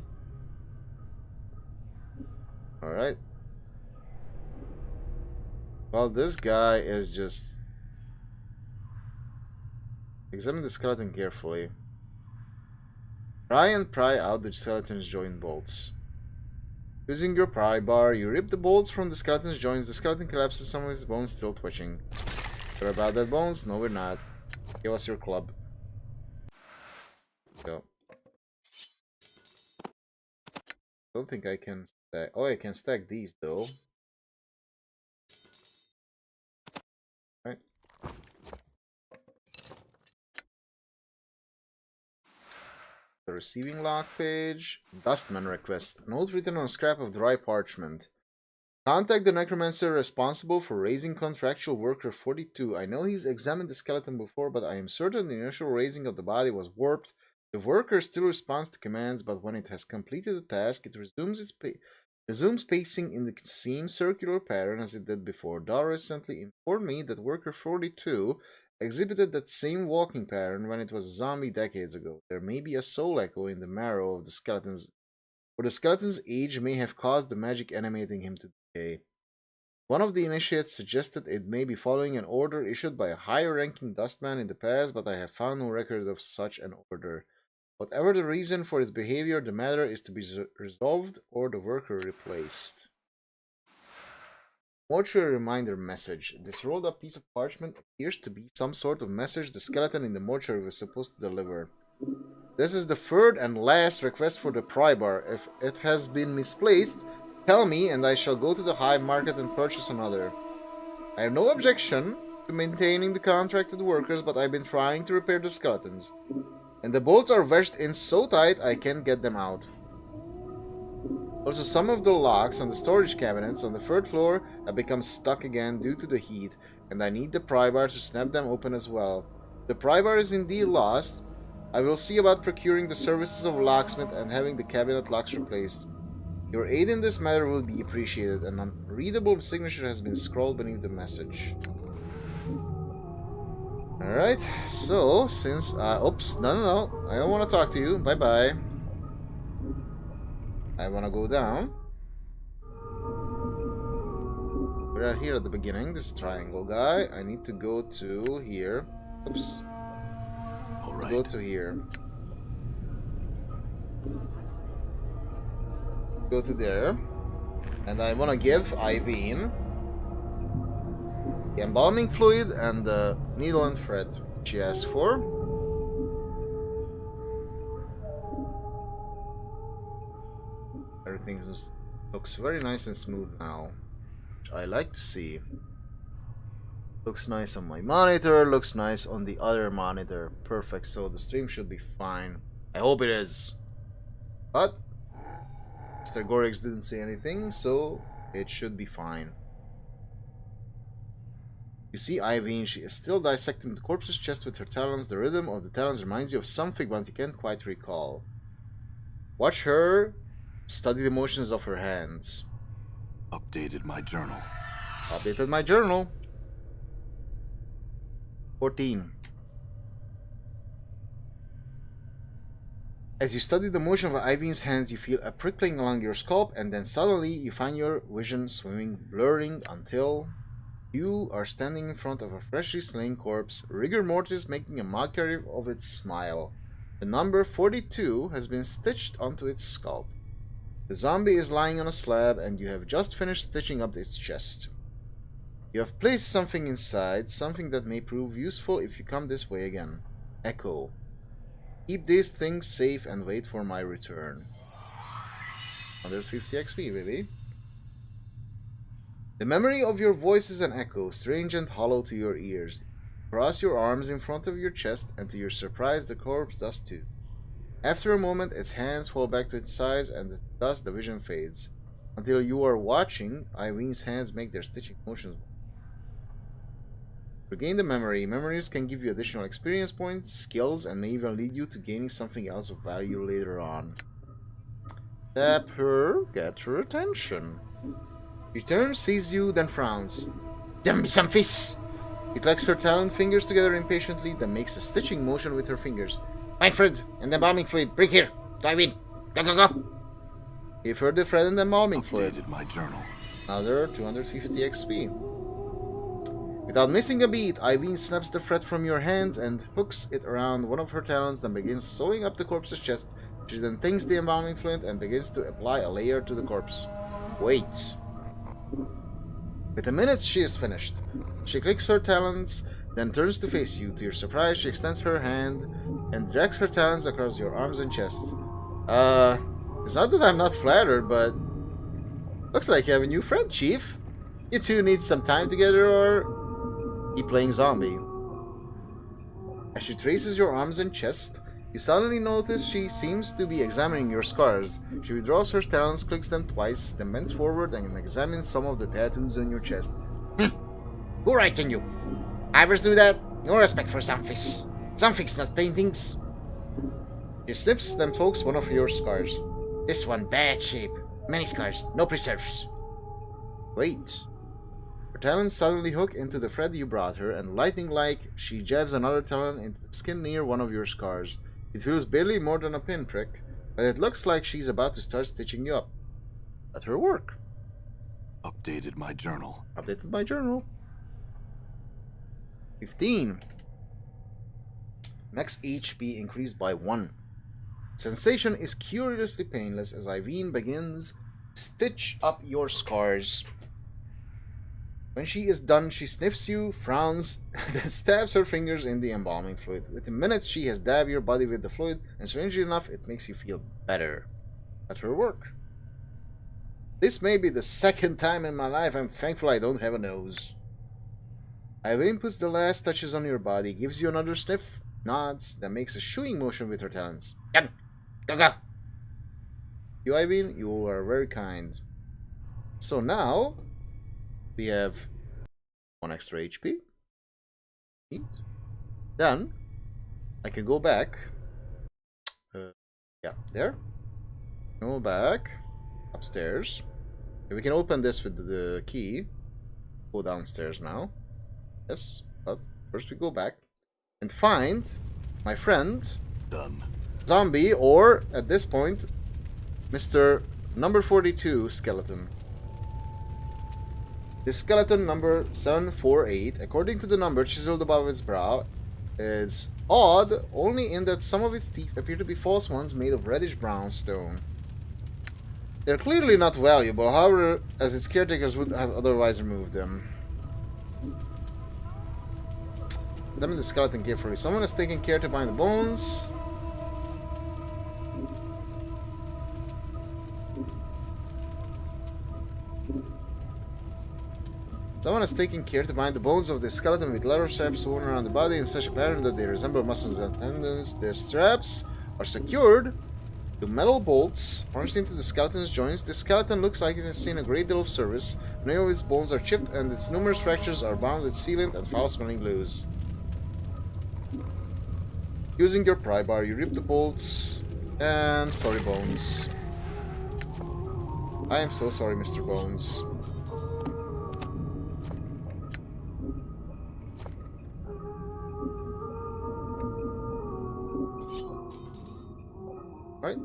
Alright. Well, this guy is just... Examine the skeleton carefully. Pry and pry out the skeleton's joint bolts. Using your pry bar, you rip the bolts from the skeleton's joints. The skeleton collapses, some of his bones still twitching. Sure about that bones? No, we're not. Give us your club. Go. Don't think I can stack. Oh, I can stack these though. Right. The receiving log page. Dustman request. Note written on a scrap of dry parchment. Contact the necromancer responsible for raising contractual worker 42. I know he's examined the skeleton before, but I am certain the initial raising of the body was warped. The worker still responds to commands, but when it has completed the task, it resumes pacing in the same circular pattern as it did before. Dahl recently informed me that worker 42 exhibited that same walking pattern when it was a zombie decades ago. There may be a soul echo in the marrow of the skeleton's, or the skeleton's age may have caused the magic animating him to decay. One of the initiates suggested it may be following an order issued by a higher-ranking dustman in the past, but I have found no record of such an order. Whatever the reason for its behavior, the matter is to be resolved or the worker replaced. Mortuary reminder message. This rolled up piece of parchment appears to be some sort of message the skeleton in the mortuary was supposed to deliver. This is the third and last request for the pry bar. If it has been misplaced, tell me and I shall go to the hive market and purchase another. I have no objection to maintaining the contracted workers, but I've been trying to repair the skeletons. And the bolts are wedged in so tight I can't get them out. Also, some of the locks on the storage cabinets on the third floor have become stuck again due to the heat, and I need the pry bar to snap them open as well. The pry bar is indeed lost. I will see about procuring the services of a locksmith and having the cabinet locks replaced. Your aid in this matter will be appreciated. An unreadable signature has been scrawled beneath the message. Alright, so since... oops, no, I don't want to talk to you. Bye-bye. I want to go down. We're here at the beginning, this triangle guy. I need to go to here. Oops. Alright. Go to here. Go to there. And I want to give Irene the embalming fluid and the needle and thread she asked for. Everything looks very nice and smooth now, which I like to see. Looks nice on my monitor, looks nice on the other monitor. Perfect, so the stream should be fine. I hope it is. But Mr. Gorix didn't say anything, so it should be fine. You see Irene, she is still dissecting the corpse's chest with her talons. The rhythm of the talons reminds you of something, but you can't quite recall. Watch her study the motions of her hands. Updated my journal. Updated my journal. 14. As you study the motion of Irene's hands, you feel a prickling along your scalp, and then suddenly you find your vision swimming, blurring until you are standing in front of a freshly slain corpse, rigor mortis making a mockery of its smile. The number 42 has been stitched onto its scalp. The zombie is lying on a slab, and you have just finished stitching up its chest. You have placed something inside, something that may prove useful if you come this way again. Echo. Keep these things safe and wait for my return. 150 XP, baby. The memory of your voice is an echo, strange and hollow to your ears. Cross your arms in front of your chest, and to your surprise, the corpse does too. After a moment, its hands fall back to its sides, and thus the vision fades. Until you are watching, Irene's hands make their stitching motions. Regain the memory. Memories can give you additional experience points, skills, and may even lead you to gaining something else of value later on. Tap her, get her attention. She turns, sees you, then frowns. Damn some fish! She clicks her talon fingers together impatiently, then makes a stitching motion with her fingers. My thread and the embalming fluid, bring here! Dive in! Go, go, go! Give her the thread and the embalming fluid. Updated my journal. Another 250 XP. Without missing a beat, Irene snaps the thread from your hands and hooks it around one of her talons, then begins sewing up the corpse's chest. She then takes the embalming fluid and begins to apply a layer to the corpse. Wait. Within minutes, she is finished. She clicks her talons, then turns to face you. To your surprise, she extends her hand and drags her talons across your arms and chest. It's not that I'm not flattered, but looks like you have a new friend, Chief. You two need some time together, or keep playing zombie. As she traces your arms and chest, you suddenly notice she seems to be examining your scars. She withdraws her talons, clicks them twice, then bends forward and examines some of the tattoos on your chest. Who writing you? Ivers do that? No respect for zombies. Zombies, not paintings. She snips, then pokes one of your scars. This one, bad shape. Many scars, no preserves. Wait. Her talons suddenly hook into the thread you brought her, and lightning-like, she jabs another talon into the skin near one of your scars. It feels barely more than a pinprick, but it looks like she's about to start stitching you up. Let her work. Updated my journal. Updated my journal. 15. Max HP increased by 1. Sensation is curiously painless as Irene begins to stitch up your scars. When she is done, she sniffs you, frowns, then stabs her fingers in the embalming fluid. Within minutes, she has dabbed your body with the fluid, and strangely enough, it makes you feel better at her work. This may be the second time in my life I'm thankful I don't have a nose. Irene puts the last touches on your body, gives you another sniff, nods, then makes a shooing motion with her talons. Yan! Gaga! You, Irene, you are very kind. So now, we have 1 extra HP. Neat. Then, I can go back. Yeah, there. Go back. Upstairs. Okay, we can open this with the key. Go downstairs now. Yes, but first we go back and find my friend. Done. Zombie, or at this point, Mr. Number 42 skeleton. This skeleton number 748, according to the number chiseled above its brow, is odd only in that some of its teeth appear to be false ones made of reddish brown stone. They're clearly not valuable, however, as its caretakers would have otherwise removed them. Examine the skeleton carefully. Someone has taken care to bind the bones. Someone has taken care to bind the bones of the skeleton with leather straps worn around the body in such a pattern that they resemble muscles and tendons. The straps are secured to metal bolts punched into the skeleton's joints. The skeleton looks like it has seen a great deal of service. Many of its bones are chipped and its numerous fractures are bound with sealant and foul-smelling glues. Using your pry bar, you rip the bolts and... sorry, Bones. I am so sorry, Mr. Bones. Right.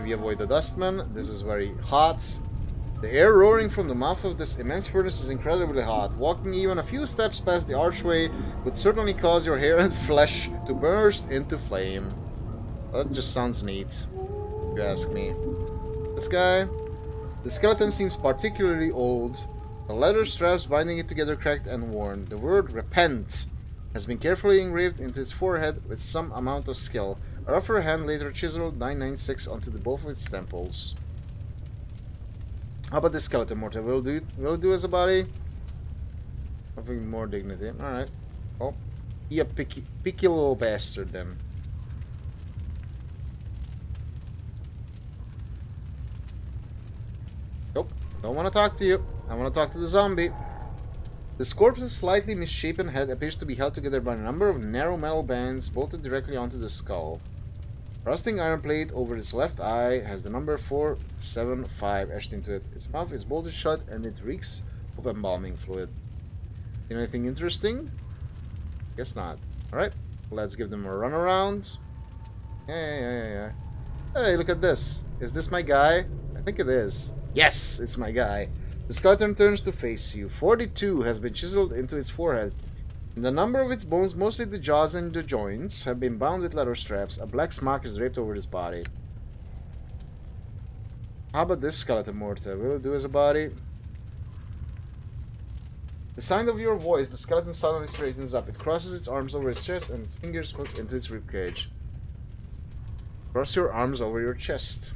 We avoid the dustman. This is very hot. The air roaring from the mouth of this immense furnace is incredibly hot. Walking even a few steps past the archway would certainly cause your hair and flesh to burst into flame. That just sounds neat, if you ask me. This guy. The skeleton seems particularly old. The leather straps binding it together cracked and worn. The word repent has been carefully engraved into its forehead with some amount of skill. A rougher hand later chiseled 996 onto both of its temples. How about this skeleton mortar? Will it do as a body? Something more dignity. Alright. Oh. He a picky little bastard then. Nope. Don't want to talk to you. I want to talk to the zombie. This corpse's slightly misshapen head appears to be held together by a number of narrow metal bands bolted directly onto the skull. A rusting iron plate over its left eye has the number 475 etched into it. Its mouth is bolted shut and it reeks of embalming fluid. Anything interesting? Guess not. Alright, let's give them a run around. Yeah. Hey, look at this. Is this my guy? I think it is. Yes, it's my guy. The skeleton turns to face you. 42 has been chiseled into its forehead. And the number of its bones, mostly the jaws and the joints, have been bound with leather straps. A black smock is draped over his body. How about this skeleton mortar? Will it do as a body? The sound of your voice, the skeleton suddenly straightens up. It crosses its arms over its chest and its fingers hook into its ribcage. Cross your arms over your chest.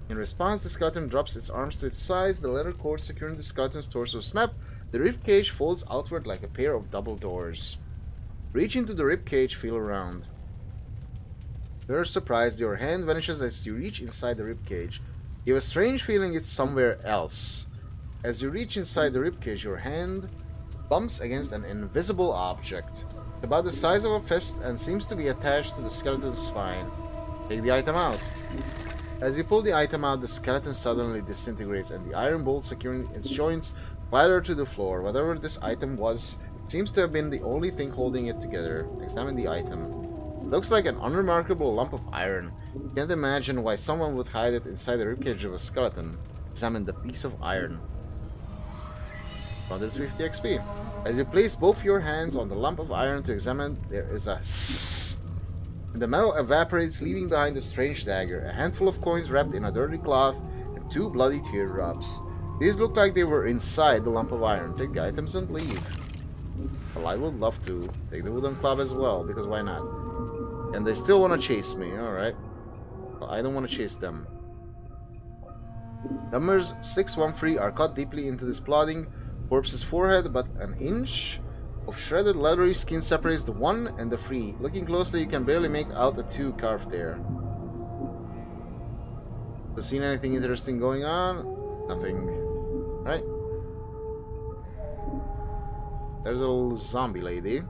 In response, the skeleton drops its arms to its sides. The leather cords securing the skeleton's torso snap. The ribcage folds outward like a pair of double doors. Reach into the ribcage, feel around. You're surprised. Your hand vanishes as you reach inside the ribcage. You have a strange feeling it's somewhere else. As you reach inside the ribcage, your hand bumps against an invisible object. It's about the size of a fist and seems to be attached to the skeleton's spine. Take the item out. As you pull the item out, the skeleton suddenly disintegrates and the iron bolts securing its joints clatter to the floor. Whatever this item was, it seems to have been the only thing holding it together. Examine the item. It looks like an unremarkable lump of iron. You can't imagine why someone would hide it inside the ribcage of a skeleton. Examine the piece of iron. 150 XP. As you place both your hands on the lump of iron to examine, there is a sss. And the metal evaporates, leaving behind a strange dagger, a handful of coins wrapped in a dirty cloth, and 2 bloody teardrops. These look like they were inside the lump of iron. Take the items and leave. Well, I would love to. Take the wooden club as well, because why not? And they still want to chase me, alright. Well, I don't want to chase them. Numbers 613 are cut deeply into this plodding corpse's forehead, but an inch of shredded leathery skin separates the 1 and the 3. Looking closely, you can barely make out the 2 carved there. So, seen anything interesting going on? Nothing. Right? There's a little zombie lady.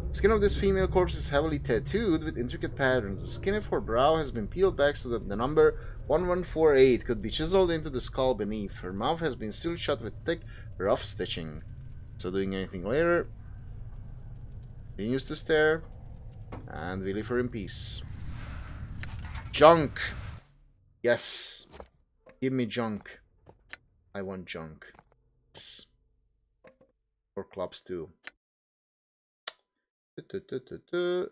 The skin of this female corpse is heavily tattooed with intricate patterns. The skin of her brow has been peeled back so that the number 1148 could be chiseled into the skull beneath. Her mouth has been sealed shut with thick, rough stitching. So doing anything later. Continues to stare. And we leave her in peace. Junk! Yes. Give me junk. I want junk. Yes. Or clubs too.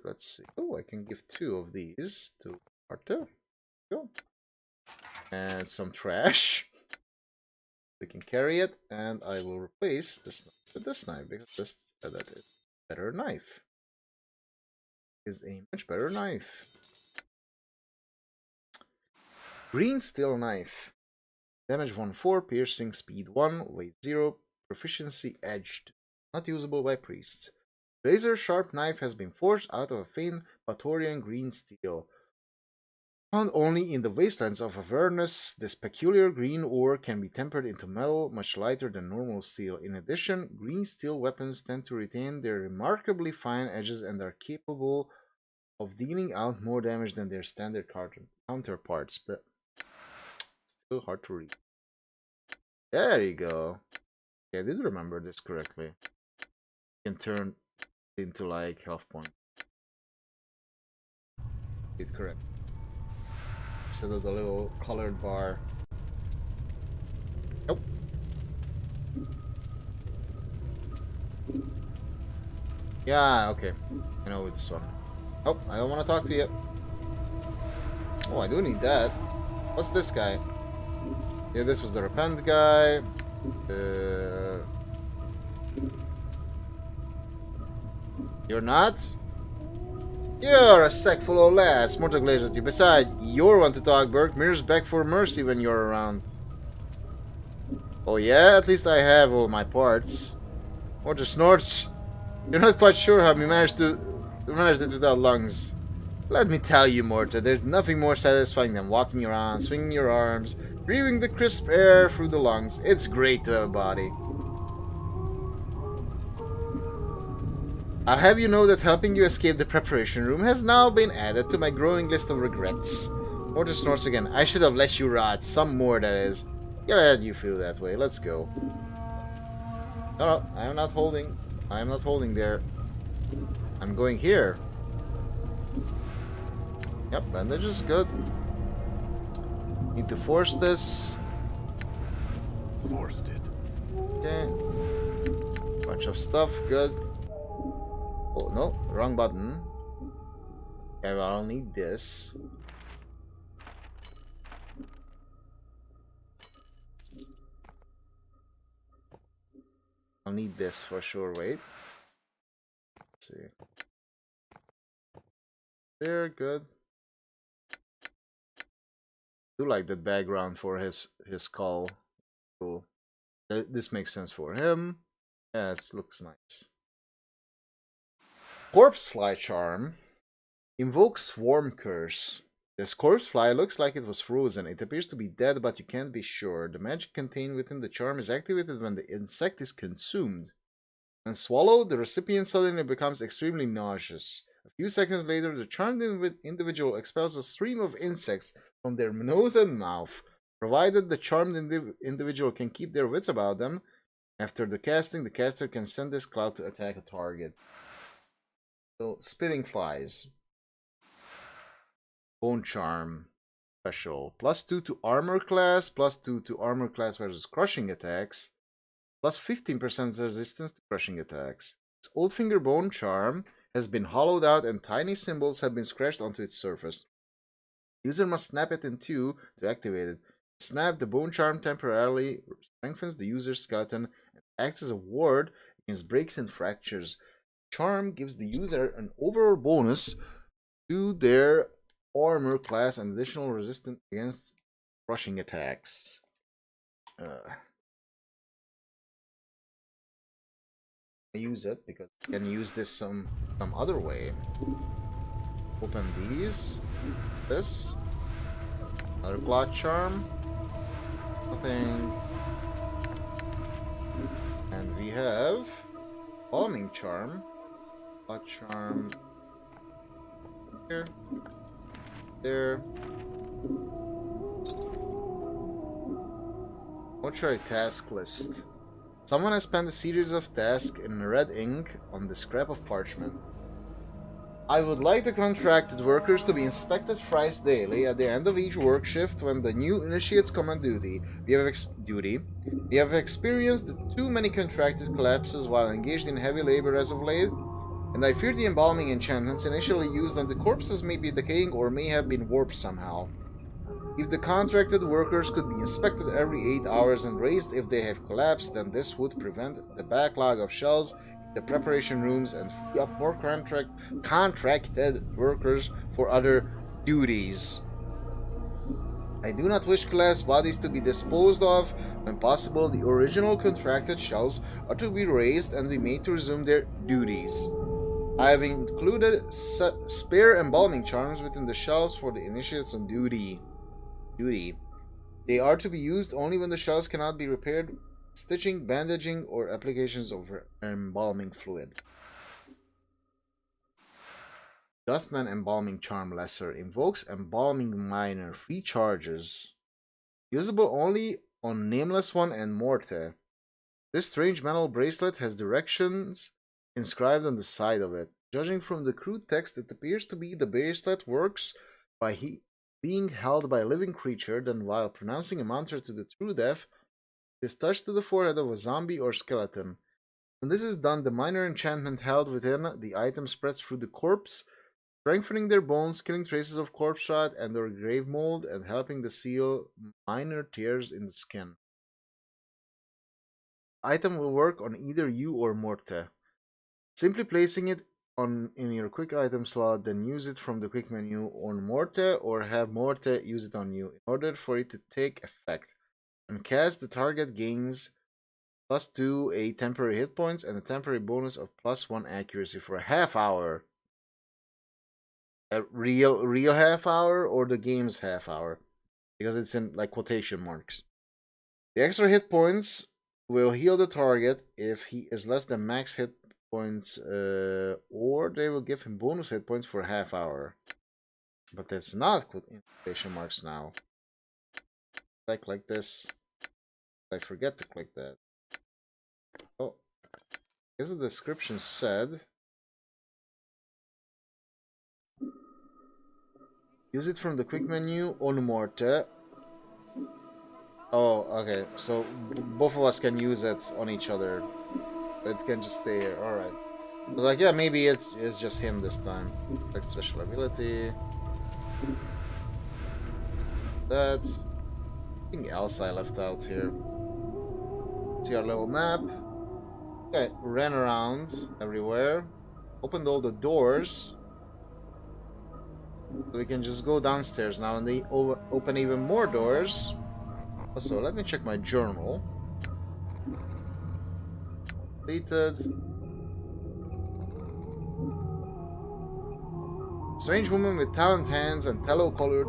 Let's see. Oh, I can give 2 of these to Arthur. Go. And some trash. We can carry it, and I will replace this knife with this knife because that is a better knife. Is a much better knife. Green steel knife. Damage 1-4, piercing speed 1, weight 0, proficiency edged. Not usable by priests. Razor sharp knife has been forged out of a faint Batorian green steel. Found only in the wastelands of Avernus, this peculiar green ore can be tempered into metal much lighter than normal steel. In addition, green steel weapons tend to retain their remarkably fine edges and are capable of dealing out more damage than their standard counterparts, but still hard to read. There you go. Yeah, I did remember this correctly. You can turn into like health point. It's correct. Instead of the little colored bar. Nope. Yeah, okay. I know with this one. Oh, I don't want to talk to you. Oh, I do need that. What's this guy? Yeah, this was the repent guy. You're not? You're a sackful of lass. More to glaze at you. Besides, you're one to talk, Burke. Mirrors beg for mercy when you're around. Oh yeah? At least I have all my parts. Mortar snorts. You're not quite sure how we managed it without lungs. Let me tell you, Mortar, there's nothing more satisfying than walking around, swinging your arms, breathing the crisp air through the lungs. It's great to have a body. I'll have you know that helping you escape the preparation room has now been added to my growing list of regrets. Mortar snorts again. I should have let you rot. Some more, that is. Glad you feel that way. Let's go. No, I am not holding. I am not holding there. I'm going here. Yep, bandage is good. Need to force this. Forced it. Okay. Bunch of stuff. Good. Oh, no. Wrong button. Okay, well, I'll need this. I'll need this for sure. Wait. Let's see. There, good. Do like the background for his skull. Cool. This makes sense for him. Yeah, it looks nice. Corpsefly charm invokes Swarm Curse. This corpsefly looks like it was frozen. It appears to be dead, but you can't be sure. The magic contained within the charm is activated when the insect is consumed. When swallowed, the recipient suddenly becomes extremely nauseous. A few seconds later, the charmed individual expels a stream of insects from their nose and mouth. Provided the charmed individual can keep their wits about them, after the casting, the caster can send this cloud to attack a target. So, spitting flies. Bone charm. Special. +2 to armor class, +2 to armor class versus crushing attacks, plus 15% resistance to crushing attacks. Its old finger bone charm has been hollowed out and tiny symbols have been scratched onto its surface. User must snap it in two to activate it. Snap, the bone charm temporarily strengthens the user's skeleton and acts as a ward against breaks and fractures. Charm gives the user an overall bonus to their armor class and additional resistance against crushing attacks. I use it because I can use this some other way. Open these. This. Another cloth charm. Nothing. And we have Bombing Charm. Cloth charm. Here. There. Mortuary task list. Someone has penned a series of tasks in red ink on the scrap of parchment. I would like the contracted workers to be inspected thrice daily at the end of each work shift when the new initiates come on duty. We have experienced too many contracted collapses while engaged in heavy labor as of late, and I fear the embalming enchantments initially used on the corpses may be decaying or may have been warped somehow. If the contracted workers could be inspected every 8 hours and raised if they have collapsed, then this would prevent the backlog of shells in the preparation rooms and free up more contracted workers for other duties. I do not wish collapsed bodies to be disposed of. When possible, the original contracted shells are to be raised and be made to resume their duties. I have included spare embalming charms within the shelves for the initiates on duty. They are to be used only when the shells cannot be repaired, stitching, bandaging, or applications of embalming fluid. Dustman Embalming Charm Lesser invokes Embalming Minor, 3 charges. Usable only on Nameless One and Morte. This strange metal bracelet has directions inscribed on the side of it. Judging from the crude text, it appears to be the bracelet works by being held by a living creature, then while pronouncing a mantra to the true death, it is touched to the forehead of a zombie or skeleton. When this is done, the minor enchantment held within the item spreads through the corpse, strengthening their bones, killing traces of corpse rot and or grave mold, and helping to seal minor tears in the skin. The item will work on either you or Morte. Simply placing it in your quick item slot, then use it from the quick menu on Morte, or have Morte use it on you in order for it to take effect. When cast, the target gains +2 a temporary hit points and a temporary bonus of +1 accuracy for a half hour. A real half hour or the game's half hour? Because it's in like quotation marks. The extra hit points will heal the target if he is less than max hit points, or they will give him bonus hit points for a half hour. But that's not in quotation marks now. If I click this, I forget to click that. Oh, as the description said, use it from the quick menu on Morte. Oh, okay. So both of us can use it on each other. It can just stay here. Alright. Like, yeah, maybe it's just him this time. Like special ability. That. Anything else I left out here? See our little map. Okay, ran around everywhere. Opened all the doors. So we can just go downstairs now and they open even more doors. Also, let me check my journal. Completed. Strange woman with talent hands and tallow-colored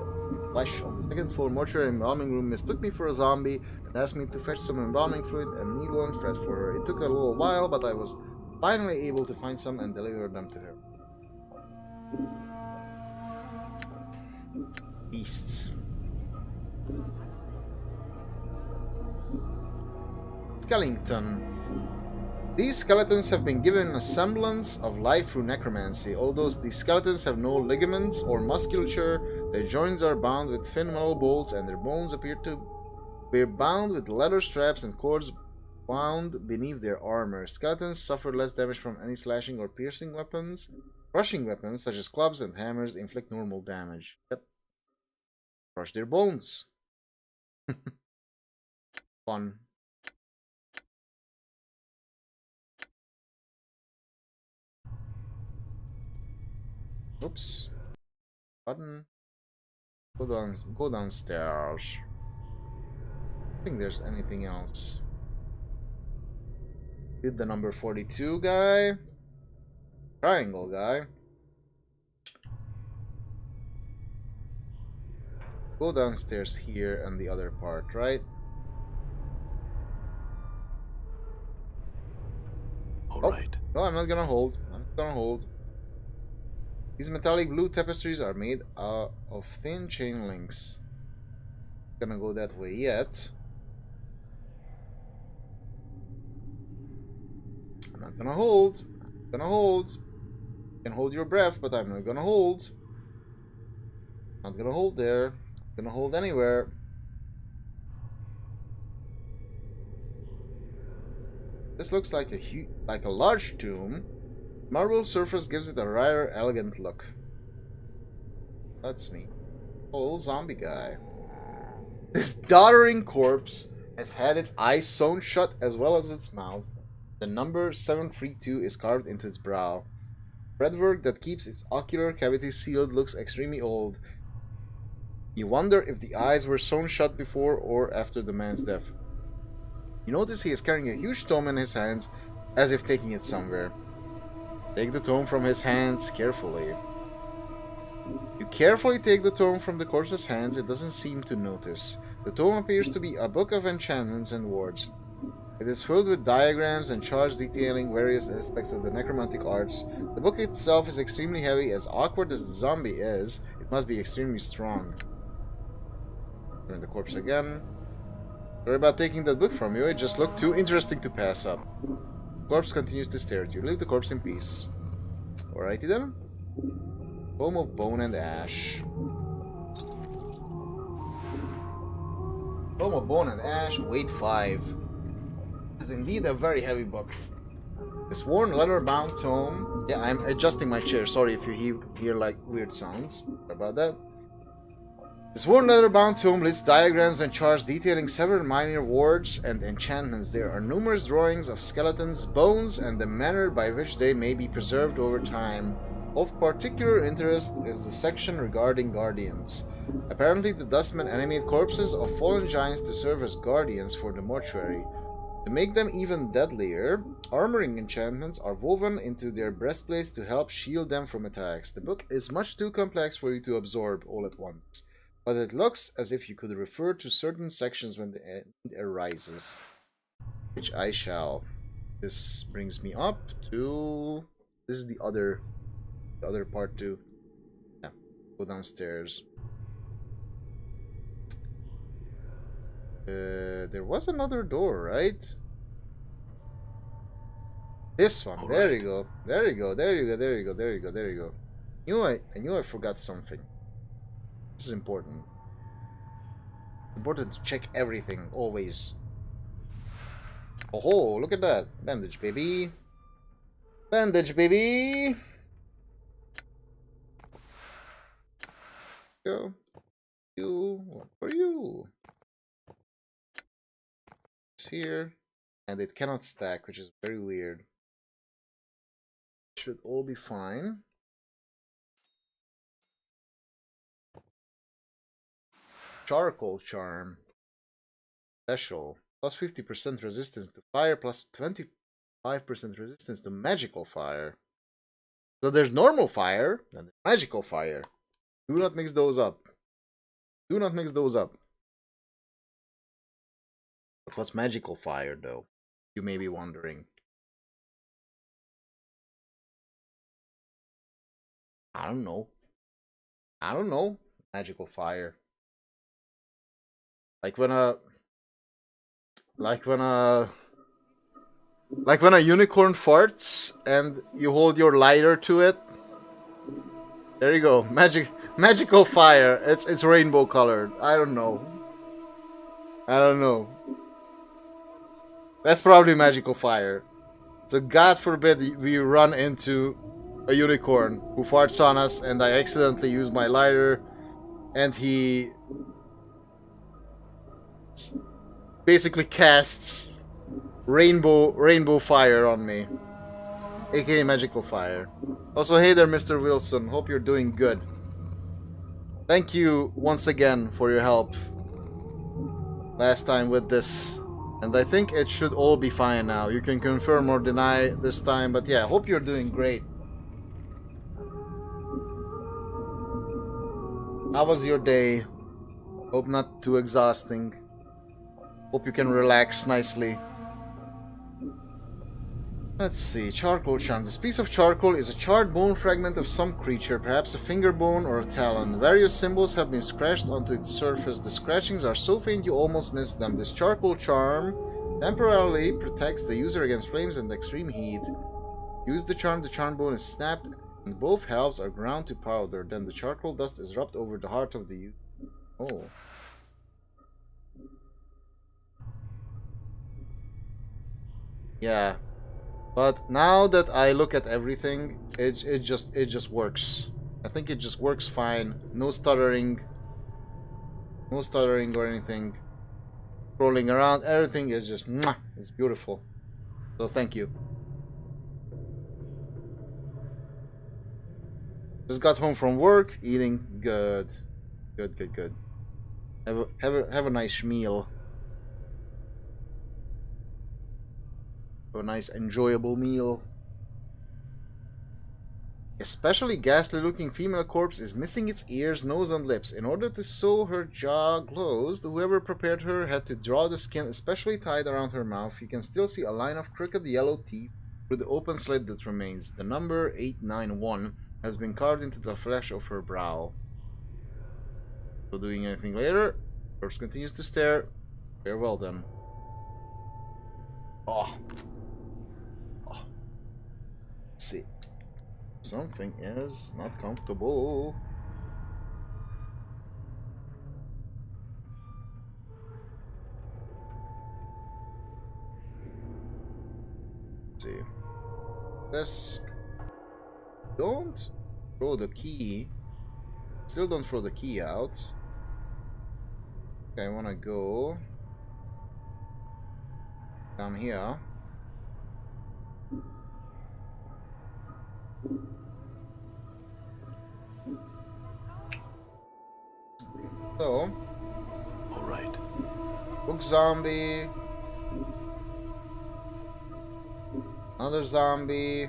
flesh on the second floor mortuary embalming room mistook me for a zombie and asked me to fetch some embalming fluid and needle and thread for her. It took a little while, but I was finally able to find some and deliver them to her. Beasts. Skeleton. These skeletons have been given a semblance of life through necromancy. Although these skeletons have no ligaments or musculature, their joints are bound with thin metal bolts and their bones appear to be bound with leather straps and cords wound beneath their armor. Skeletons suffer less damage from any slashing or piercing weapons. Crushing weapons such as clubs and hammers inflict normal damage. Yep. Crush their bones. Fun. Oops. Button. Go downstairs. I think there's anything else. Did the number 42 guy. Triangle guy. Go downstairs here and the other part, right? All Oh, right. no, I'm not gonna hold. I'm not gonna hold. These metallic blue tapestries are made of thin chain links. Not gonna go that way yet. I'm not gonna hold. I'm gonna hold. You can hold your breath, but I'm not gonna hold. Not gonna hold there. Not gonna hold anywhere. This looks like a large tomb. Marble surface gives it a rare, elegant look. That's me. Oh, zombie guy. This doddering corpse has had its eyes sewn shut as well as its mouth. The number 732 is carved into its brow. Fretwork that keeps its ocular cavity sealed looks extremely old. You wonder if the eyes were sewn shut before or after the man's death. You notice he is carrying a huge tome in his hands, as if taking it somewhere. Take the tome from his hands carefully. You carefully take the tome from the corpse's hands. It doesn't seem to notice. The tome appears to be a book of enchantments and wards. It is filled with diagrams and charts detailing various aspects of the necromantic arts. The book itself is extremely heavy. As awkward as the zombie is, it must be extremely strong. Turn the corpse again. Sorry about taking that book from you. It just looked too interesting to pass up. The corpse continues to stare at you. Leave the corpse in peace. Alrighty then. Tome of Bone and Ash. Tome of Bone and Ash, weight 5. This is indeed a very heavy book. This worn leather-bound tome. Yeah, I'm adjusting my chair. Sorry if you hear like weird sounds. Sorry about that. This worn leather-bound tome lists diagrams and charts detailing several minor wards and enchantments. There are numerous drawings of skeletons, bones, and the manner by which they may be preserved over time. Of particular interest is the section regarding guardians. Apparently, the dustmen animate corpses of fallen giants to serve as guardians for the mortuary. To make them even deadlier, armoring enchantments are woven into their breastplates to help shield them from attacks. The book is much too complex for you to absorb all at once, but it looks as if you could refer to certain sections when the need arises, which I shall. This brings me up to... This is the other part too. Yeah, go downstairs. There was another door, right? This one. All There right. you go. There you go. There you go. There you go. There you go. There you go. I knew I forgot something. This is important. Important to check everything always. Oh, look at that. Bandage, baby. Bandage, baby. Go. You. What for you? It's here. And it cannot stack, which is very weird. Should all be fine. Charcoal charm. Special. Plus 50% resistance to fire, plus 25% resistance to magical fire. So there's normal fire and magical fire. Do not mix those up. Do not mix those up. But what's magical fire, though? You may be wondering. I don't know. I don't know. Magical fire. Like when a unicorn farts and you hold your lighter to it. There you go. Magical fire. It's rainbow colored. I don't know. I don't know. That's probably magical fire. So God forbid we run into a unicorn who farts on us and I accidentally use my lighter and he basically casts rainbow fire on me, aka magical fire. Also, hey there, Mr. Wilson. Hope you're doing good. Thank you once again for your help last time with this. And I think it should all be fine now. You can confirm or deny this time, but yeah, hope you're doing great. How was your day? Hope not too exhausting. Hope you can relax nicely. Let's see, charcoal charm. This piece of charcoal is a charred bone fragment of some creature, perhaps a finger bone or a talon. Various symbols have been scratched onto its surface. The scratchings are so faint you almost miss them. This charcoal charm temporarily protects the user against flames and extreme heat. Use the charm bone is snapped and both halves are ground to powder. Then the charcoal dust is rubbed over the heart of the user. Oh. Yeah. But now that I look at everything, it just works. I think it just works fine. No stuttering. No stuttering or anything. Rolling around, everything is just mwah, it's beautiful. So thank you. Just got home from work, eating good. Good. Have a nice meal. A nice enjoyable meal. Especially ghastly looking female corpse is missing its ears, nose and lips. In order to sew her jaw closed, whoever prepared her had to draw the skin especially tight around her mouth. You can still see a line of crooked yellow teeth through the open slit that remains. The number 891 has been carved into the flesh of her brow. So doing anything later? Corpse continues to stare. Farewell then. Oh. Let's see. Something is not comfortable. Let's see. This. Don't throw the key. Still don't throw the key out. Okay, I wanna go down here. So, All right. book zombie. Another zombie.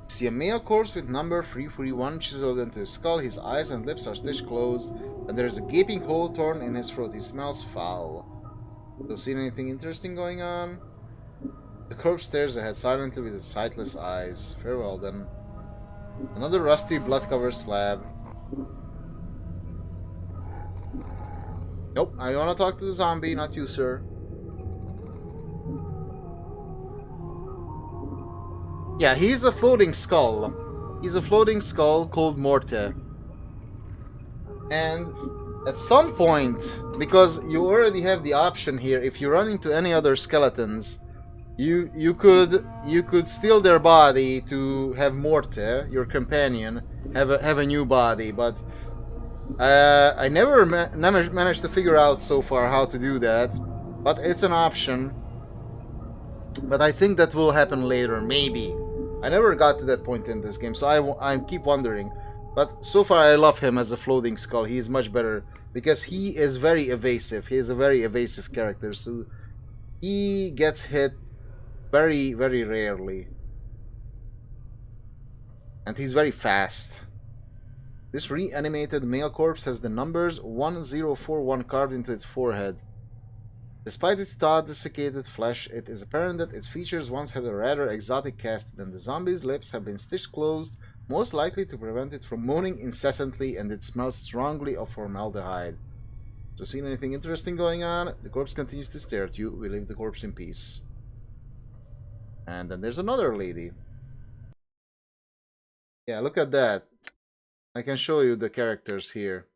See a male corpse with number 331 chiseled into his skull. His eyes and lips are stitched closed, and there is a gaping hole torn in his throat. He smells foul. So, see anything interesting going on? The corpse stares ahead silently with its sightless eyes. Farewell then. Another rusty, blood-covered slab. Nope, I want to talk to the zombie, not you, sir. Yeah, he's a floating skull. He's a floating skull called Morte. And at some point, because you already have the option here, if you run into any other skeletons, you could steal their body to have Morte, your companion, have a new body, but I never managed to figure out so far how to do that, but it's an option. But I think that will happen later, maybe. I never got to that point in this game, so I keep wondering. But so far I love him as a floating skull. He is much better because he is very evasive. He is a very evasive character, so he gets hit very, very rarely. And he's very fast. This reanimated male corpse has the numbers 1041 carved into its forehead. Despite its taut, desiccated flesh, it is apparent that its features once had a rather exotic cast. Then the zombie's lips have been stitched closed, most likely to prevent it from moaning incessantly, and it smells strongly of formaldehyde. So, seen anything interesting going on? The corpse continues to stare at you. We leave the corpse in peace. And then there's another lady. Yeah, look at that. I can show you the characters here.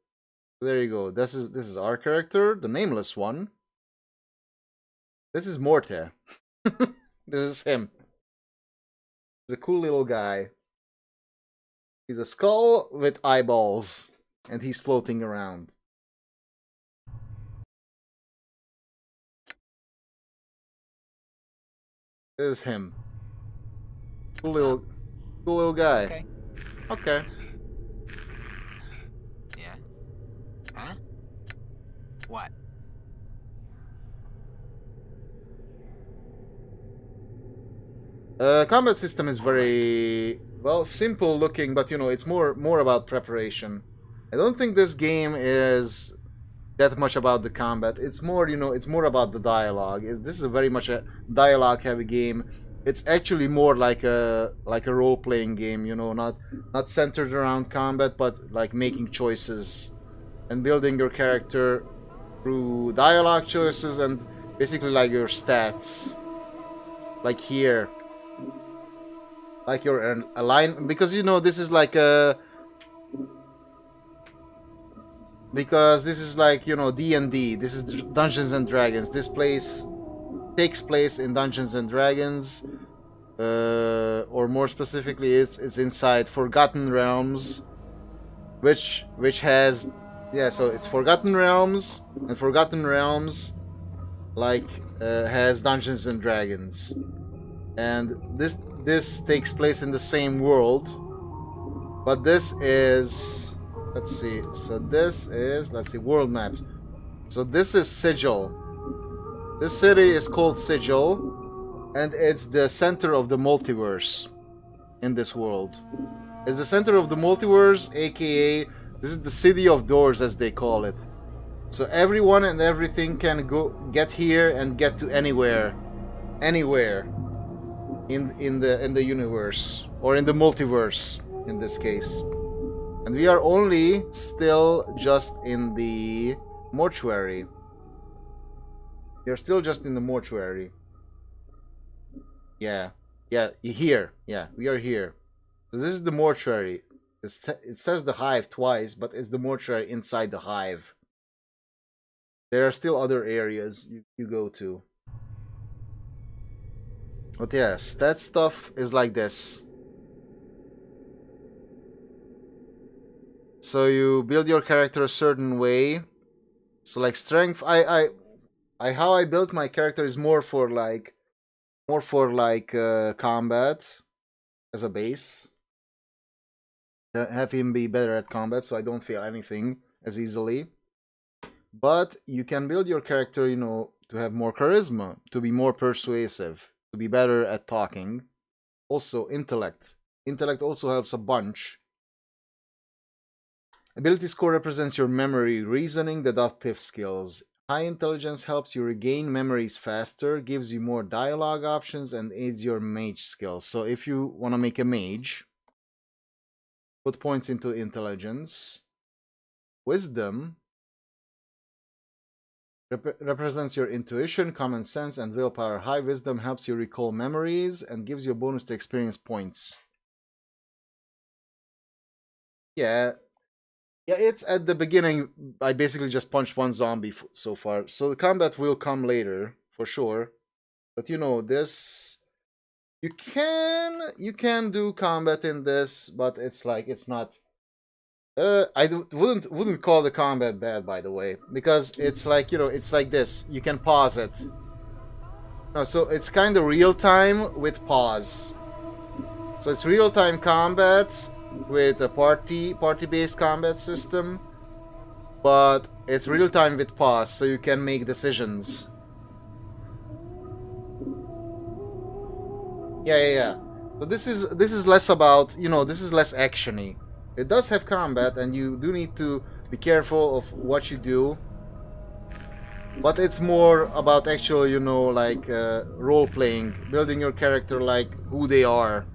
There you go. This is our character, the nameless one. This is Morte. This is him. He's a cool little guy. He's a skull with eyeballs, and he's floating around. This is him. Cool What's up? little guy. Okay. Okay. Yeah. Huh? What? Combat system is very well simple looking, but you know it's more about preparation. I don't think this game is that much about the combat. It's more it's more about the dialogue. This is a very much a dialogue heavy game. It's actually more like a role playing game. Not centered around combat, but like making choices and building your character through dialogue choices and basically like your stats. Like here. Like your align, because this is like a, because this is like D&D. This is Dungeons and Dragons. This place takes place in Dungeons and Dragons, or more specifically, it's inside Forgotten Realms, which has so it's Forgotten Realms, and Forgotten Realms like has Dungeons and Dragons, and this takes place in the same world, but this is, let's see, world maps. So this is Sigil. This city is called Sigil, and it's the center of the multiverse in this world. It's the center of the multiverse, aka this is the city of doors, as they call it. So everyone and everything can get here and get to anywhere in the universe, or in the multiverse in this case. And we are only still just in the mortuary. We are still just in the mortuary. Yeah, here. Yeah, we are here. So this is the mortuary. It says the hive twice, but it's the mortuary inside the hive. There are still other areas you go to. But yes, that stuff is like this. So you build your character a certain way. So like strength, how I built my character is more for like combat as a base. Have him be better at combat, so I don't feel anything as easily. But you can build your character, to have more charisma, to be more persuasive, to be better at talking. Also, intellect. Intellect also helps a bunch. Ability score represents your memory, reasoning, deductive skills. High intelligence helps you regain memories faster, gives you more dialogue options, and aids your mage skills. So if you want to make a mage, put points into intelligence. Wisdom represents your intuition, common sense, and willpower. High wisdom helps you recall memories and gives you a bonus to experience points. Yeah, it's at the beginning. I basically just punched one zombie so far. So the combat will come later, for sure. But this... You can do combat in this, but it's like, it's not... I wouldn't call the combat bad, by the way, because it's like it's like this. You can pause it. No, so it's kind of real time with pause. So it's real time combat with a party based combat system, but it's real time with pause, so you can make decisions. Yeah. So this is less about this is less actiony. It does have combat, and you do need to be careful of what you do. But it's more about actual, like role-playing, building your character like who they are.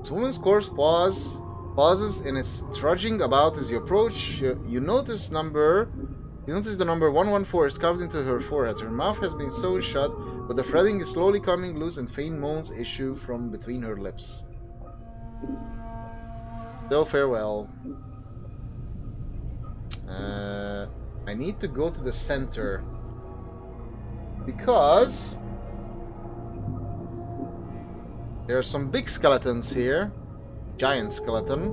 This woman's corpse pauses in its trudging about as you approach. You notice the number 114 is carved into her forehead. Her mouth has been sewn shut, but the threading is slowly coming loose and faint moans issue from between her lips. So farewell. I need to go to the center, because there are some big skeletons here. Giant skeleton.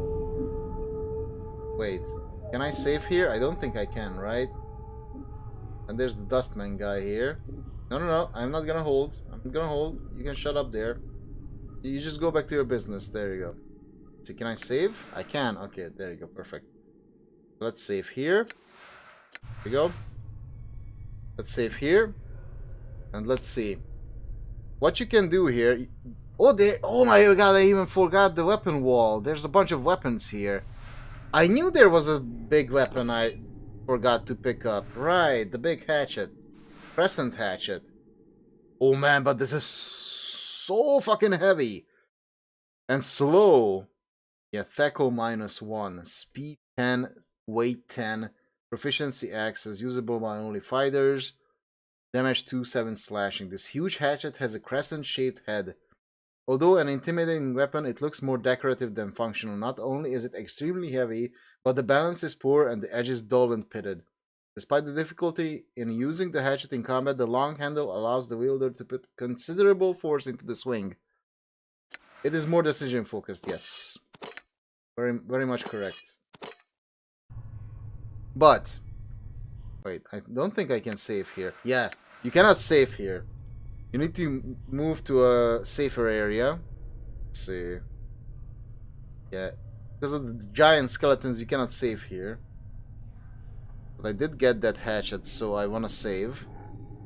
Wait, can I save here? I don't think I can, right? And there's the Dustman guy here. No, no, no. I'm not gonna hold. I'm not gonna hold. You can shut up there. You just go back to your business. There you go. See, can I save? I can. Okay, there you go. Perfect. Let's save here. Here we go. Let's save here. And let's see. What you can do here... Oh, there! Oh my god, I even forgot the weapon wall. There's a bunch of weapons here. I knew there was a big weapon I forgot to pick up. Right, the big hatchet. Crescent hatchet. Oh man, but this is so fucking heavy. And slow. Yeah, Theco -1. Speed 10. Weight 10. Proficiency X is usable by only fighters. Damage 2, 7 slashing. This huge hatchet has a crescent-shaped head. Although an intimidating weapon, it looks more decorative than functional. Not only is it extremely heavy, but the balance is poor and the edge is dull and pitted. Despite the difficulty in using the hatchet in combat, the long handle allows the wielder to put considerable force into the swing. It is more decision focused, yes. Very, very much correct. But, wait, I don't think I can save here. Yeah, you cannot save here. You need to move to a safer area. Let's see. Yeah, because of the giant skeletons, you cannot save here. But I did get that hatchet, so I want to save.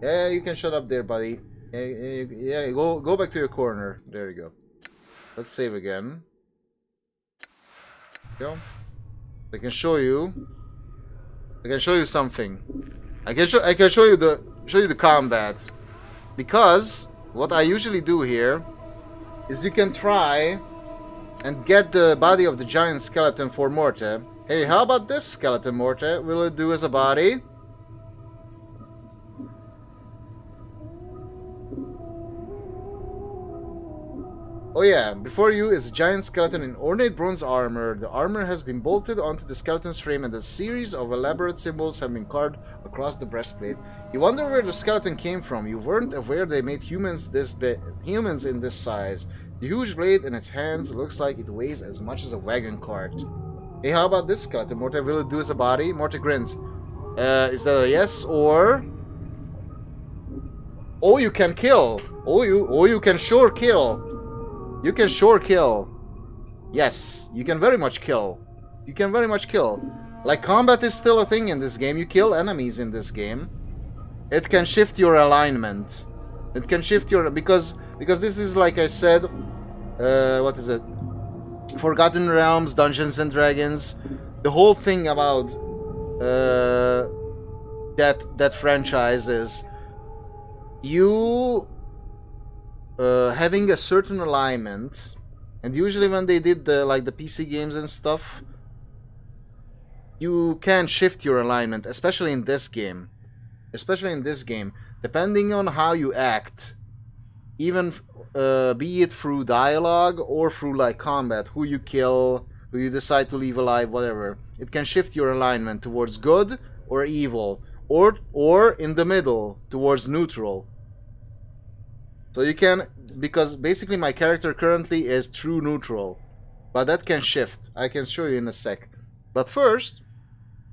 Yeah, you can shut up there, buddy. Yeah, go back to your corner. There you go. Let's save again. Go. I can show you. I can show you something. I can show you the combat. Because what I usually do here is you can try and get the body of the giant skeleton for Morte. Hey, how about this skeleton, Morte? Will it do as a body? Oh yeah, before you is a giant skeleton in ornate bronze armor. The armor has been bolted onto the skeleton's frame and a series of elaborate symbols have been carved across the breastplate. You wonder where the skeleton came from. You weren't aware they made humans in this size. The huge blade in its hands looks like it weighs as much as a wagon cart. Hey, how about this skeleton, Morte? Will it do as a body? Morte grins. Is that a yes or... Oh, you can kill. Oh, you can sure kill. You can sure kill. Yes, you can very much kill. You can very much kill. Like, combat is still a thing in this game. You kill enemies in this game. It can shift your alignment. It can shift your... Because this is, like I said... what is it? Forgotten Realms, Dungeons and Dragons. The whole thing about... that franchise is... You... having a certain alignment, and usually when they did the PC games and stuff, you can shift your alignment, especially in this game. Depending on how you act, even be it through dialogue or through like combat, who you kill, who you decide to leave alive, whatever, it can shift your alignment towards good or evil, or in the middle towards neutral. So you can, because basically my character currently is true neutral, but that can shift. I can show you in a sec. But first,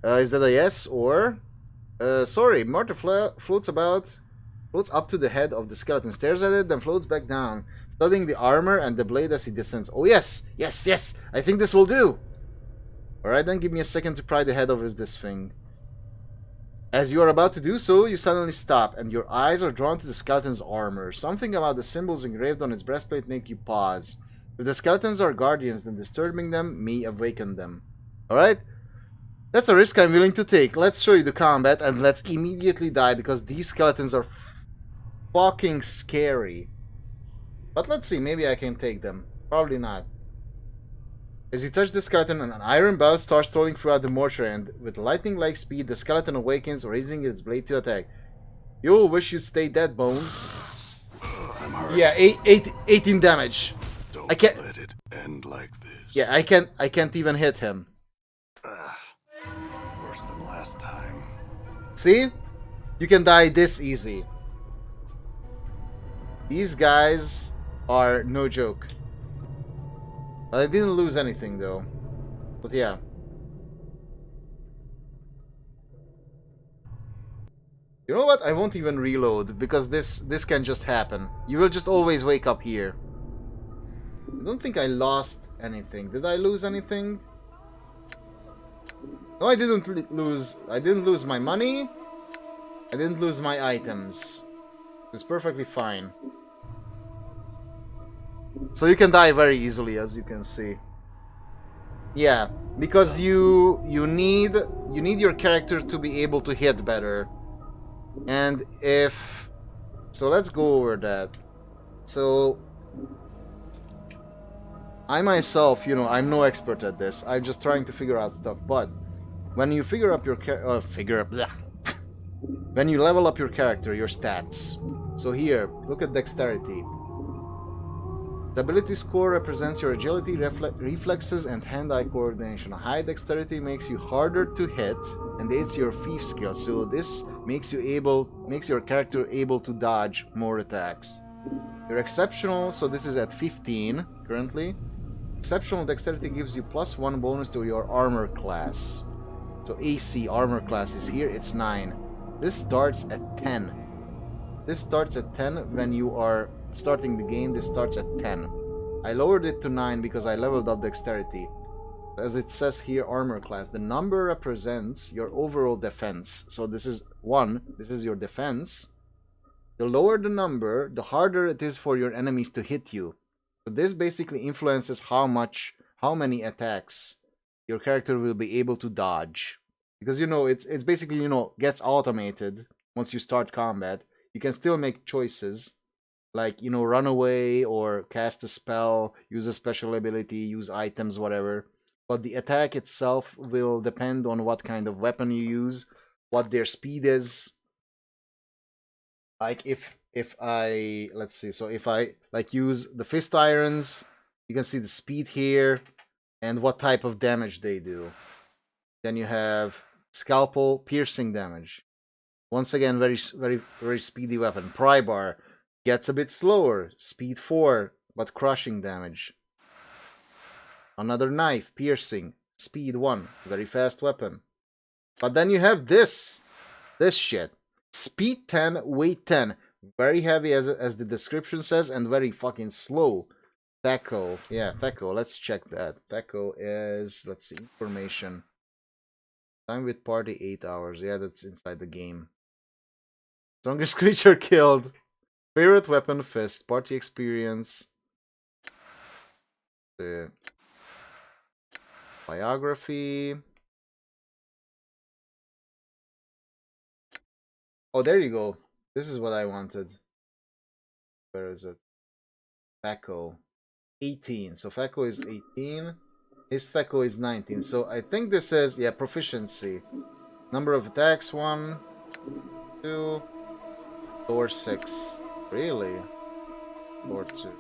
is that a yes or? Sorry, Morte floats up to the head of the skeleton, stares at it, then floats back down, studying the armor and the blade as he descends. Oh yes, yes, yes, I think this will do. Alright, then give me a second to pry the head of this thing. As you are about to do so, you suddenly stop, and your eyes are drawn to the skeleton's armor. Something about the symbols engraved on its breastplate make you pause. If the skeletons are guardians, then disturbing them may awaken them. Alright? That's a risk I'm willing to take. Let's show you the combat, and let's immediately die, because these skeletons are fucking scary. But let's see, maybe I can take them. Probably not. As you touch the skeleton, an iron bell starts tolling throughout the mortuary, and with lightning-like speed, the skeleton awakens, raising its blade to attack. You'll wish you'd stay dead, Bones. Yeah, 18 damage. Don't I can't let it end like this. Yeah, I can't even hit him. Worse than last time. See? You can die this easy. These guys are no joke. I didn't lose anything though. But yeah. You know what? I won't even reload because this can just happen. You will just always wake up here. I don't think I lost anything. Did I lose anything? No, I didn't lose. I didn't lose my money. I didn't lose my items. It's perfectly fine. So you can die very easily, as you can see. Yeah, because you need your character to be able to hit better. And if so, let's go over that. So I myself, you know, I'm no expert at this. I'm just trying to figure out stuff. But when you figure up your when you level up your character, your stats. So here, look at dexterity. The ability score represents your agility, reflexes, and hand-eye coordination. High dexterity makes you harder to hit, and aids your thief skill. So this makes your character able to dodge more attacks. Your exceptional, so this is at 15 currently. Exceptional dexterity gives you +1 bonus to your armor class. So AC armor class is here. It's 9. This starts at 10. This starts at 10 when you are starting the game. This starts at 10. I lowered it to 9 because I leveled up dexterity. As it says here, armor class. The number represents your overall defense. So this is 1. This is your defense. The lower the number, the harder it is for your enemies to hit you. So this basically influences how many attacks your character will be able to dodge. Because, you know, it's basically, you know, gets automated once you start combat. You can still make choices, like, you know, run away or cast a spell, use a special ability, use items, whatever. But the attack itself will depend on what kind of weapon you use, what their speed is. Like if I, let's see, so if I like use the fist irons, you can see the speed here and what type of damage they do. Then you have scalpel, piercing damage. Once again, very speedy weapon. Pry bar gets a bit slower, speed 4, but crushing damage. Another knife, piercing, speed 1, very fast weapon. But then you have this shit. Speed 10, weight 10. Very heavy as the description says, and very fucking slow. Thaco. Yeah, Thaco. Let's check that. Thaco is, let's see, information. Time with party 8 hours. Yeah, that's inside the game. Strongest creature killed. Favorite weapon, fist. Party experience. Biography. Oh, there you go. This is what I wanted. Where is it? Thaco. 18. So Thaco is 18. His Thaco is 19. So I think this says, yeah, proficiency. Number of attacks, 1, 2, or 6. Really? Or 2.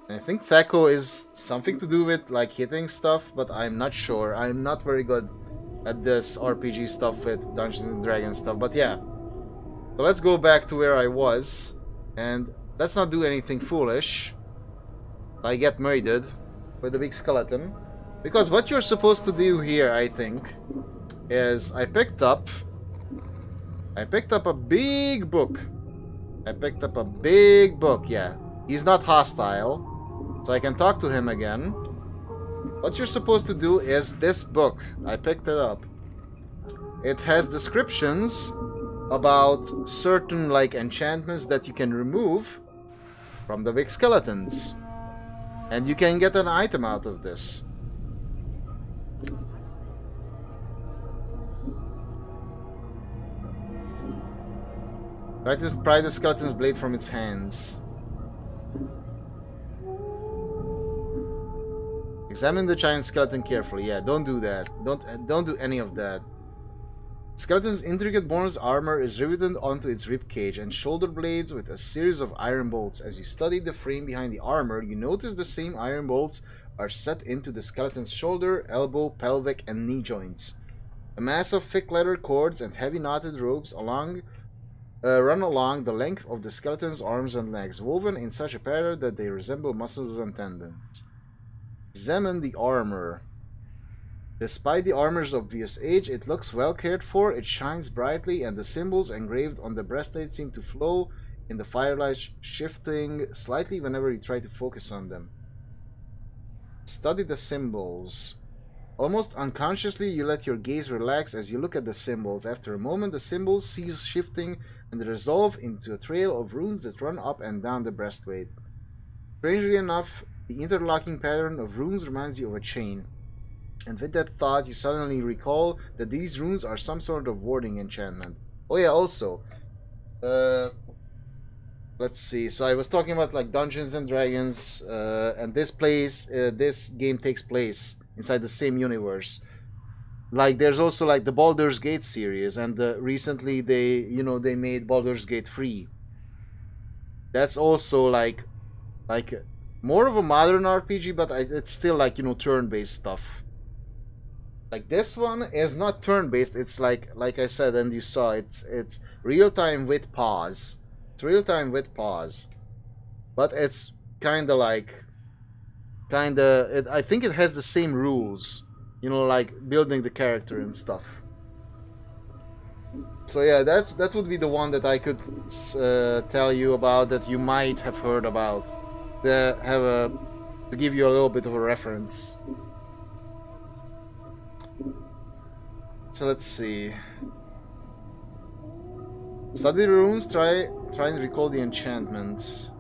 I think Thaco is something to do with like hitting stuff, but I'm not sure. I'm not very good at this RPG stuff with Dungeons and Dragons stuff, but yeah. So let's go back to where I was, and let's not do anything foolish. I get murdered with the big skeleton. Because what you're supposed to do here, I think, is I picked up a big book. Yeah. He's not hostile, so I can talk to him again. What you're supposed to do is this book. I picked it up. It has descriptions about certain like enchantments that you can remove from the big skeletons. And you can get an item out of this. Try to pry the skeleton's blade from its hands. Examine the giant skeleton carefully. Yeah, don't do that. Don't do any of that. Skeleton's intricate bronze armor is riveted onto its ribcage and shoulder blades with a series of iron bolts. As you study the frame behind the armor, you notice the same iron bolts are set into the skeleton's shoulder, elbow, pelvic, and knee joints. A mass of thick leather cords and heavy knotted ropes run along the length of the skeleton's arms and legs, woven in such a pattern that they resemble muscles and tendons. Examine the armor. Despite the armor's obvious age, it looks well cared for, it shines brightly, and the symbols engraved on the breastplate seem to flow in the firelight, shifting slightly whenever you try to focus on them. Study the symbols. Almost unconsciously, you let your gaze relax as you look at the symbols. After a moment, the symbols cease shifting and they resolve into a trail of runes that run up and down the breastplate. Strangely enough, the interlocking pattern of runes reminds you of a chain. And with that thought, you suddenly recall that these runes are some sort of warding enchantment. Oh yeah, also, let's see. So I was talking about like Dungeons and Dragons, and this game takes place inside the same universe. Like there's also like the Baldur's Gate series, and recently they made Baldur's Gate 3. That's also like more of a modern RPG, but it's still like turn-based stuff. Like this one is not turn-based. It's like I said, and you saw it's real time with pause. It's real time with pause, but it's kind of I think it has the same rules, like building the character and stuff. So yeah, that would be the one that I could tell you about that you might have heard about. To give you a little bit of a reference. So let's see. Study the runes, try and recall the enchantment.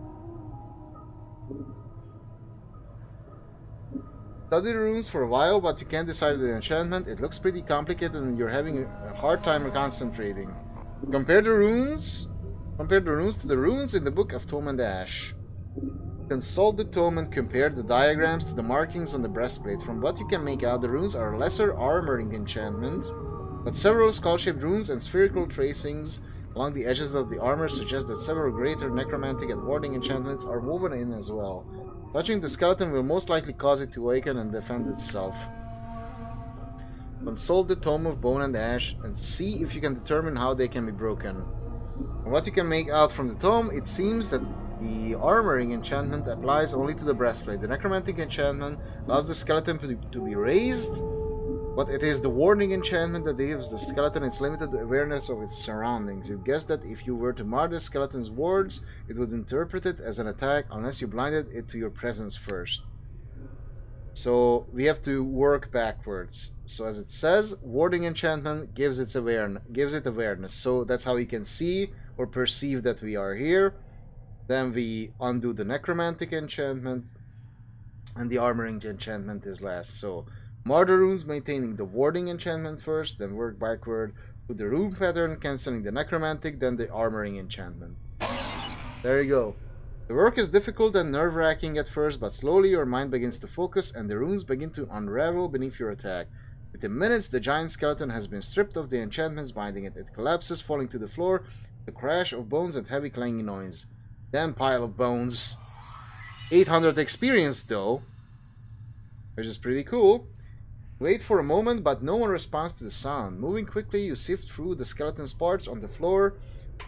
Study the runes for a while, but you can't decide the enchantment. It looks pretty complicated and you're having a hard time concentrating. Compare the runes to the runes in the Book of Tome and Ash. Consult the tome and compare the diagrams to the markings on the breastplate. From what you can make out, the runes are a lesser armoring enchantment, but several skull-shaped runes and spherical tracings along the edges of the armor suggest that several greater necromantic and warding enchantments are woven in as well. Touching the skeleton will most likely cause it to awaken and defend itself. Consult the Tome of Bone and Ash and see if you can determine how they can be broken. From what you can make out from the tome, it seems that the armoring enchantment applies only to the breastplate. The necromantic enchantment allows the skeleton to be raised, but it is the warding enchantment that gives the skeleton its limited awareness of its surroundings. You guess that if you were to mar the skeleton's wards, it would interpret it as an attack unless you blinded it to your presence first. So we have to work backwards. So as it says, warding enchantment gives it awareness. So that's how we can see or perceive that we are here. Then we undo the necromantic enchantment, and the armoring enchantment is last. So mar the runes, maintaining the warding enchantment first, then work backward to the rune pattern, cancelling the necromantic, then the armoring enchantment. There you go. The work is difficult and nerve-wracking at first, but slowly your mind begins to focus and the runes begin to unravel beneath your attack. Within minutes, the giant skeleton has been stripped of the enchantments binding it. It collapses, falling to the floor, the crash of bones and heavy clanging noise. Damn pile of bones. 800 experience though, which is pretty cool. Wait for a moment, but no one responds to the sound. Moving quickly, you sift through the skeleton's parts on the floor.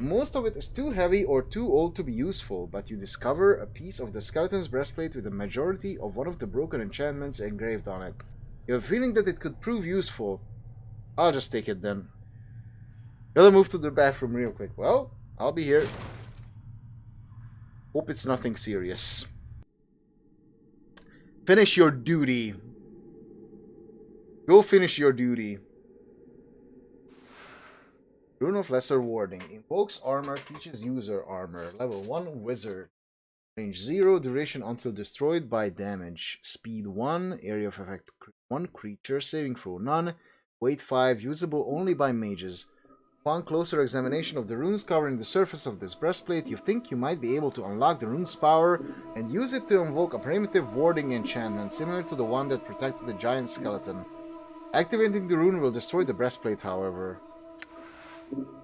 Most of it is too heavy or too old to be useful, but you discover a piece of the skeleton's breastplate with a majority of one of the broken enchantments engraved on it. You have a feeling that it could prove useful. I'll just take it then. Gotta move to the bathroom real quick. Well, I'll be here. Hope it's nothing serious. Finish your duty. Go finish your duty. Rune of Lesser Warding. Invokes armor, teaches user armor. Level 1 wizard. Range 0, duration until destroyed by damage. Speed 1, area of effect 1 creature, saving throw none. Weight 5, usable only by mages. Upon closer examination of the runes covering the surface of this breastplate, you think you might be able to unlock the rune's power and use it to invoke a primitive warding enchantment similar to the one that protected the giant skeleton. Activating the rune will destroy the breastplate, however.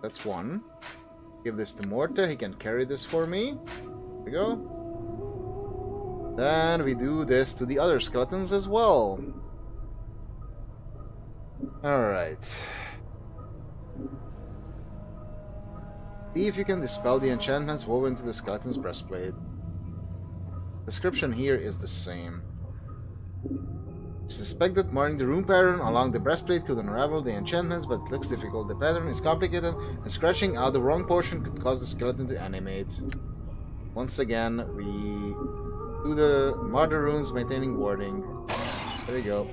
That's one. Give this to Morta, he can carry this for me. There we go. Then we do this to the other skeletons as well. Alright. See if you can dispel the enchantments woven into the skeleton's breastplate. Description here is the same. Suspect that marking the rune pattern along the breastplate could unravel the enchantments, but it looks difficult. The pattern is complicated, and scratching out the wrong portion could cause the skeleton to animate. Once again, we do the martyr runes maintaining warding. There you go.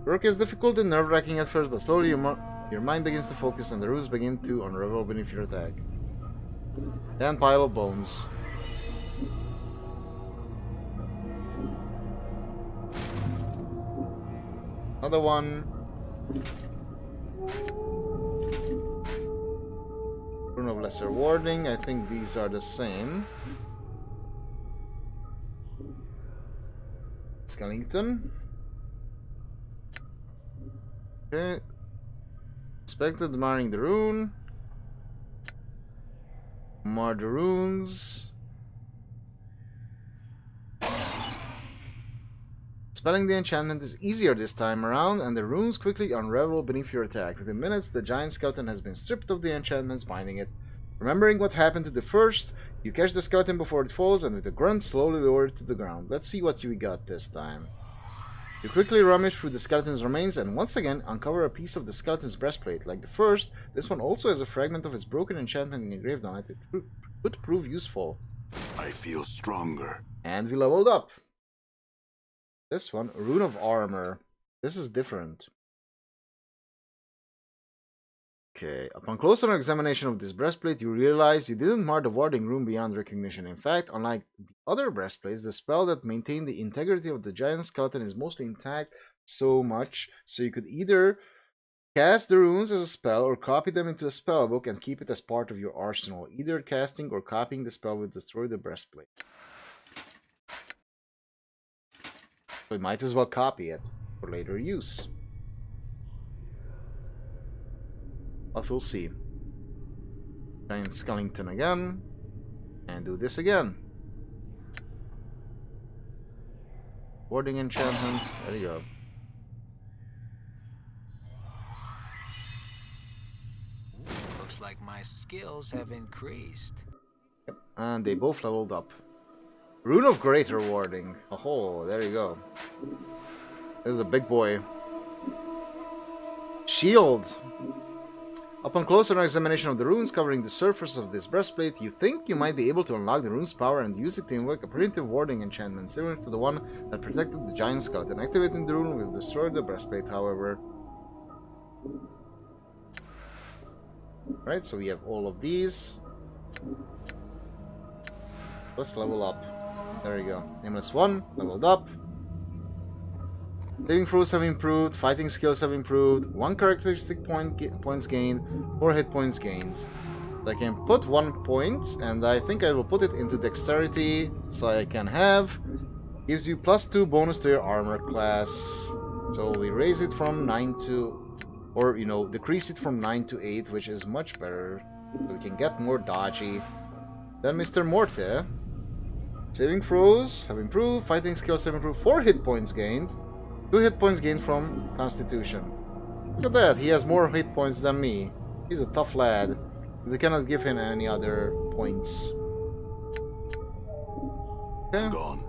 Work is difficult and nerve-wracking at first, but slowly your mind begins to focus and the runes begin to unravel beneath your attack. Then pile of bones. Another one. Rune of Lesser Warding. I think these are the same. Skellington. Okay. Expected marring the rune. Mar the runes. Spelling the enchantment is easier this time around, and the runes quickly unravel beneath your attack. Within minutes, the giant skeleton has been stripped of the enchantments binding it. Remembering what happened to the first, you catch the skeleton before it falls, and with a grunt, slowly lower it to the ground. Let's see what we got this time. You quickly rummage through the skeleton's remains, and once again uncover a piece of the skeleton's breastplate. Like the first, this one also has a fragment of his broken enchantment engraved on it. It could prove useful. I feel stronger. And we leveled up. This one, Rune of Armor. This is different. Okay, upon closer examination of this breastplate, you realize you didn't mar the warding rune beyond recognition. In fact, unlike the other breastplates, the spell that maintained the integrity of the giant skeleton is mostly intact so much, so you could either cast the runes as a spell or copy them into a spellbook and keep it as part of your arsenal. Either casting or copying the spell would destroy the breastplate. We might as well copy it for later use. But we'll see. Giant Skellington again. And do this again. Warding enchantment. There you go. Looks like my skills have increased. Yep. And they both leveled up. Rune of Greater Warding. Oh, there you go. This is a big boy. Shield. Upon closer examination of the runes covering the surface of this breastplate, you think you might be able to unlock the rune's power and use it to invoke a primitive warding enchantment similar to the one that protected the giant skeleton. Activating the rune will destroy the breastplate, however. Right, so we have all of these. Let's level up. There we go. Nameless 1, leveled up. Saving throws have improved, fighting skills have improved, 1 characteristic points gained, 4 hit points gained. So I can put 1 point, and I think I will put it into dexterity, so I can have... Gives you +2 bonus to your armor class. So we raise it from 9 to... Or, you know, decrease it from 9 to 8, which is much better. So we can get more dodgy. Then Mr. Morte. Saving throws have improved, fighting skills have improved, 4 hit points gained, 2 hit points gained from Constitution. Look at that, he has more hit points than me. He's a tough lad. We cannot give him any other points. Okay. Gone.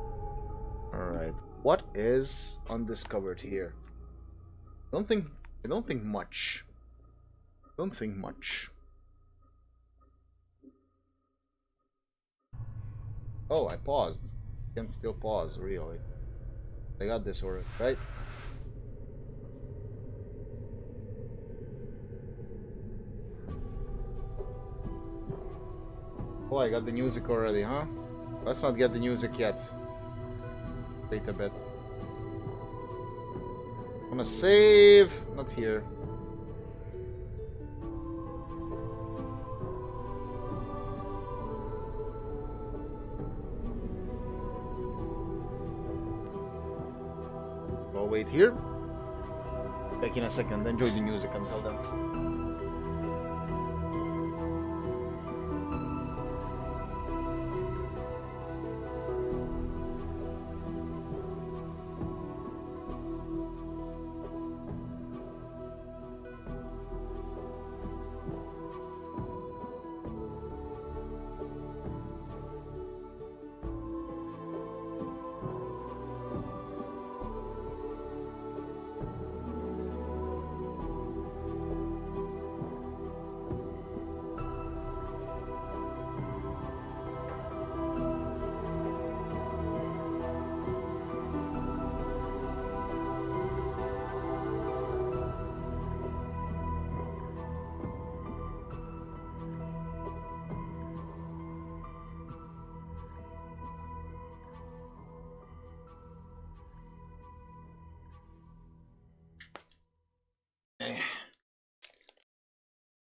Alright, what is undiscovered here? I don't think much. Don't think much. Oh, I paused. Can't still pause, really. I got this order, right? Oh, I got the music already, huh? Let's not get the music yet. Wait a bit. I'm gonna save. Not here. I'll wait here. Back in a second. Enjoy the music until then.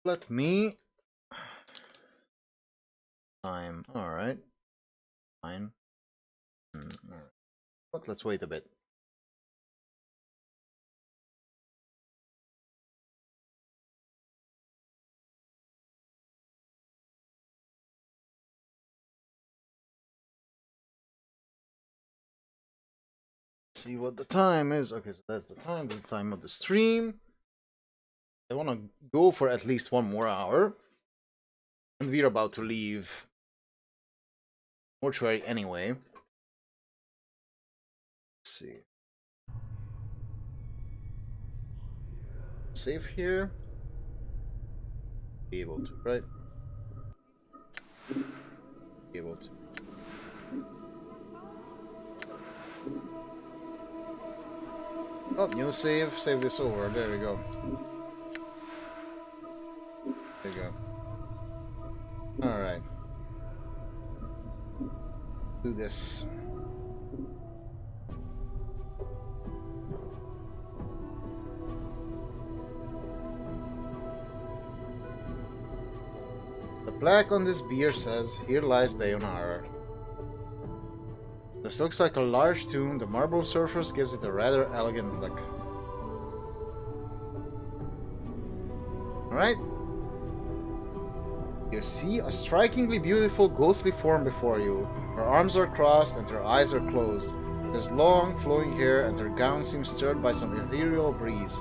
Let me... Time. Alright. Fine. Alright. But let's wait a bit. See what the time is. Okay, so that's the time. That's the time of the stream. I want to go for at least 1 more hour. And we're about to leave mortuary anyway. Let's see. Save here. Be able to, right? Be able to. Oh, new save. Save this over. There we go. There you go. Alright. Do this. The plaque on this beer says, "Here lies Daeonara." This looks like a large tomb. The marble surface gives it a rather elegant look. Alright. You see a strikingly beautiful ghostly form before you. Her arms are crossed and her eyes are closed. She has long, flowing hair and her gown seems stirred by some ethereal breeze.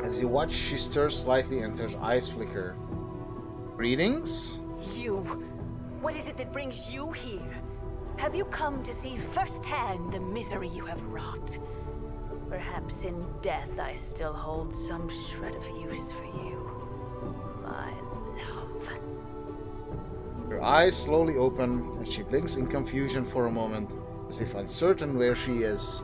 As you watch, she stirs slightly and her eyes flicker. Greetings? You. What is it that brings you here? Have you come to see firsthand the misery you have wrought? Perhaps in death I still hold some shred of use for you, my love. Her eyes slowly open, and she blinks in confusion for a moment, as if uncertain where she is.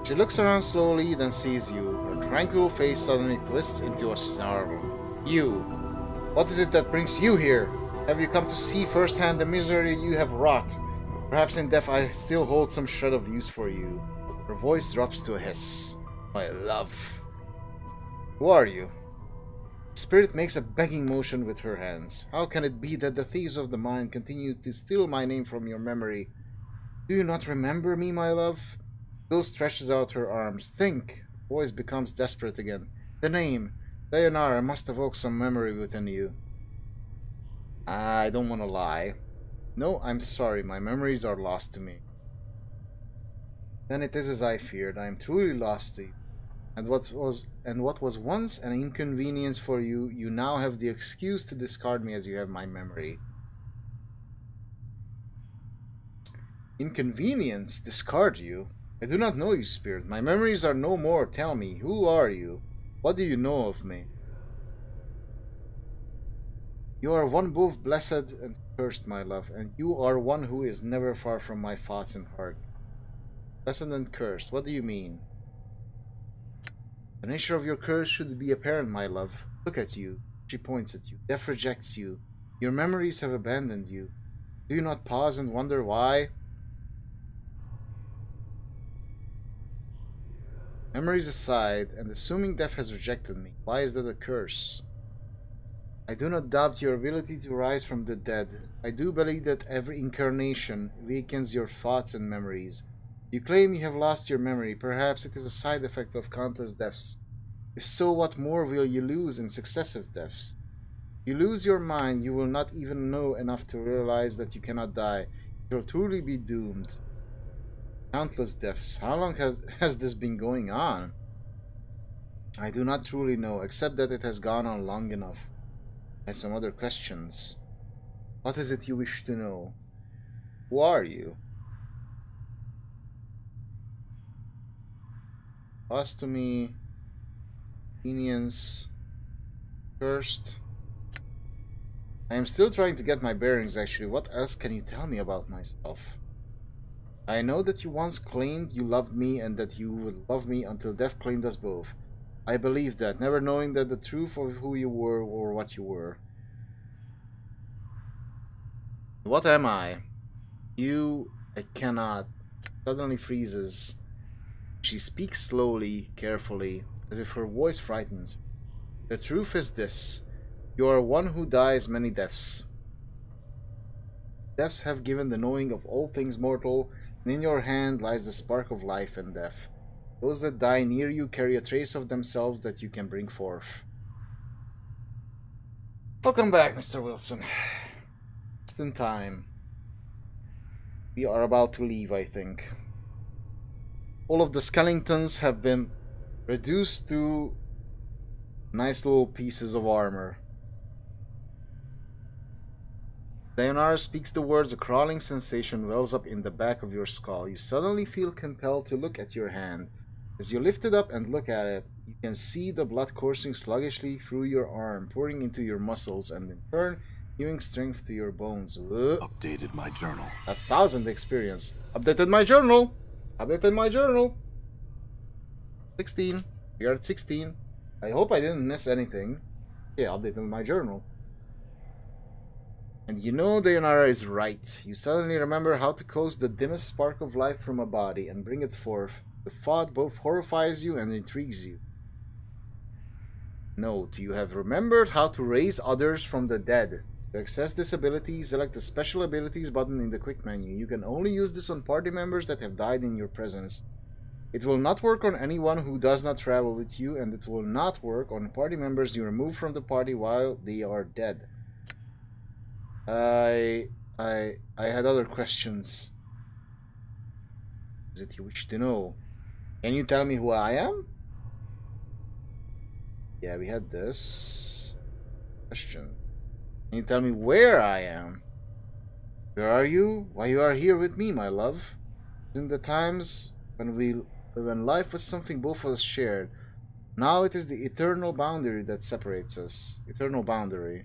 She looks around slowly, then sees you. Her tranquil face suddenly twists into a snarl. You! What is it that brings you here? Have you come to see firsthand the misery you have wrought? Perhaps in death I still hold some shred of use for you. Her voice drops to a hiss. My love. Who are you? Spirit makes a begging motion with her hands. How can it be that the thieves of the mind continue to steal my name from your memory? Do you not remember me, my love? Ghost stretches out her arms. Think. Voice becomes desperate again. The name. Daeonara must evoke some memory within you. I don't want to lie. No, I'm sorry. My memories are lost to me. Then it is as I feared. I am truly lost to you. And what was once an inconvenience for you, you now have the excuse to discard me as you have my memory. Inconvenience? Discard you? I do not know you, Spirit. My memories are no more. Tell me, who are you? What do you know of me? You are one both blessed and cursed, my love, and you are one who is never far from my thoughts and heart. Blessed and cursed, what do you mean? The nature of your curse should be apparent, my love. Look at you. She points at you. Death rejects you. Your memories have abandoned you. Do you not pause and wonder why? Memories aside, and assuming death has rejected me, why is that a curse? I do not doubt your ability to rise from the dead. I do believe that every incarnation weakens your thoughts and memories. You claim you have lost your memory. Perhaps it is a side effect of countless deaths. If so, what more will you lose in successive deaths? If you lose your mind, you will not even know enough to realize that you cannot die. You will truly be doomed. Countless deaths. How long has this been going on? I do not truly know, except that it has gone on long enough. I have some other questions. What is it you wish to know? Who are you? Ostomy, convenience, cursed. I am still trying to get my bearings, actually. What else can you tell me about myself? I know that you once claimed you loved me and that you would love me until death claimed us both. I believed that, never knowing that the truth of who you were or what you were. What am I? You... I cannot. Suddenly freezes. She speaks slowly, carefully, as if her voice frightens. The truth is this. You are one who dies many deaths. Deaths have given the knowing of all things mortal, and in your hand lies the spark of life and death. Those that die near you carry a trace of themselves that you can bring forth. Welcome back, Mr. Wilson. Just in time. We are about to leave, I think. All of the skeletons have been reduced to nice little pieces of armor. Sayonara speaks the words, a crawling sensation wells up in the back of your skull. You suddenly feel compelled to look at your hand. As you lift it up and look at it, you can see the blood coursing sluggishly through your arm, pouring into your muscles, and in turn, giving strength to your bones. Updated my journal. 1,000 experience. Updated my journal. Updated my journal. 16. We are at 16. I hope I didn't miss anything. Yeah, updated my journal. And you know Dayanara is right. You suddenly remember how to coax the dimmest spark of life from a body and bring it forth. The thought both horrifies you and intrigues you. Note, you have remembered how to raise others from the dead. To access this ability, select the Special Abilities button in the quick menu. You can only use this on party members that have died in your presence. It will not work on anyone who does not travel with you, and it will not work on party members you remove from the party while they are dead. I had other questions. Is it you wish to know? Can you tell me who I am? Yeah, we had this question. Can you tell me where I am? Where are you? Why you are here with me, my love? In the times when life was something both of us shared. Now it is the eternal boundary that separates us. Eternal boundary.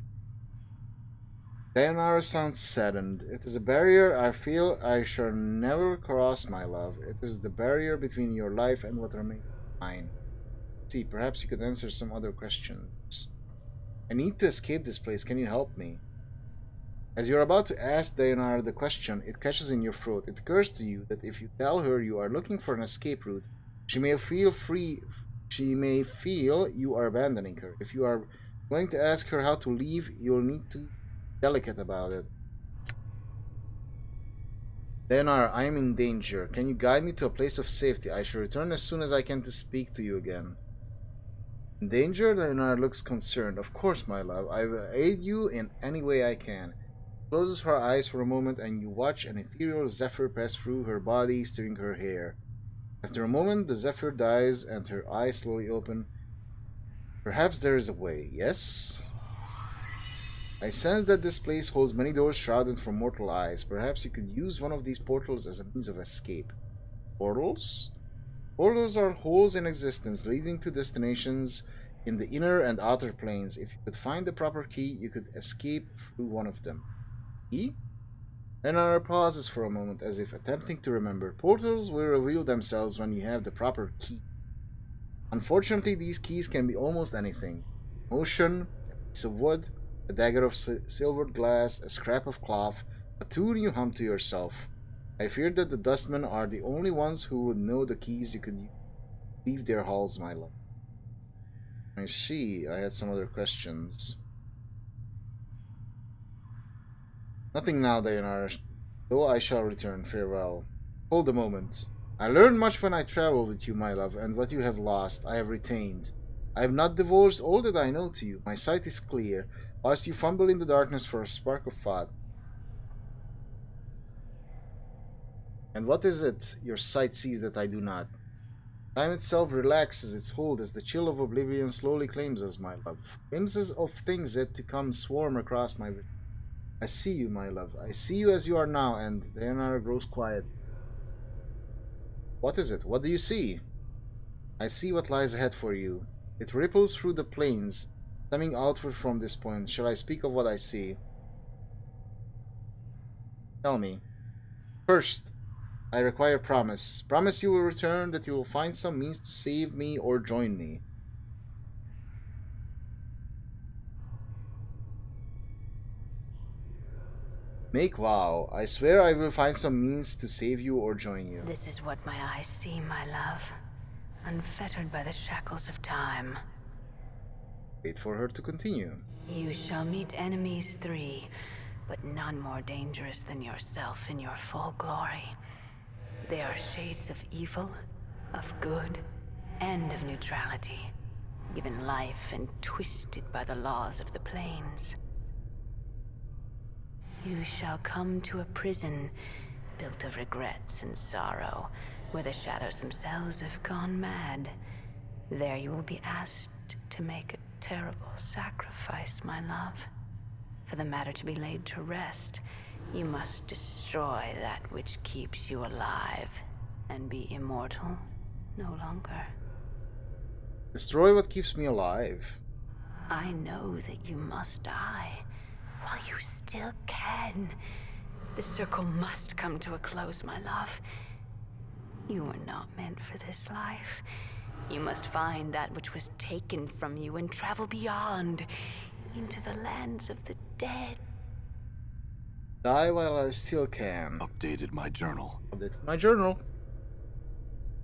Dayanara sounds saddened. It is a barrier I feel I shall never cross, my love. It is the barrier between your life and what remains mine. See, perhaps you could answer some other questions. I need to escape this place. Can you help me? As you're about to ask Dayanara the question, it catches in your throat. It occurs to you that if you tell her you are looking for an escape route, she may feel you are abandoning her. If you are going to ask her how to leave, you'll need to delicate about it. Dayanara, I am in danger. Can you guide me to a place of safety? I shall return as soon as I can to speak to you again. In danger? Dayanara looks concerned. Of course, my love. I will aid you in any way I can. She closes her eyes for a moment and you watch an ethereal zephyr pass through her body, stirring her hair. After a moment, the zephyr dies and her eyes slowly open. Perhaps there is a way. Yes? I sense that this place holds many doors shrouded from mortal eyes. Perhaps you could use one of these portals as a means of escape. Portals? Portals are holes in existence leading to destinations in the inner and outer planes. If you could find the proper key, you could escape through one of them. Key? Dayanara pauses for a moment as if attempting to remember. Portals will reveal themselves when you have the proper key. Unfortunately, these keys can be almost anything. Motion, a piece of wood, a dagger of silvered glass, a scrap of cloth, a tune you hum to yourself. I feared that the dustmen are the only ones who would know the keys you could leave their halls, my love. I see. I had some other questions. Nothing now, Dayanara, though I shall return. Farewell. Hold a moment. I learned much when I traveled with you, my love, and what you have lost, I have retained. I have not divulged all that I know to you. My sight is clear, whilst you fumble in the darkness for a spark of thought. And what is it your sight sees that I do not? Time itself relaxes its hold as the chill of oblivion slowly claims us, my love. Glimpses of things yet to come swarm across my vision. I see you, my love. I see you as you are now, and Dayanara grows quiet. What is it? What do you see? I see what lies ahead for you. It ripples through the plains, stemming outward from this point. Shall I speak of what I see? Tell me. First, I require promise. Promise you will return, that you will find some means to save me or join me. Make vow. I swear I will find some means to save you or join you. This is what my eyes see, my love. Unfettered by the shackles of time. Wait for her to continue. You shall meet enemies 3, but none more dangerous than yourself in your full glory. They are shades of evil, of good, and of neutrality, given life and twisted by the laws of the planes. You shall come to a prison built of regrets and sorrow, where the shadows themselves have gone mad. There you will be asked to make a terrible sacrifice, my love. For the matter to be laid to rest, you must destroy that which keeps you alive and be immortal no longer. Destroy what keeps me alive. I know that you must die while you still can. The circle must come to a close, my love. You were not meant for this life. You must find that which was taken from you and travel beyond, into the lands of the dead. Die while I still can. Updated my journal. Updated my journal.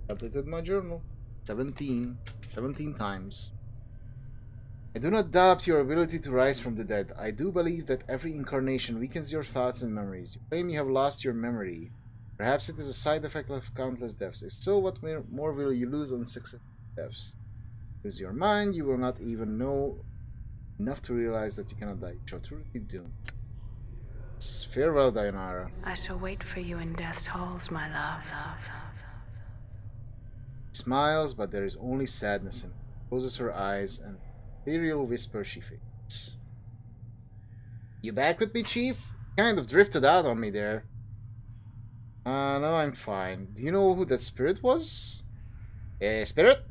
Updated my journal. 17 times. I do not doubt your ability to rise from the dead. I do believe that every incarnation weakens your thoughts and memories. You claim you have lost your memory. Perhaps it is a side effect of countless deaths. If so, what more will you lose on successive deaths? Lose your mind, you will not even know enough to realize that you cannot die. You shall truly be doomed. Farewell, Dayanara. I shall wait for you in death's halls, my love. She smiles, but there is only sadness in her. Closes her eyes, and ethereal whisper she fades. You back with me, Chief? Kind of drifted out on me there. No, I'm fine. Do you know who that spirit was? Spirit?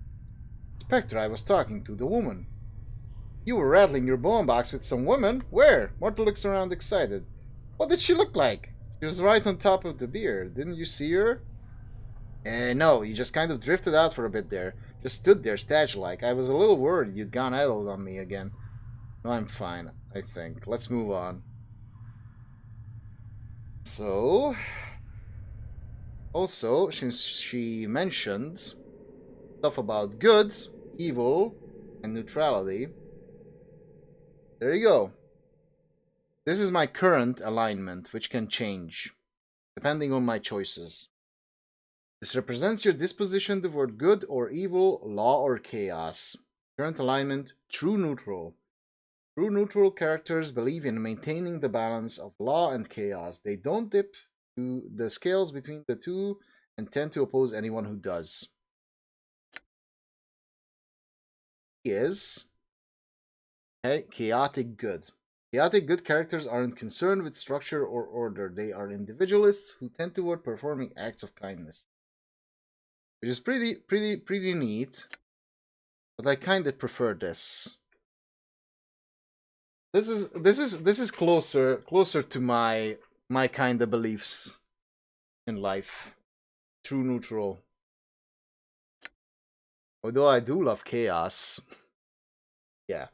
Spectre I was talking to, the woman. You were rattling your bone box with some woman? Where? Martha looks around excited. What did she look like? She was right on top of the beer. Didn't you see her? No, you just kind of drifted out for a bit there. Just stood there, statue-like. I was a little worried you'd gone adult on me again. No, I'm fine, I think. Let's move on. So... Also, since she mentioned stuff about good, evil, and neutrality, there you go. This is my current alignment, which can change, depending on my choices. This represents your disposition toward good or evil, law or chaos. Current alignment, true neutral. True neutral characters believe in maintaining the balance of law and chaos. They don't dip to the scales between the two and tend to oppose anyone who does. Is chaotic good. Chaotic good characters aren't concerned with structure or order. They are individualists who tend toward performing acts of kindness, which is pretty neat. But I kind of prefer this. This is closer to my kind of beliefs in life. True neutral. Although I do love chaos. Yeah.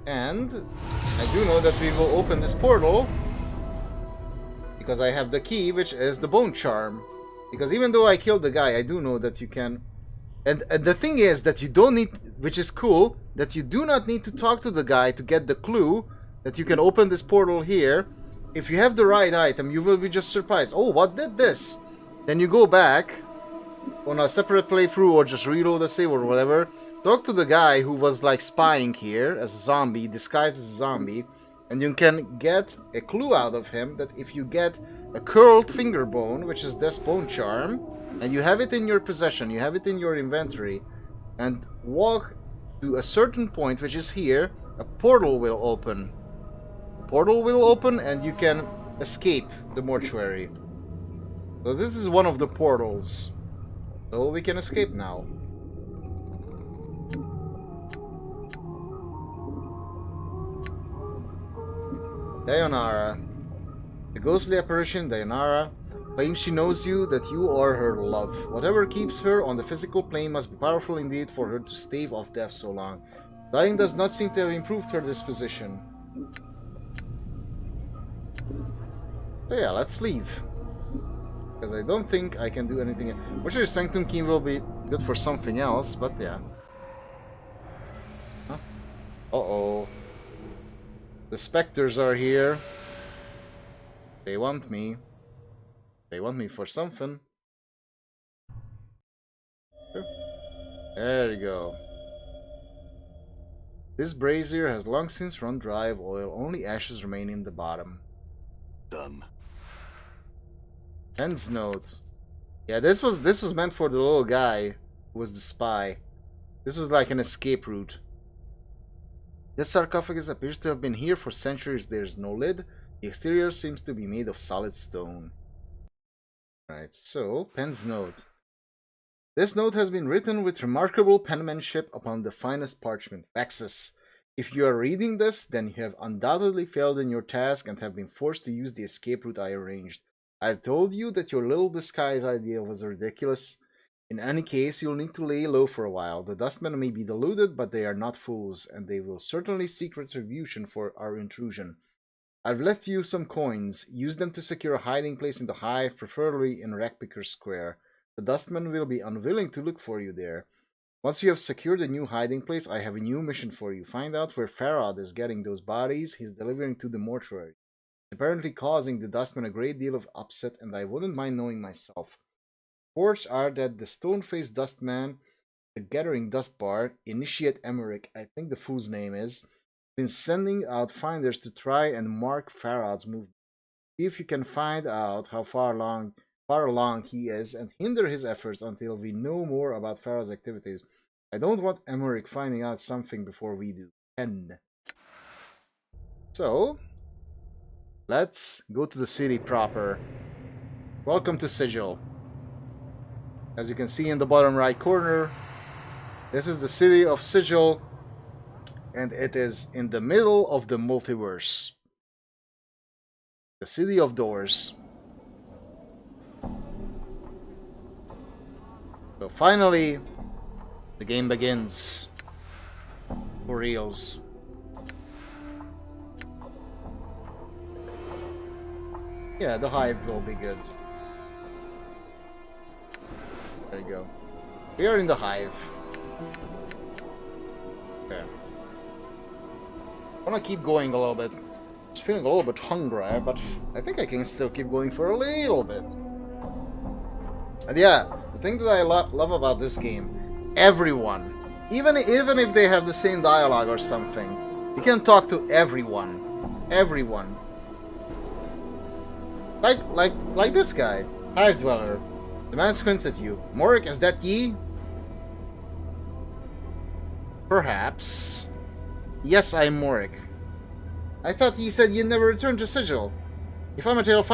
And I do know that we will open this portal because I have the key, which is the bone charm. Because even though I killed the guy, I do know that you can... And the thing is that you don't need... Which is cool, that you do not need to talk to the guy to get the clue that you can open this portal here. If you have the right item, you will be just surprised. Oh, what did this? Then you go back on a separate playthrough or just reload the save or whatever. Talk to the guy who was like spying here as a zombie, disguised as a zombie. And you can get a clue out of him that if you get a curled finger bone, which is this bone charm, and you have it in your possession, you have it in your inventory, and walk to a certain point, which is here, a portal will open. A portal will open and you can escape the mortuary. So this is one of the portals. So we can escape now. Dayanara. The ghostly apparition, Dayanara, claims she knows you, that you are her love. Whatever keeps her on the physical plane must be powerful indeed for her to stave off death so long. Dying does not seem to have improved her disposition. So yeah, let's leave. Because I don't think I can do anything. Which your Sanctum Key will be good for something else, but yeah. Huh? Uh-oh. The specters are here. They want me. They want me for something. There you go. This brazier has long since run dry of oil. Only ashes remain in the bottom. Done. Ends note. Yeah, this was meant for the little guy who was the spy. This was like an escape route. This sarcophagus appears to have been here for centuries. There's no lid. The exterior seems to be made of solid stone. Alright, so, Pen's note. This note has been written with remarkable penmanship upon the finest parchment. Vexus. If you are reading this, then you have undoubtedly failed in your task and have been forced to use the escape route I arranged. I've told you that your little disguise idea was ridiculous. In any case, you'll need to lay low for a while. The dustmen may be deluded, but they are not fools, and they will certainly seek retribution for our intrusion. I've left you some coins. Use them to secure a hiding place in the hive, preferably in Rackpicker Square. The dustmen will be unwilling to look for you there. Once you have secured a new hiding place, I have a new mission for you. Find out where Farad is getting those bodies he's delivering to the mortuary. It's apparently causing the dustmen a great deal of upset, and I wouldn't mind knowing myself. Reports are that the stone-faced dustman, the Gathering Dust Bar, Initiate Emmerich, I think the fool's name is, been sending out finders to try and mark Farad's movement. See if you can find out how far along he is and hinder his efforts until we know more about Farad's activities. I don't want Emmerich finding out something before we do. 10. So, let's go to the city proper. Welcome to Sigil. As you can see in the bottom right corner, this is the city of Sigil, and it is in the middle of the multiverse. The city of doors. So finally, the game begins. For reals. Yeah, the hive will be good. There you go. We are in the hive. Okay. I want to keep going a little bit. Just feeling a little bit hungry, but I think I can still keep going for a little bit. And yeah, the thing that I love about this game, everyone, even if they have the same dialogue or something, you can talk to everyone. Everyone. Like this guy, Hive Dweller. The man squints at you. Morik, is that ye? Perhaps. Yes, I am Morik. I thought ye said you'd never return to Sigil. If Amatel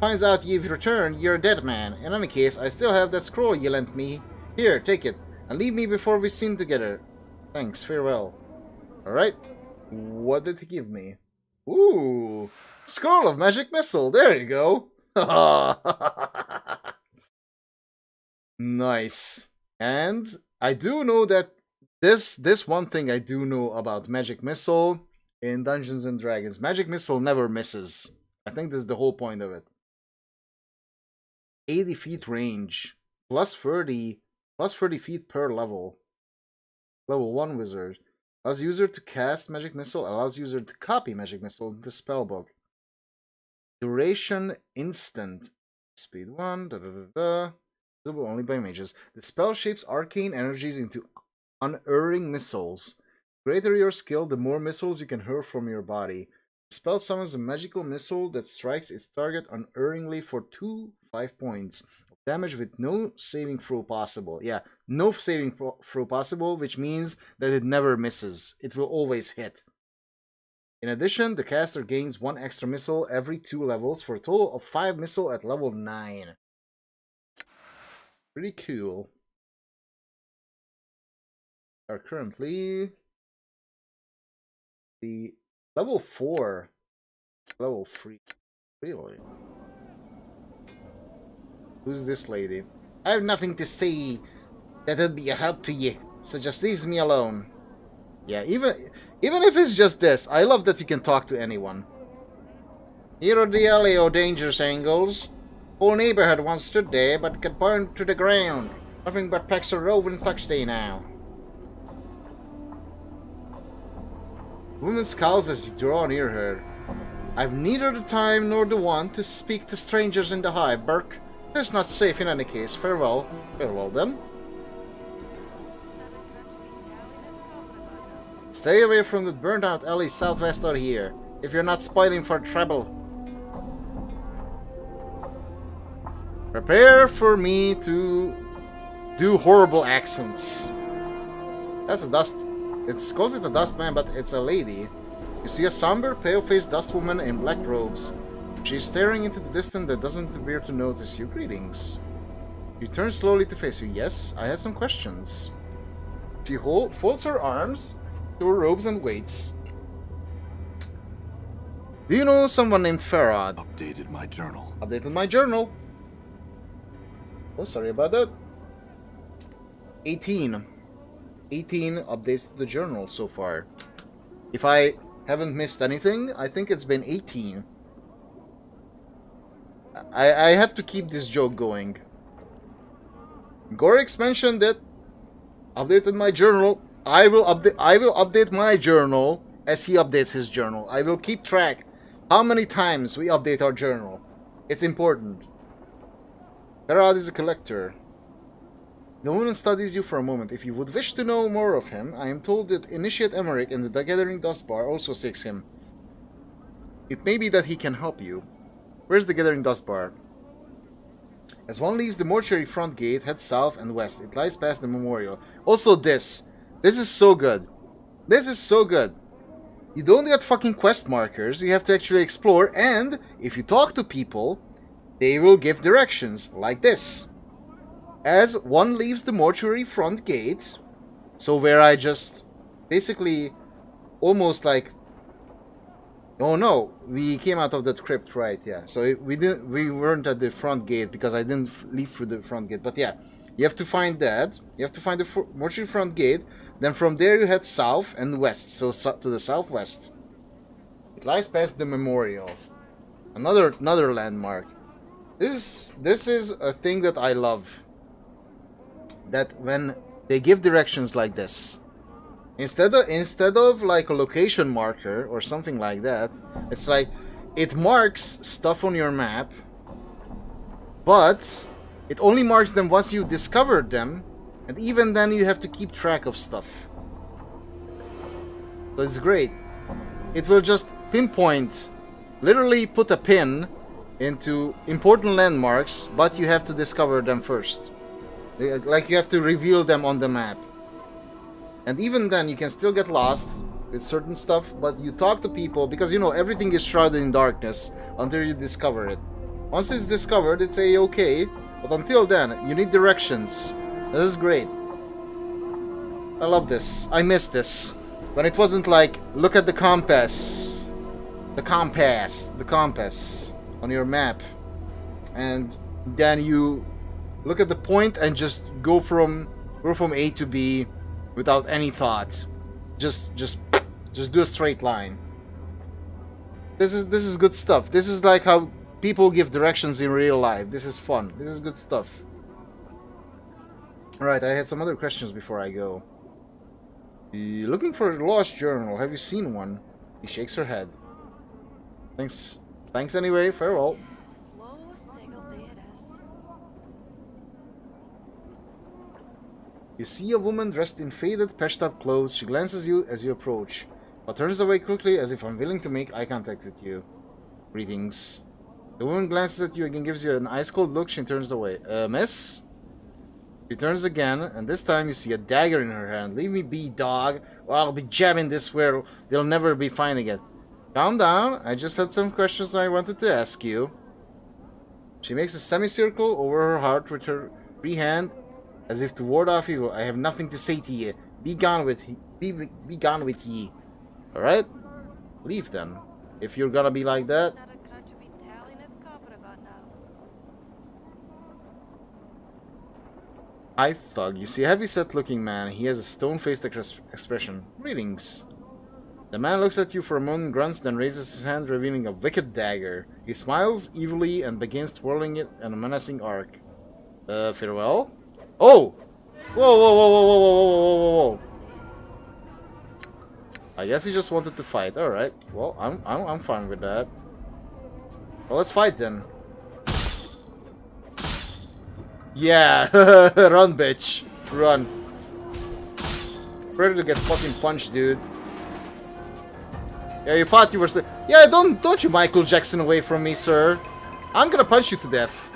finds out you've returned, you're a dead man. In any case, I still have that scroll you lent me. Here, take it, and leave me before we sin together. Thanks, farewell. Alright. What did he give me? Ooh! Scroll of Magic Missile, there you go! Nice. And I do know that this one thing I do know about Magic Missile in Dungeons and Dragons. Magic Missile never misses. I think that's the whole point of it. 80 feet range. Plus 30 feet per level. Level 1 wizard. Allows user to cast Magic Missile. Allows user to copy Magic Missile into spellbook. Duration instant. Speed 1. Visible only by mages. The spell shapes arcane energies into unerring missiles. The greater your skill, the more missiles you can hurl from your body. The spell summons a magical missile that strikes its target unerringly for 5 points of damage with no saving throw possible. Yeah, no saving throw possible, which means that it never misses. It will always hit. In addition, the caster gains 1 extra missile every 2 levels for a total of 5 missile at level 9. Pretty cool. Are currently the level 4, level 3. Really? Who's this lady? I have nothing to say that'd be a help to you, so just leave me alone. Yeah, even if it's just this, I love that you can talk to anyone. Here are the Aleo dangerous angles. Whole neighborhood once stood there, but got burned to the ground. Nothing but packs of roving thugs there now. The woman scowls as you draw near her. I've neither the time nor the want to speak to strangers in the hive, Burke. It's not safe in any case. Farewell. Farewell, then. Stay away from the burnt-out alley southwest of here, if you're not spoiling for trouble. Prepare for me to do horrible accents. That's a dust. It calls it a dust man, but it's a lady. You see a somber, pale-faced dust woman in black robes. She's staring into the distance that doesn't appear to notice you. Greetings. She turns slowly to face you. Yes, I had some questions. She folds her arms to her robes and waits. Do you know someone named Farad? Updated my journal. Updated my journal. Oh, sorry about that. 18. 18 updates to the journal so far. If I haven't missed anything, I think it's been 18. I have to keep this joke going. Gorix mentioned that updated my journal. I will update my journal as he updates his journal. I will keep track how many times we update our journal. It's important. Farad is a collector. The woman studies you for a moment. If you would wish to know more of him, I am told that Initiate Emmerich in the Gathering Dust Bar also seeks him. It may be that he can help you. Where's the Gathering Dust Bar? As one leaves the mortuary front gate, head south and west. It lies past the memorial. Also this. This is so good. This is so good. You don't get fucking quest markers. You have to actually explore. And if you talk to people, they will give directions. Like this. As one leaves the mortuary front gate. So where I just basically almost like... Oh no, we came out of that crypt, right? Yeah. So we weren't at the front gate because I didn't leave through the front gate. But yeah, you have to find that. You have to find the mortuary front gate. Then from there you head south and west. So to the southwest. It lies past the memorial. Another landmark. This is a thing that I love. That when they give directions like this, instead of like a location marker or something like that, it's like it marks stuff on your map, but it only marks them once you discovered them, and even then you have to keep track of stuff. So it's great. It will just pinpoint, literally put a pin into important landmarks, but you have to discover them first. Like you have to reveal them on the map. And even then you can still get lost with certain stuff, but you talk to people because you know everything is shrouded in darkness until you discover it. Once it's discovered, it's a-okay, but until then, you need directions. This is great. I love this. I miss this. When it wasn't like, look at the compass. The compass on your map. And then you look at the point and just go from A to B without any thought. Just do a straight line. This is good stuff. This is like how people give directions in real life. This is fun. This is good stuff. Alright, I had some other questions before I go. You're looking for a lost journal. Have you seen one? He shakes her head. Thanks anyway. Farewell. You see a woman dressed in faded, patched-up clothes. She glances at you as you approach, but turns away quickly as if unwilling to make eye contact with you. Greetings. The woman glances at you again, gives you an ice-cold look. She turns away. Miss? She turns again, and this time you see a dagger in her hand. Leave me be, dog, or I'll be jabbing this where they'll never be finding it. Calm down. I just had some questions I wanted to ask you. She makes a semicircle over her heart with her free hand, as if to ward off evil. I have nothing to say to ye. Be gone with ye. Alright? Leave then. If you're gonna be like that. I thug. You see a heavy-set looking man. He has a stone-faced expression. Greetings. The man looks at you for a moment, grunts, then raises his hand, revealing a wicked dagger. He smiles evilly and begins twirling it in a menacing arc. Farewell? Oh! Whoa, whoa, whoa, whoa, whoa, whoa, whoa, whoa, whoa, whoa. I guess he just wanted to fight. Alright. Well, I'm fine with that. Well, let's fight then. Yeah! Run, bitch. Run. Ready to get fucking punched, dude. Yeah, you thought you were... Yeah, don't you Michael Jackson away from me, sir. I'm gonna punch you to death.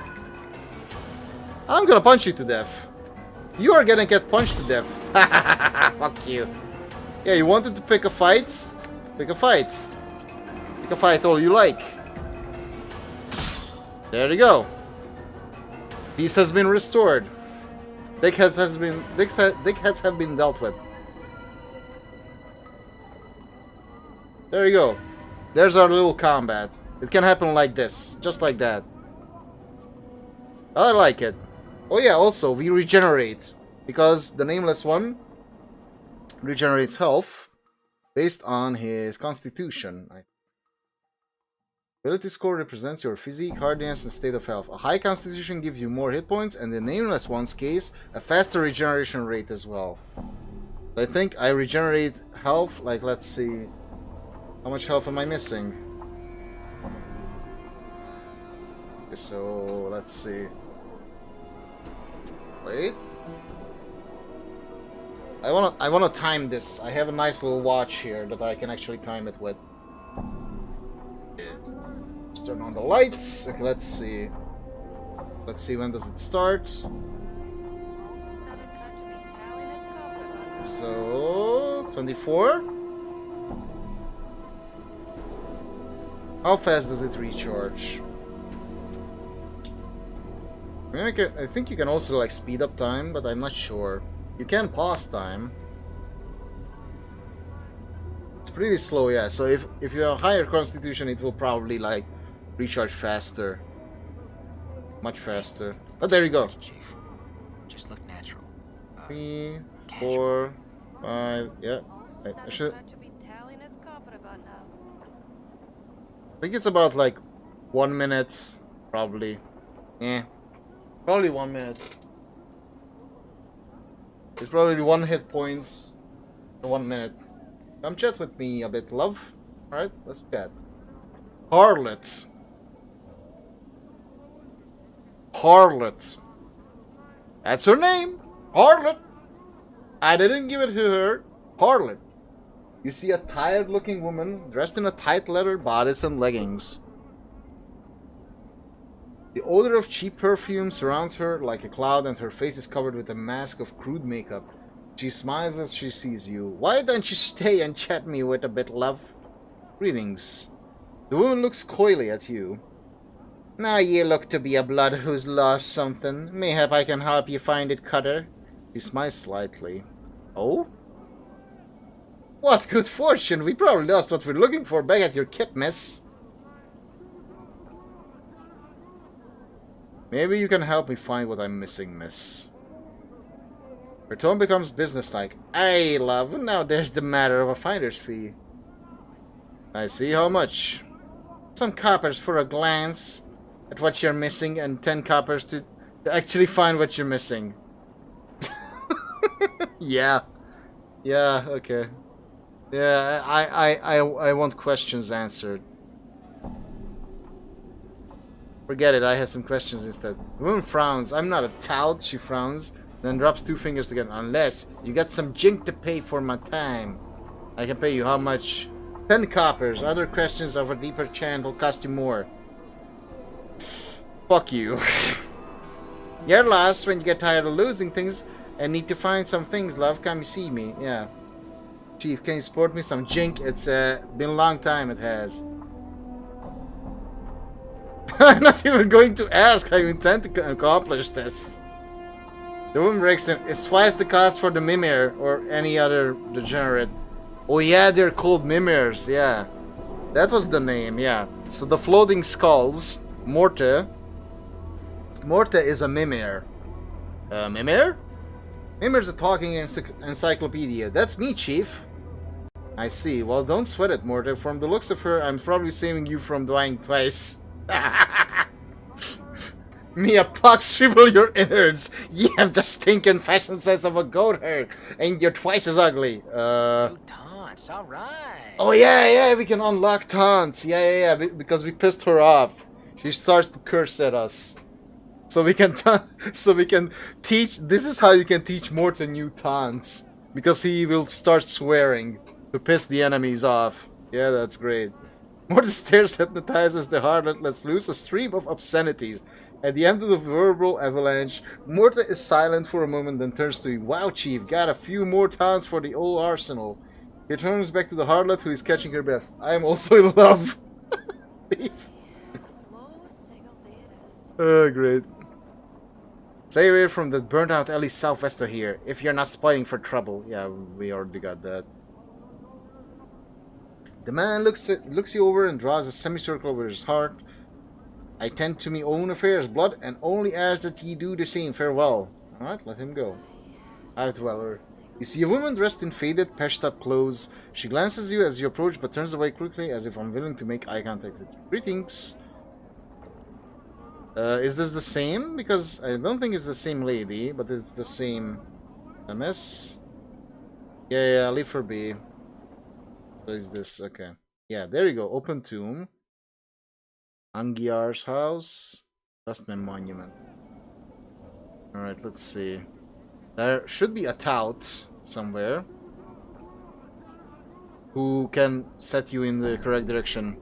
I'm gonna punch you to death. You are gonna get punched to death. Fuck you. Yeah, you wanted to pick a fight? Pick a fight. Pick a fight all you like. There you go. Peace has been restored. Dickheads have been dealt with. There you go. There's our little combat. It can happen like this. Just like that. I like it. Oh yeah, also, we regenerate. Because the Nameless One regenerates health based on his constitution. Ability score represents your physique, hardiness, and state of health. A high constitution gives you more hit points, and in the Nameless One's case, a faster regeneration rate as well. I think I regenerate health, like, let's see. How much health am I missing? Okay, so, let's see. Wait. I wanna time this. I have a nice little watch here that I can actually time it with. Let's turn on the lights. Okay, let's see. Let's see, when does it start? So 24. How fast does it recharge? I think you can also like speed up time, but I'm not sure. You can pause time. It's pretty slow, yeah. So if you have a higher constitution, it will probably like recharge faster, much faster. Oh, there you go. Chief, just look natural. 3, 4, 5. Yeah. I think it's about like 1 minute, probably. Yeah. Probably 1 minute. It's probably 1 hit points for 1 minute. Come chat with me a bit, love. Alright, let's chat. Harlot. Harlot. That's her name. Harlot. I didn't give it to her. Harlot. You see a tired looking woman dressed in a tight leather bodice and leggings. The odor of cheap perfume surrounds her like a cloud, and her face is covered with a mask of crude makeup. She smiles as she sees you. Why don't you stay and chat me with a bit, love? Greetings. The woman looks coyly at you. Now you look to be a blood who's lost something. Mayhap I can help you find it, Cutter. She smiles slightly. Oh? What good fortune! We probably lost what we're looking for back at your kit, miss. Maybe you can help me find what I'm missing, miss. Her tone becomes businesslike. Aye, love, now there's the matter of a finder's fee. I see, how much? Some coppers for a glance at what you're missing, and 10 coppers to actually find what you're missing. Yeah. Yeah, okay. Yeah, I want questions answered. Forget it, I had some questions instead. The woman frowns. I'm not a tout, she frowns, then drops 2 fingers together. Unless you got some jink to pay for my time. I can pay you how much? 10 coppers. Other questions of a deeper channel will cost you more. Fuck you. You're lost when you get tired of losing things and need to find some things, love. Come see me. Yeah. Chief, can you support me some jink? It's been a long time, it has. I'm not even going to ask how you intend to accomplish this. The woman breaks in. It's twice the cost for the Mimir or any other degenerate. Oh yeah, they're called Mimirs, yeah. That was the name, yeah. So the floating skulls, Morte. Morte is a Mimir. Mimir? Mimir's a talking encyclopedia. That's me, Chief. I see. Well, don't sweat it, Morty. From the looks of her, I'm probably saving you from dying twice. Mia, pox shrivel your innards. You have the stinking fashion sense of a goat herd, and you're twice as ugly. New taunts, alright. Oh yeah, we can unlock taunts. Yeah, because we pissed her off. She starts to curse at us. So we can teach. This is how you can teach Morton new taunts, because he will start swearing to piss the enemies off. Yeah, that's great. Morton stares, hypnotizes the harlot, lets loose a stream of obscenities. At the end of the verbal avalanche, Morton is silent for a moment, then turns to you. Wow, Chief, got a few more taunts for the old arsenal. He turns back to the harlot, who is catching her breath. I am also in love. Oh, great. Stay away from the burnt out alley southwest of here, if you're not spying for trouble. Yeah, we already got that. The man looks you over and draws a semicircle over his heart. I tend to me own affairs, blood, and only ask that ye do the same. Farewell. Alright, let him go. Hive Dweller. You see a woman dressed in faded, patched-up clothes. She glances at you as you approach, but turns away quickly as if unwilling to make eye contact with you. Greetings. Is this the same? Because I don't think it's the same lady, but it's the same MS. Yeah, leave her be. So is this, okay. Yeah, there you go. Open tomb. Angiar's house. Dustman monument. Alright, let's see. There should be a tout somewhere who can set you in the correct direction.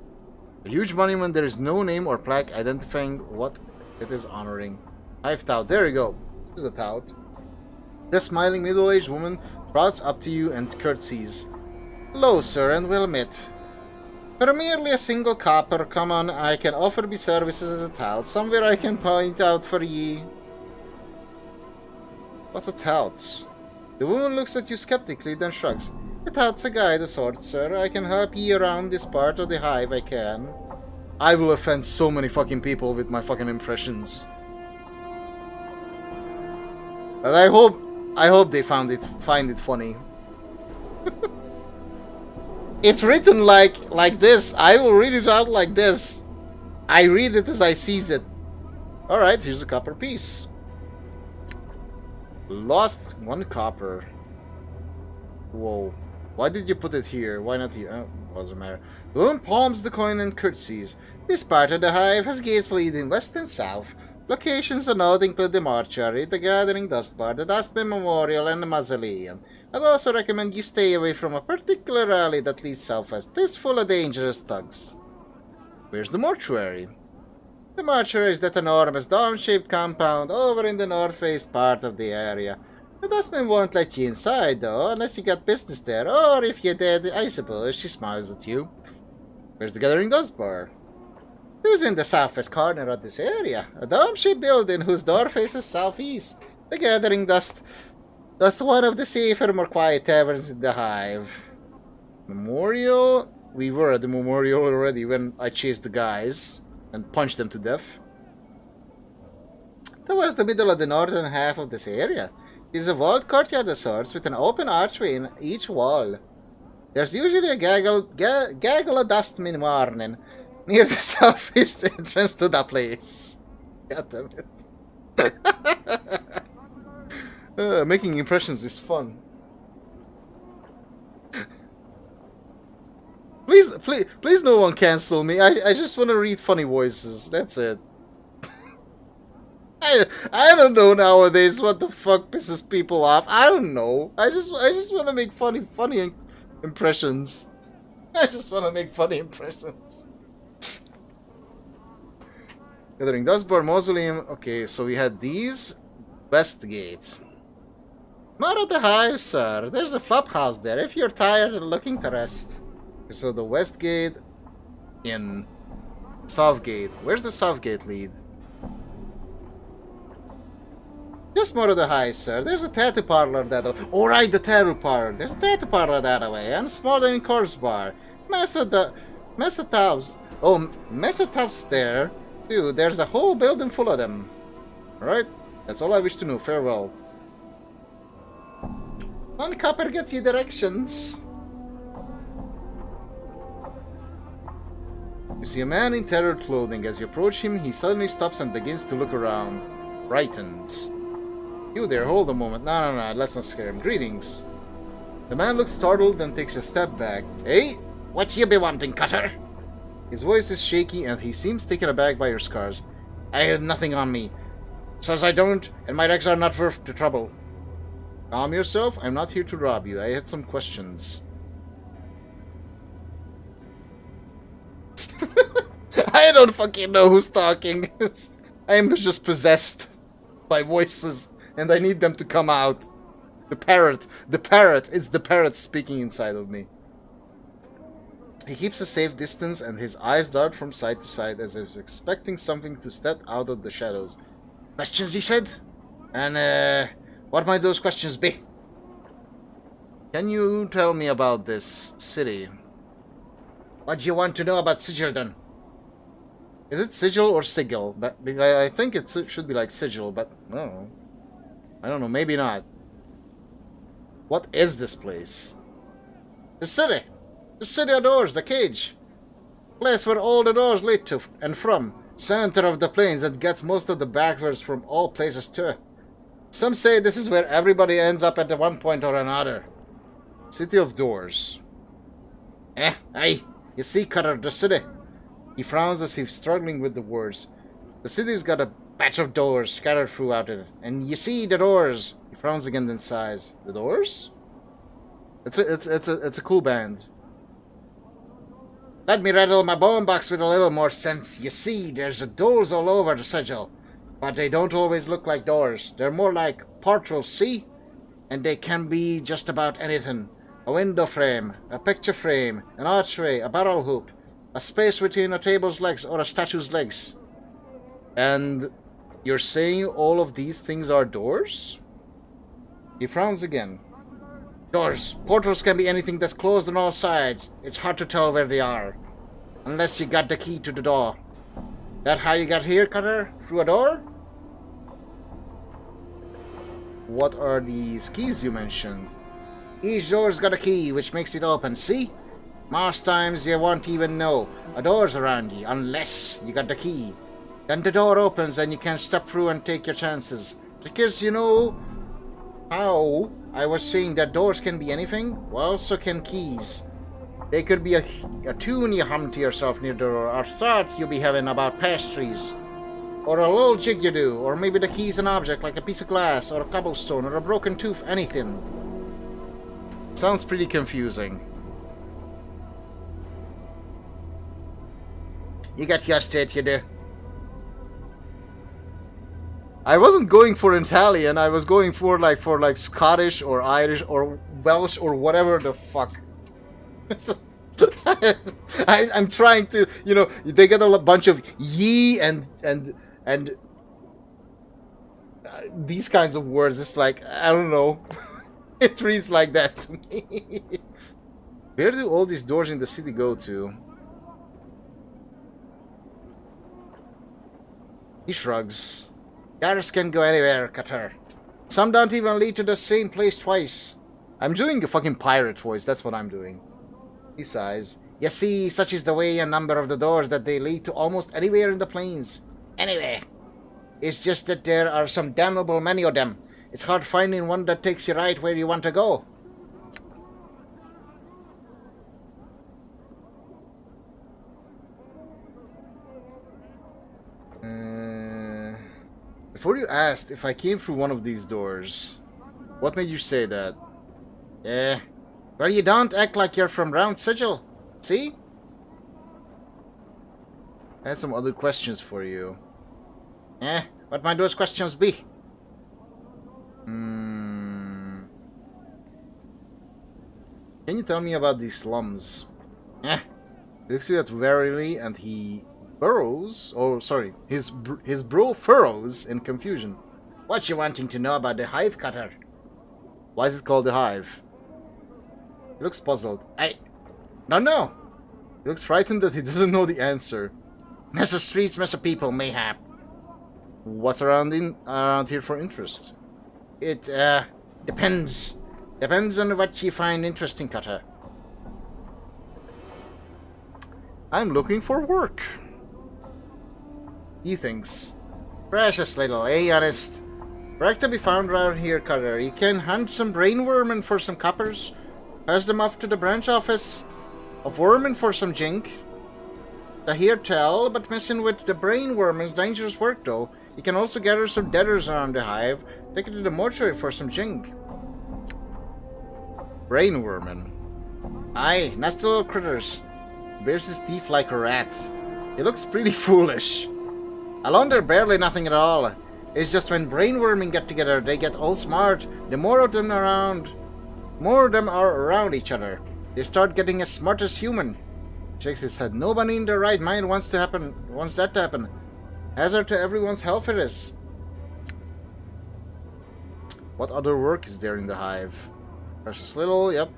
A huge monument, there is no name or plaque identifying what it is honoring. Hive tout, there you go. This is a tout. This smiling middle-aged woman trots up to you and curtsies. Hello, sir, and well met. For merely a single copper, come on, I can offer me services as a tout. Somewhere I can point out for ye. What's a tout? The woman looks at you skeptically, then shrugs. A tout's a guide of sorts, sir. I can help ye around this part of the hive, I can. I will offend so many fucking people with my fucking impressions. And I hope they find it funny. It's written like this. I will read it out like this. I read it as I sees it. Alright, here's a copper piece. Lost 1 copper. Whoa. Why did you put it here? Why not here? Oh, doesn't matter. The woman palms the coin and curtsies. This part of the hive has gates leading west and south. Locations of note include the mortuary, the gathering dust bar, the dustbin memorial, and the mausoleum. I'd also recommend you stay away from a particular alley that leads southwest. This is full of dangerous thugs. Where's the mortuary? The mortuary is that enormous dome-shaped compound over in the northeast part of the area. The dustman won't let you inside, though, unless you got business there, or if you did, I suppose. She smiles at you. Where's the gathering dust bar? It is in the southwest corner of this area, a dome-shaped building whose door faces southeast. The gathering dust. That's one of the safer, more quiet taverns in the hive. Memorial? We were at the memorial already when I chased the guys and punched them to death. Towards the middle of the northern half of this area is a walled courtyard of sorts with an open archway in each wall. There's usually a gaggle of dust in the morning near the southeast entrance to the place. God damn it. Making impressions is fun. Please no one cancel me. I just want to read funny voices. That's it. I don't know nowadays what the fuck pisses people off. I don't know. I just want to make funny impressions. I just want to make funny impressions. Gathering Dust Bar Mausoleum. Okay, so we had these. West Gate. More of the hive, sir. There's a flop house there if you're tired and looking to rest. So the West Gate in South Gate. Where's the South Gate lead? Just more of the hive, sir. There's a tattoo parlor that way. Alright, the tattoo parlor. There's a tattoo parlor that way. And a smoldering corpse bar. Mesotubs. Oh, Mesotubs there, too. There's a whole building full of them. Alright, that's all I wish to know. Farewell. 1 copper gets you directions. You see a man in tattered clothing. As you approach him, he suddenly stops and begins to look around, frightened. You there, hold a moment. No, let's not scare him. Greetings. The man looks startled and takes a step back. Hey, what you be wanting, Cutter? His voice is shaky and he seems taken aback by your scars. I had nothing on me. Says I don't, and my legs are not worth the trouble. Calm yourself, I'm not here to rob you. I had some questions. I don't fucking know who's talking. I am just possessed by voices, and I need them to come out. The parrot, it's the parrot speaking inside of me. He keeps a safe distance, and his eyes dart from side to side as if expecting something to step out of the shadows. Questions, he said? And, what might those questions be? Can you tell me about this city? What do you want to know about Sigil, then? Is it Sigil or Sigil? But I think it should be like Sigil, but no. I don't know, maybe not. What is this place? The city! The city of doors, the cage. Place where all the doors lead to and from. Center of the plains that gets most of the backwards from all places too. Some say this is where everybody ends up at one point or another. City of doors. Aye. You see, Cutter, the city. He frowns as if struggling with the words. The city's got a batch of doors scattered throughout it. And you see the doors. He frowns again then sighs. The doors? It's a cool band. Let me rattle my bone box with a little more sense. You see, there's doors all over the sigil. But they don't always look like doors. They're more like portals, see? And they can be just about anything. A window frame, a picture frame, an archway, a barrel hoop, a space between a table's legs or a statue's legs. And you're saying all of these things are doors? He frowns again. Doors. Portals can be anything that's closed on all sides. It's hard to tell where they are. Unless you got the key to the door. That how you got here, Cutter? Through a door? What are these keys you mentioned? Each door's got a key, which makes it open, see? Most times you won't even know a door's around you, unless you got the key. Then the door opens and you can step through and take your chances. Because you know how I was saying that doors can be anything? Well, so can keys. They could be a tune you hum to yourself near the door, or thought you'll be having about pastries. Or a little jig you do, or maybe the key's an object like a piece of glass, or a cobblestone, or a broken tooth, anything. Sounds pretty confusing. You got your state, you do. I wasn't going for Italian, I was going for like Scottish or Irish or Welsh or whatever the fuck. I'm trying to, you know, they get a bunch of ye and these kinds of words. It's like, I don't know. It reads like that to me. Where do all these doors in the city go to? He shrugs. Doors can go anywhere, Cutter. Some don't even lead to the same place twice. I'm doing a fucking pirate voice, that's what I'm doing. He sighs. You see, such is the way a number of the doors that they lead to almost anywhere in the plains. Anyway, it's just that there are some damnable many of them. It's hard finding one that takes you right where you want to go. Before you asked if I came through one of these doors, what made you say that? Well, you don't act like you're from round Sigil. See? I had some other questions for you. What might those questions be? Can you tell me about these slums? He looks at you warily and he burrows, or sorry, his brow furrows in confusion. What you wanting to know about the hive, Cutter? Why is it called the hive? He looks puzzled. No. He looks frightened that he doesn't know the answer. Mess of streets, mess of people, mayhap. What's around here for interest? It depends. Depends on what you find interesting, Cutter. I'm looking for work. He thinks. Precious little, eh, honest? Work to be found around here, Cutter. You can hunt some brain vermin for some coppers. Pass them off to the branch office of vermin for some jink. I hear tell, but messing with the brain vermin is dangerous work, though. You can also gather some deaders around the hive. Take it to the mortuary for some jink. Brain vermin. Aye, nasty little critters. Bears his teeth like a rat. He looks pretty foolish. Alone they're barely nothing at all. It's just when brain vermin get together, they get all smart. The more of them are around each other, they start getting as smart as human. Shakes his head. Nobody in their right mind wants that to happen. Hazard to everyone's health it is. What other work is there in the hive? Precious little, yep.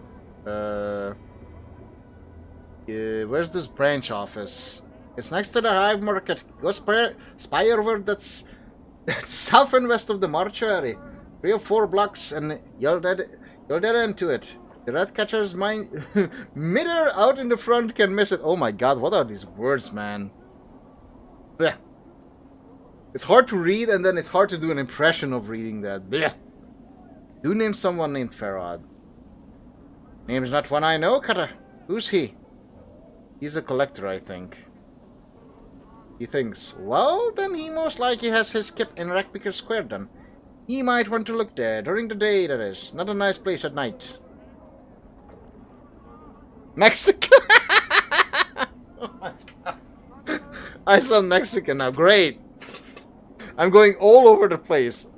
Where's this branch office? It's next to the hive market. Go spy over that's south and west of the mortuary. 3 or 4 blocks and you'll dead into it. The rat catcher's mind midair out in the front can miss it. Oh my god, what are these words, man? Blech. It's hard to read and then it's hard to do an impression of reading that. Blech. Do name someone named Farad. Name's not one I know, Cutter. Who's he? He's a collector, I think. He thinks, well, then he most likely has his kip in Rackpicker Square then. He might want to look there, during the day that is. Not a nice place at night. Mexican! Oh my god. I sound Mexican now, great! I'm going all over the place.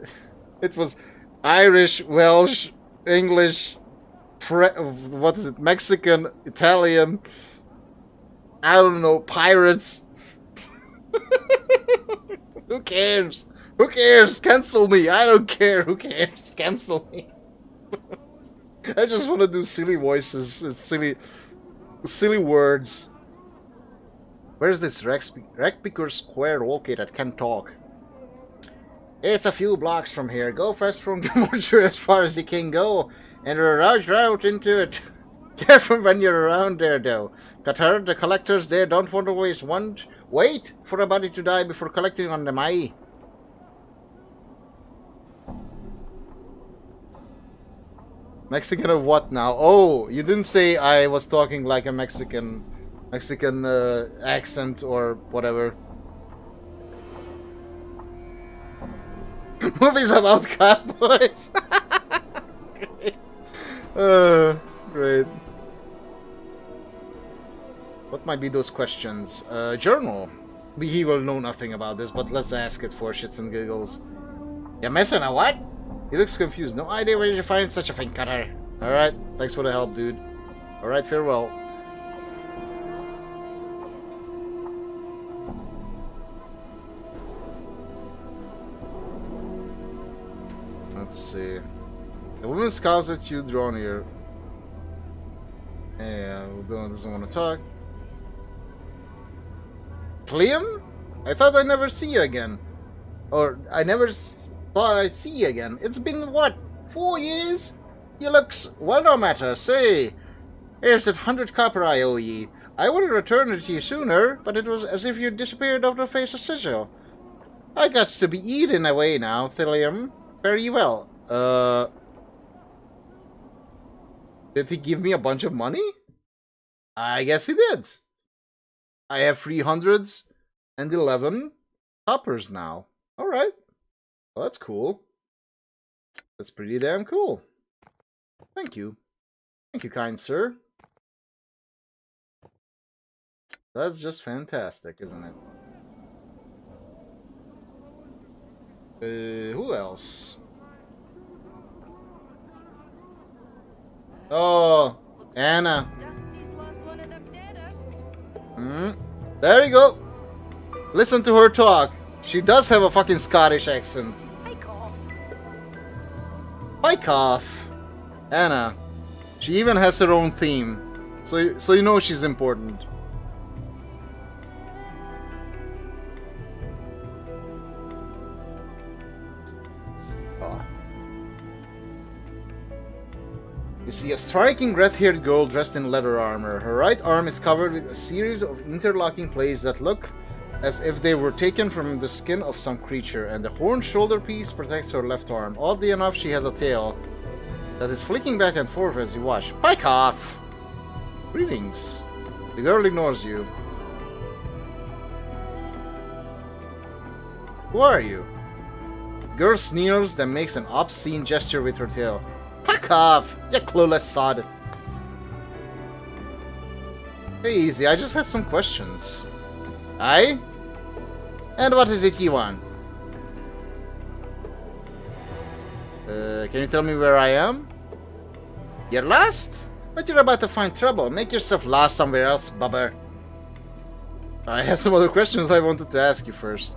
It was Irish, Welsh, English, what is it, Mexican, Italian, I don't know, pirates. Who cares? Who cares? Cancel me. I don't care. Who cares? Cancel me. I just want to do silly voices. It's silly words. Where's this Rackpicker Square located? Can't talk. It's a few blocks from here. Go fast from the mortuary as far as you can go, and route into it. Careful when you're around there, though. Qatar, the collectors there don't want to wait for a body to die before collecting on them, aye. Mexican of what now? Oh, you didn't say I was talking like a Mexican accent or whatever. Movies about cowboys. Great. Great. What might be those questions? Journal. He will know nothing about this, but let's ask it for shits and giggles. You're missing a what? He looks confused. No idea where you find such a thing, Cutter. Alright, thanks for the help, dude. Alright, farewell. Let's see. The woman scowls at you, drawn here. Yeah, doesn't want to talk. Liam? I thought I'd never see you again. Or, I never thought I'd see you again. It's been, what, 4 years? You looks... Well, no matter. Say, here's that 100 copper I owe ye. I would have returned it to you sooner, but it was as if you disappeared off the face of Sigil. I got to be eating away now, Thillium. Very well. Did he give me a bunch of money? I guess he did. I have 311 coppers now. Alright. Well, that's cool. That's pretty damn cool. Thank you. Thank you, kind sir. That's just fantastic, isn't it? Who else? Oh, Anna. There you go. Listen to her talk. She does have a fucking Scottish accent. Pike off. Anna. She even has her own theme. So you know she's important. You see a striking red-haired girl dressed in leather armor. Her right arm is covered with a series of interlocking plates that look as if they were taken from the skin of some creature, and the horn shoulder piece protects her left arm. Oddly enough, she has a tail that is flicking back and forth as you watch. Pike off! Greetings. The girl ignores you. Who are you? The girl sneers, then makes an obscene gesture with her tail. Fuck off, you clueless sod. Hey, easy, I just had some questions. Aye? And what is it you want? Can you tell me where I am? You're lost? But you're about to find trouble. Make yourself lost somewhere else, bubber. I had some other questions I wanted to ask you first.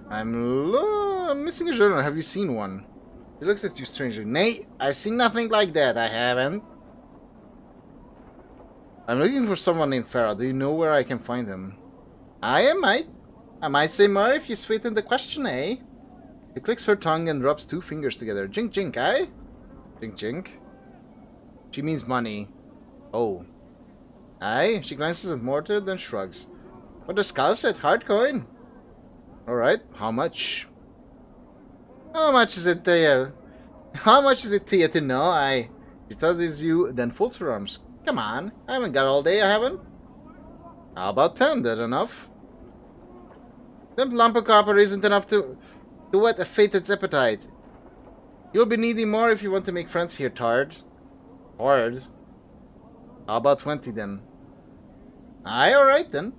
I'm missing a journal. Have you seen one? He looks at you strangely. Nay, I've seen nothing like that. I haven't. I'm looking for someone named Farah. Do you know where I can find him? I might say more if you sweeten the question, eh? She clicks her tongue and rubs two fingers together. Jink jink, eh? Jink jink. She means money. Oh. Aye? She glances at Mortar, then shrugs. What the skull said? Hard coin. Alright, how much? How much is it to you? How much is it to you to know? Aye. She studies you, then folds her arms. Come on, I haven't got all day, I haven't. How about 10? That enough? That lump of copper isn't enough to whet a fated's appetite. You'll be needing more if you want to make friends here, Tard. Tard? How about 20 then? Aye, alright then.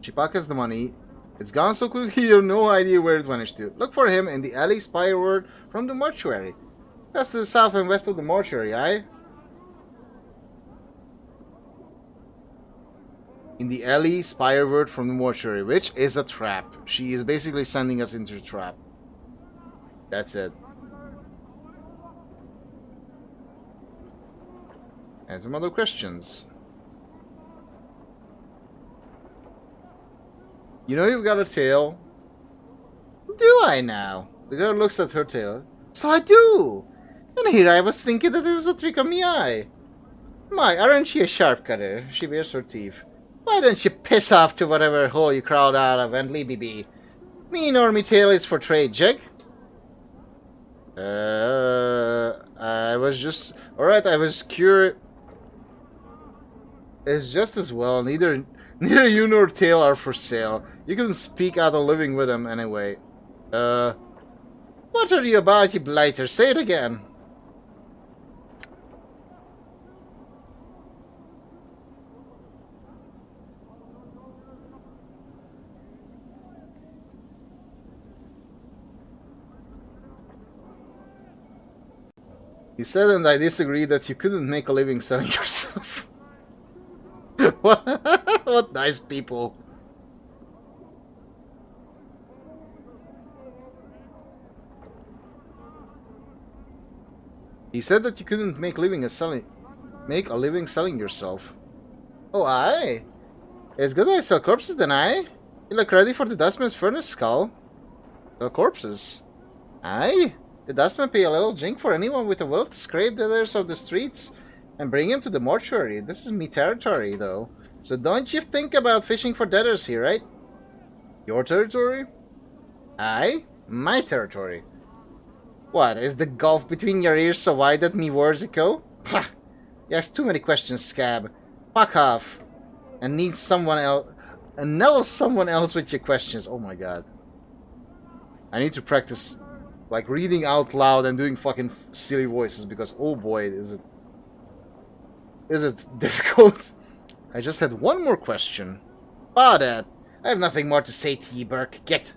She pockets the money. It's gone so quickly you have no idea where it vanished to. Look for him in the alley spireward from the mortuary. That's to the south and west of the mortuary, aye? In the alley spireward from the mortuary, which is a trap. She is basically sending us into a trap. That's it. And some other questions. You know you've got a tail? Do I now? The girl looks at her tail. So I do! And here I was thinking that it was a trick of me eye. My, aren't you a sharp cutter? She bares her teeth. Why don't you piss off to whatever hole you crawled out of and leave me be? Me nor me tail is for trade, Jig. I was just... Alright, I was curious. It's just as well. Neither you nor tail are for sale. You can speak out of living with him anyway. What are you about, you blighter? Say it again. He said, and I disagree, that you couldn't make a living selling yourself. What nice people. He said that you couldn't make a living selling yourself. Oh, aye. It's good I sell corpses then, aye? You look ready for the dustman's furnace, Skull. Sell corpses. Aye. The dustman pay a little jink for anyone with a will to scrape the others off the streets and bring him to the mortuary. This is me territory, though. So don't you think about fishing for debtors here, right? Your territory? Aye, my territory. What, is the gulf between your ears so wide that me words echo? Ha! You ask too many questions, scab. Fuck off. And need someone else. And nail someone else with your questions. Oh my god. I need to practice, like, reading out loud and doing fucking silly voices because, oh boy, is it difficult. I just had one more question. About that, I have nothing more to say to you, Burke. Get.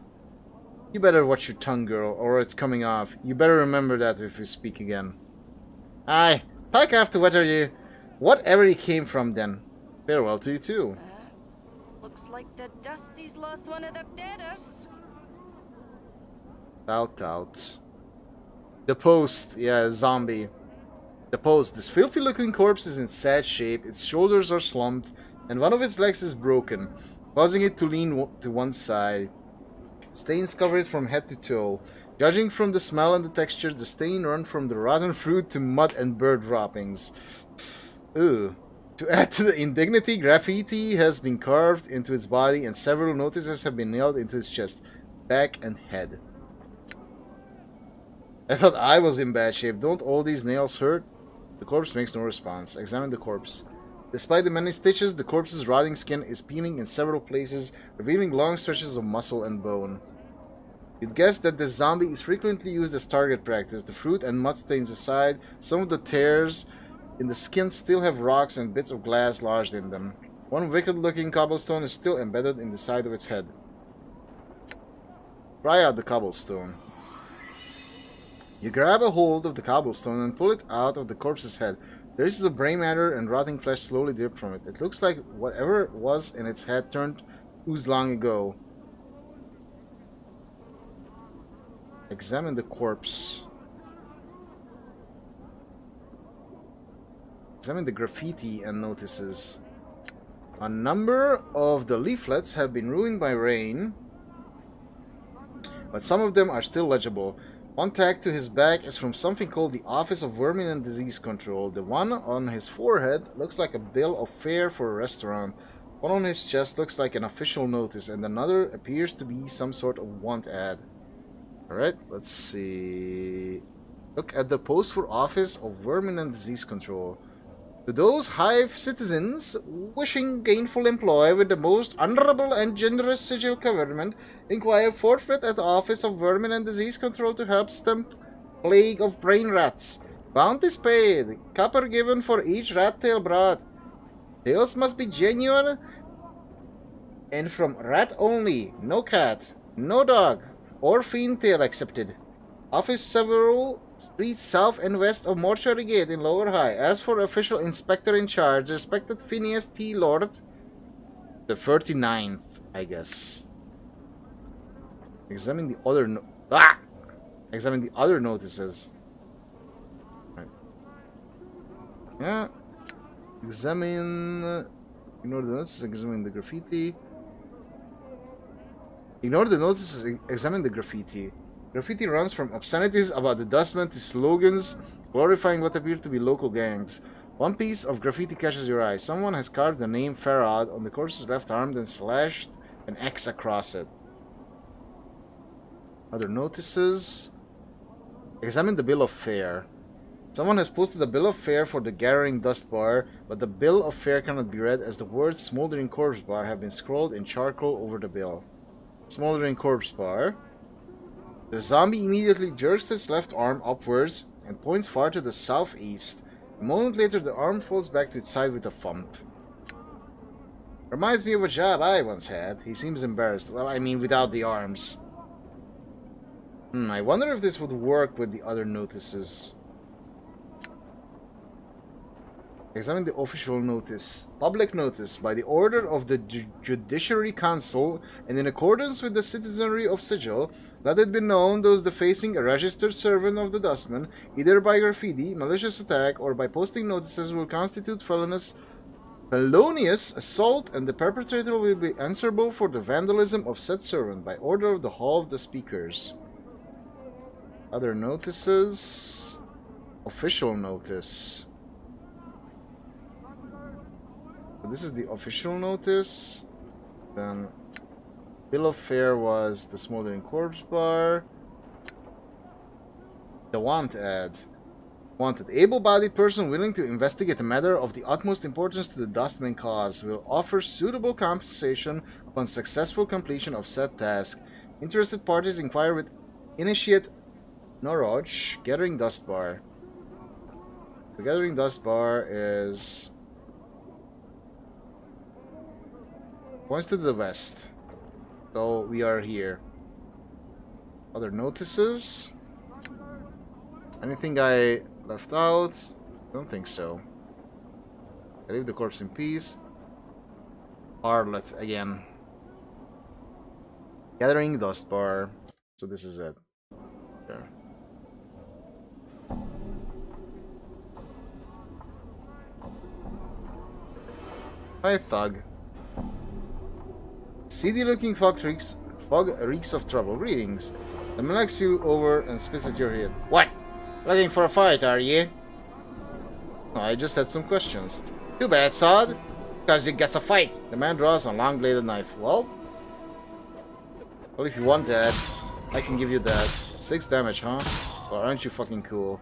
You better watch your tongue, girl, or it's coming off. You better remember that if we speak again. Aye, pack after whatever you came from then. Farewell to you too. Looks like the Dusty's lost one of the debtors. Out. The post, yeah, zombie. The post. This filthy looking corpse is in sad shape, its shoulders are slumped, and one of its legs is broken, causing it to lean to one side. Stains cover it from head to toe. Judging from the smell and the texture, the stain run from the rotten fruit to mud and bird droppings. Ew. To add to the indignity, graffiti has been carved into its body and several notices have been nailed into its chest, back, and head. I thought I was in bad shape. Don't all these nails hurt? The corpse makes no response. Examine the corpse. Despite the many stitches, the corpse's rotting skin is peeling in several places, revealing long stretches of muscle and bone. You'd guess that this zombie is frequently used as target practice. The fruit and mud stains aside, some of the tears in the skin still have rocks and bits of glass lodged in them. One wicked-looking cobblestone is still embedded in the side of its head. Pry out the cobblestone. You grab a hold of the cobblestone and pull it out of the corpse's head. Traces of brain matter and rotting flesh slowly drip from it. It looks like whatever was in its head turned ooze long ago. Examine the corpse. Examine the graffiti and notices. A number of the leaflets have been ruined by rain, but some of them are still legible. One tag to his back is from something called the Office of Vermin and Disease Control. The one on his forehead looks like a bill of fare for a restaurant. One on his chest looks like an official notice, and another appears to be some sort of want ad. Alright, let's see. Look at the post for Office of Vermin and Disease Control. To those hive citizens wishing gainful employ with the most honorable and generous sigil government, inquire forthwith at the Office of Vermin and Disease Control to help stamp plague of brain rats. Bounties paid. Copper given for each rat tail brought. Tails must be genuine and from rat only. No cat, no dog, or fiend tail accepted. Office several streets south and west of Mortuary Gate in Lower High. As for official inspector in charge, respected Phineas T. Lord, the 39th, I guess. Examine the other Examine the other notices. Right. Yeah. Examine. Ignore the notices. Examine the graffiti. Ignore the notices. Examine the graffiti. Graffiti runs from obscenities about the dustman to slogans glorifying what appear to be local gangs. One piece of graffiti catches your eye. Someone has carved the name Farad on the corpse's left arm, then slashed an X across it. Other notices. Examine the bill of fare. Someone has posted a bill of fare for the Gathering Dust Bar, but the bill of fare cannot be read as the words Smoldering Corpse Bar have been scrawled in charcoal over the bill. Smoldering Corpse Bar. The zombie immediately jerks its left arm upwards and points far to the southeast. A moment later, the arm falls back to its side with a thump. Reminds me of a job I once had. He seems embarrassed. Well, I mean, without the arms. I wonder if this would work with the other notices. Examine the official notice. Public notice. By the order of the Judiciary Council and in accordance with the citizenry of Sigil, let it be known those defacing a registered servant of the Dustman, either by graffiti, malicious attack, or by posting notices will constitute felonious assault, and the perpetrator will be answerable for the vandalism of said servant by order of the Hall of the Speakers. Other notices. Official notice. So this is the official notice. Then bill of fare was the Smoldering Corpse Bar. The want ad. Wanted. Able-bodied person willing to investigate a matter of the utmost importance to the Dustman cause will offer suitable compensation upon successful completion of said task. Interested parties inquire with Initiate Noroj, Gathering Dust Bar. The Gathering Dust Bar is... points to the west. So we are here. Other notices? Anything I left out? Don't think so. I leave the corpse in peace. Harlot again. Gathering Dust Bar. So this is it. There. Hi, thug. Seedy looking Fog reeks of trouble. Greetings. The man knocks you over and spits at your head. What? Looking for a fight, are you? No, I just had some questions. Too bad, Sod. Because you gets a fight. The man draws a long-bladed knife. Well, if you want that, I can give you that. 6 damage, huh? Well, aren't you fucking cool?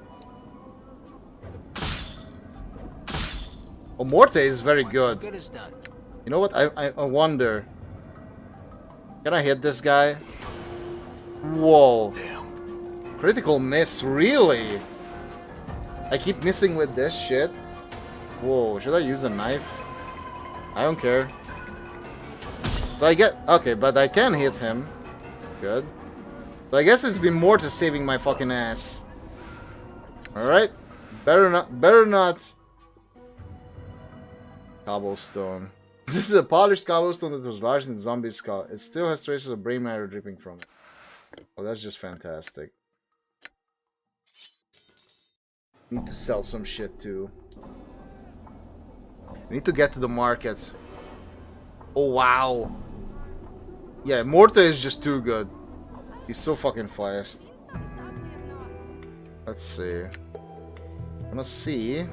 Oh, Morte is very good. Good is done. You know what? I wonder. Can I hit this guy? Whoa. Damn. Critical miss, really? I keep missing with this shit. Whoa, should I use a knife? I don't care. So I get... Okay, but I can hit him. Good. So I guess it's been more to saving my fucking ass. Alright. Better not. Cobblestone. This is a polished cobblestone that was lodged in the zombie's skull. It still has traces of brain matter dripping from it. Oh, that's just fantastic. Need to sell some shit too. We need to get to the market. Oh wow. Yeah, Morta is just too good. He's so fucking fast. Let's see. I'm gonna see.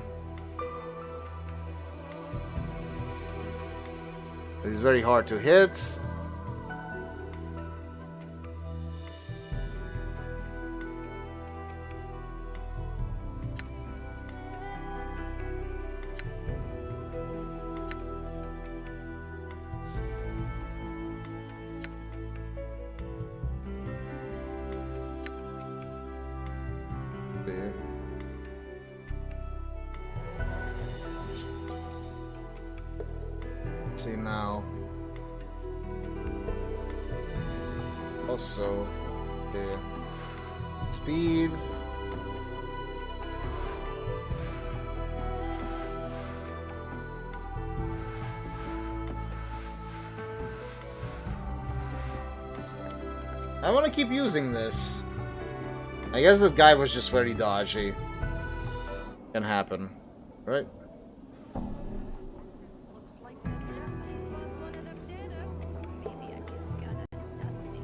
He's very hard to hit. See now. Also, the speed. I want to keep using this. I guess that guy was just very dodgy. Can happen, right?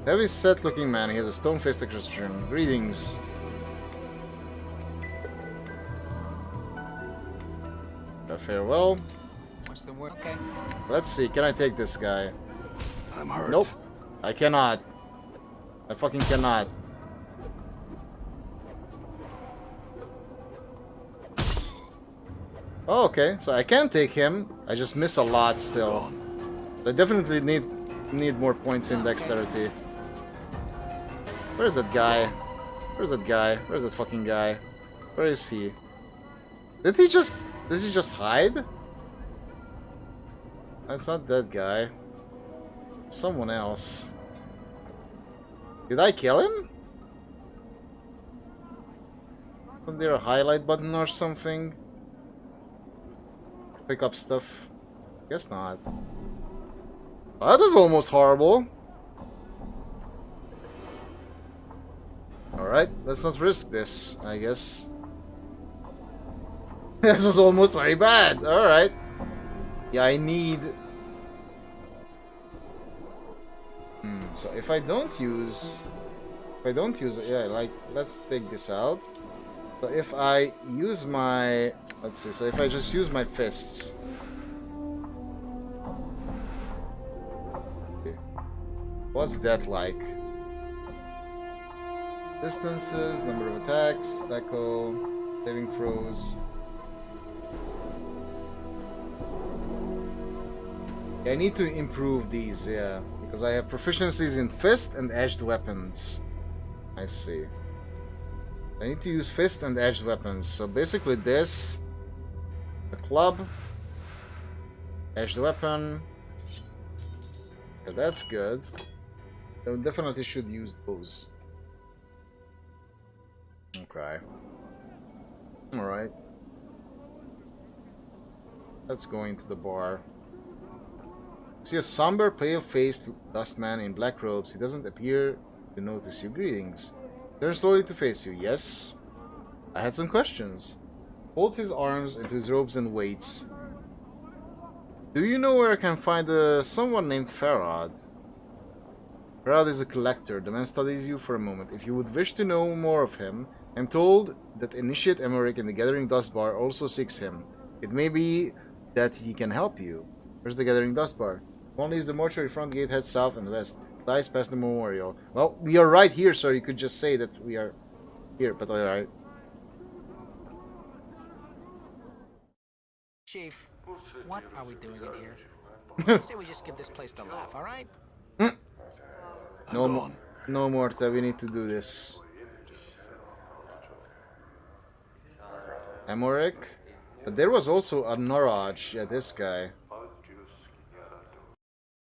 Heavy set looking man, he has a stone-faced Christian. Greetings. Farewell. What's the word? Okay. Let's see, can I take this guy? I'm hurt. Nope. I cannot. I fucking cannot. Oh, okay, so I can take him. I just miss a lot still. I definitely need more points in dexterity. Where's that guy? Where's that guy? Where's that fucking guy? Where is he? Did he just hide? That's not that guy. Someone else. Did I kill him? Isn't there a highlight button or something? Pick up stuff? Guess not. Oh, that was almost horrible. Alright, let's not risk this, I guess. That was almost very bad. Alright. Yeah, I need... so if I don't use... yeah, like, let's take this out. So if I use my... Let's see, so if I just use my fists... Okay. What's that like? Distances, number of attacks, stacko, saving throws. Yeah, I need to improve these, yeah. Because I have proficiencies in fist and edged weapons. I see. I need to use fist and edged weapons. So basically this, the club, edged weapon. Yeah, that's good. I definitely should use those. Okay. Alright. Let's go into the bar. See a somber, pale-faced dustman in black robes. He doesn't appear to notice you. Greetings. Turns slowly to face you. Yes? I had some questions. Folds his arms into his robes and waits. Do you know where I can find someone named Farad? Farad is a collector. The man studies you for a moment. If you would wish to know more of him, I'm told that Initiate Emmerich in the Gathering Dust Bar also seeks him. It may be that he can help you. Where's the Gathering Dust Bar? One leaves the mortuary front gate, heads south and west. Flies past the memorial. Well, we are right here, so you could just say that we are here, but alright. Chief, what are we doing in here? I'd say we just give this place the laugh, alright? No more that we need to do this. Emmerich? But there was also a Noraj. Yeah, this guy. Let's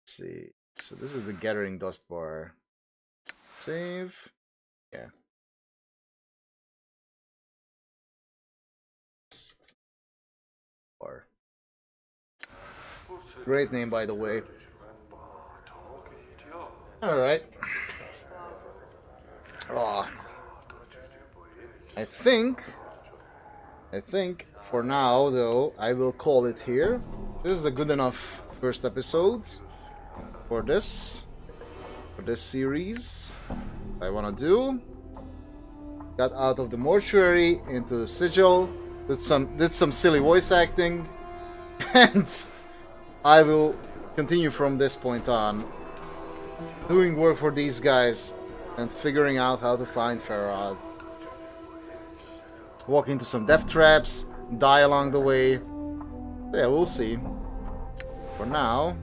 see. So this is the Gathering Dust Bar. Save. Yeah. Dust Bar. Great name, by the way. Alright. Oh. I think for now, though, I will call it here. This is a good enough first episode for this series. I want to do. Got out of the mortuary into the sigil. Did some silly voice acting, and I will continue from this point on, doing work for these guys and figuring out how to find Farad. Walk into some death traps, die along the way. Yeah, we'll see. For now,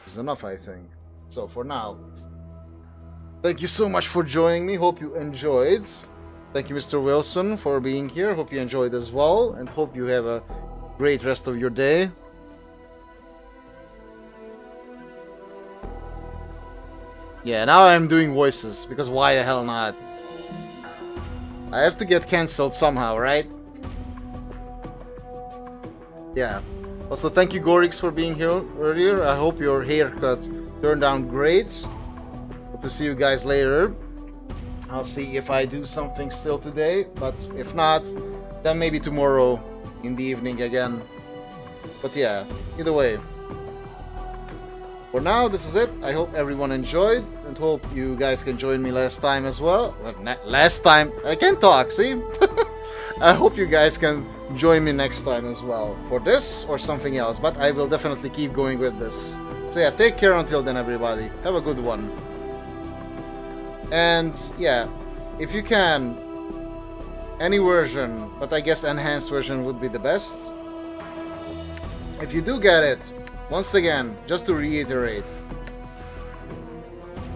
this is enough, I think. So for now, thank you so much for joining me. Hope you enjoyed. Thank you, Mr. Wilson, for being here. Hope you enjoyed as well, and hope you have a great rest of your day. Yeah, now I'm doing voices, because why the hell not? I have to get cancelled somehow, right? Yeah. Also, thank you, Gorix, for being here earlier. I hope your haircut turned out great. Hope to see you guys later. I'll see if I do something still today, but if not, then maybe tomorrow in the evening again. But yeah, either way. For now, this is it. I hope everyone enjoyed, and hope you guys can join me last time as well. Last time? I can't talk, see? I hope you guys can join me next time as well, for this or something else, but I will definitely keep going with this. So yeah, take care until then, everybody. Have a good one. And yeah, if you can, any version, but I guess enhanced version would be the best. If you do get it, once again, just to reiterate,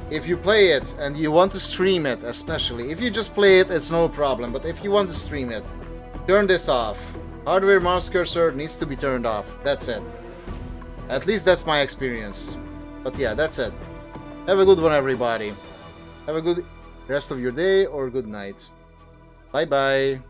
if you play it and you want to stream it, especially, if you just play it, it's no problem, but if you want to stream it, turn this off. Hardware mouse cursor needs to be turned off. That's it. At least that's my experience. But yeah, that's it. Have a good one, everybody. Have a good rest of your day or good night. Bye bye.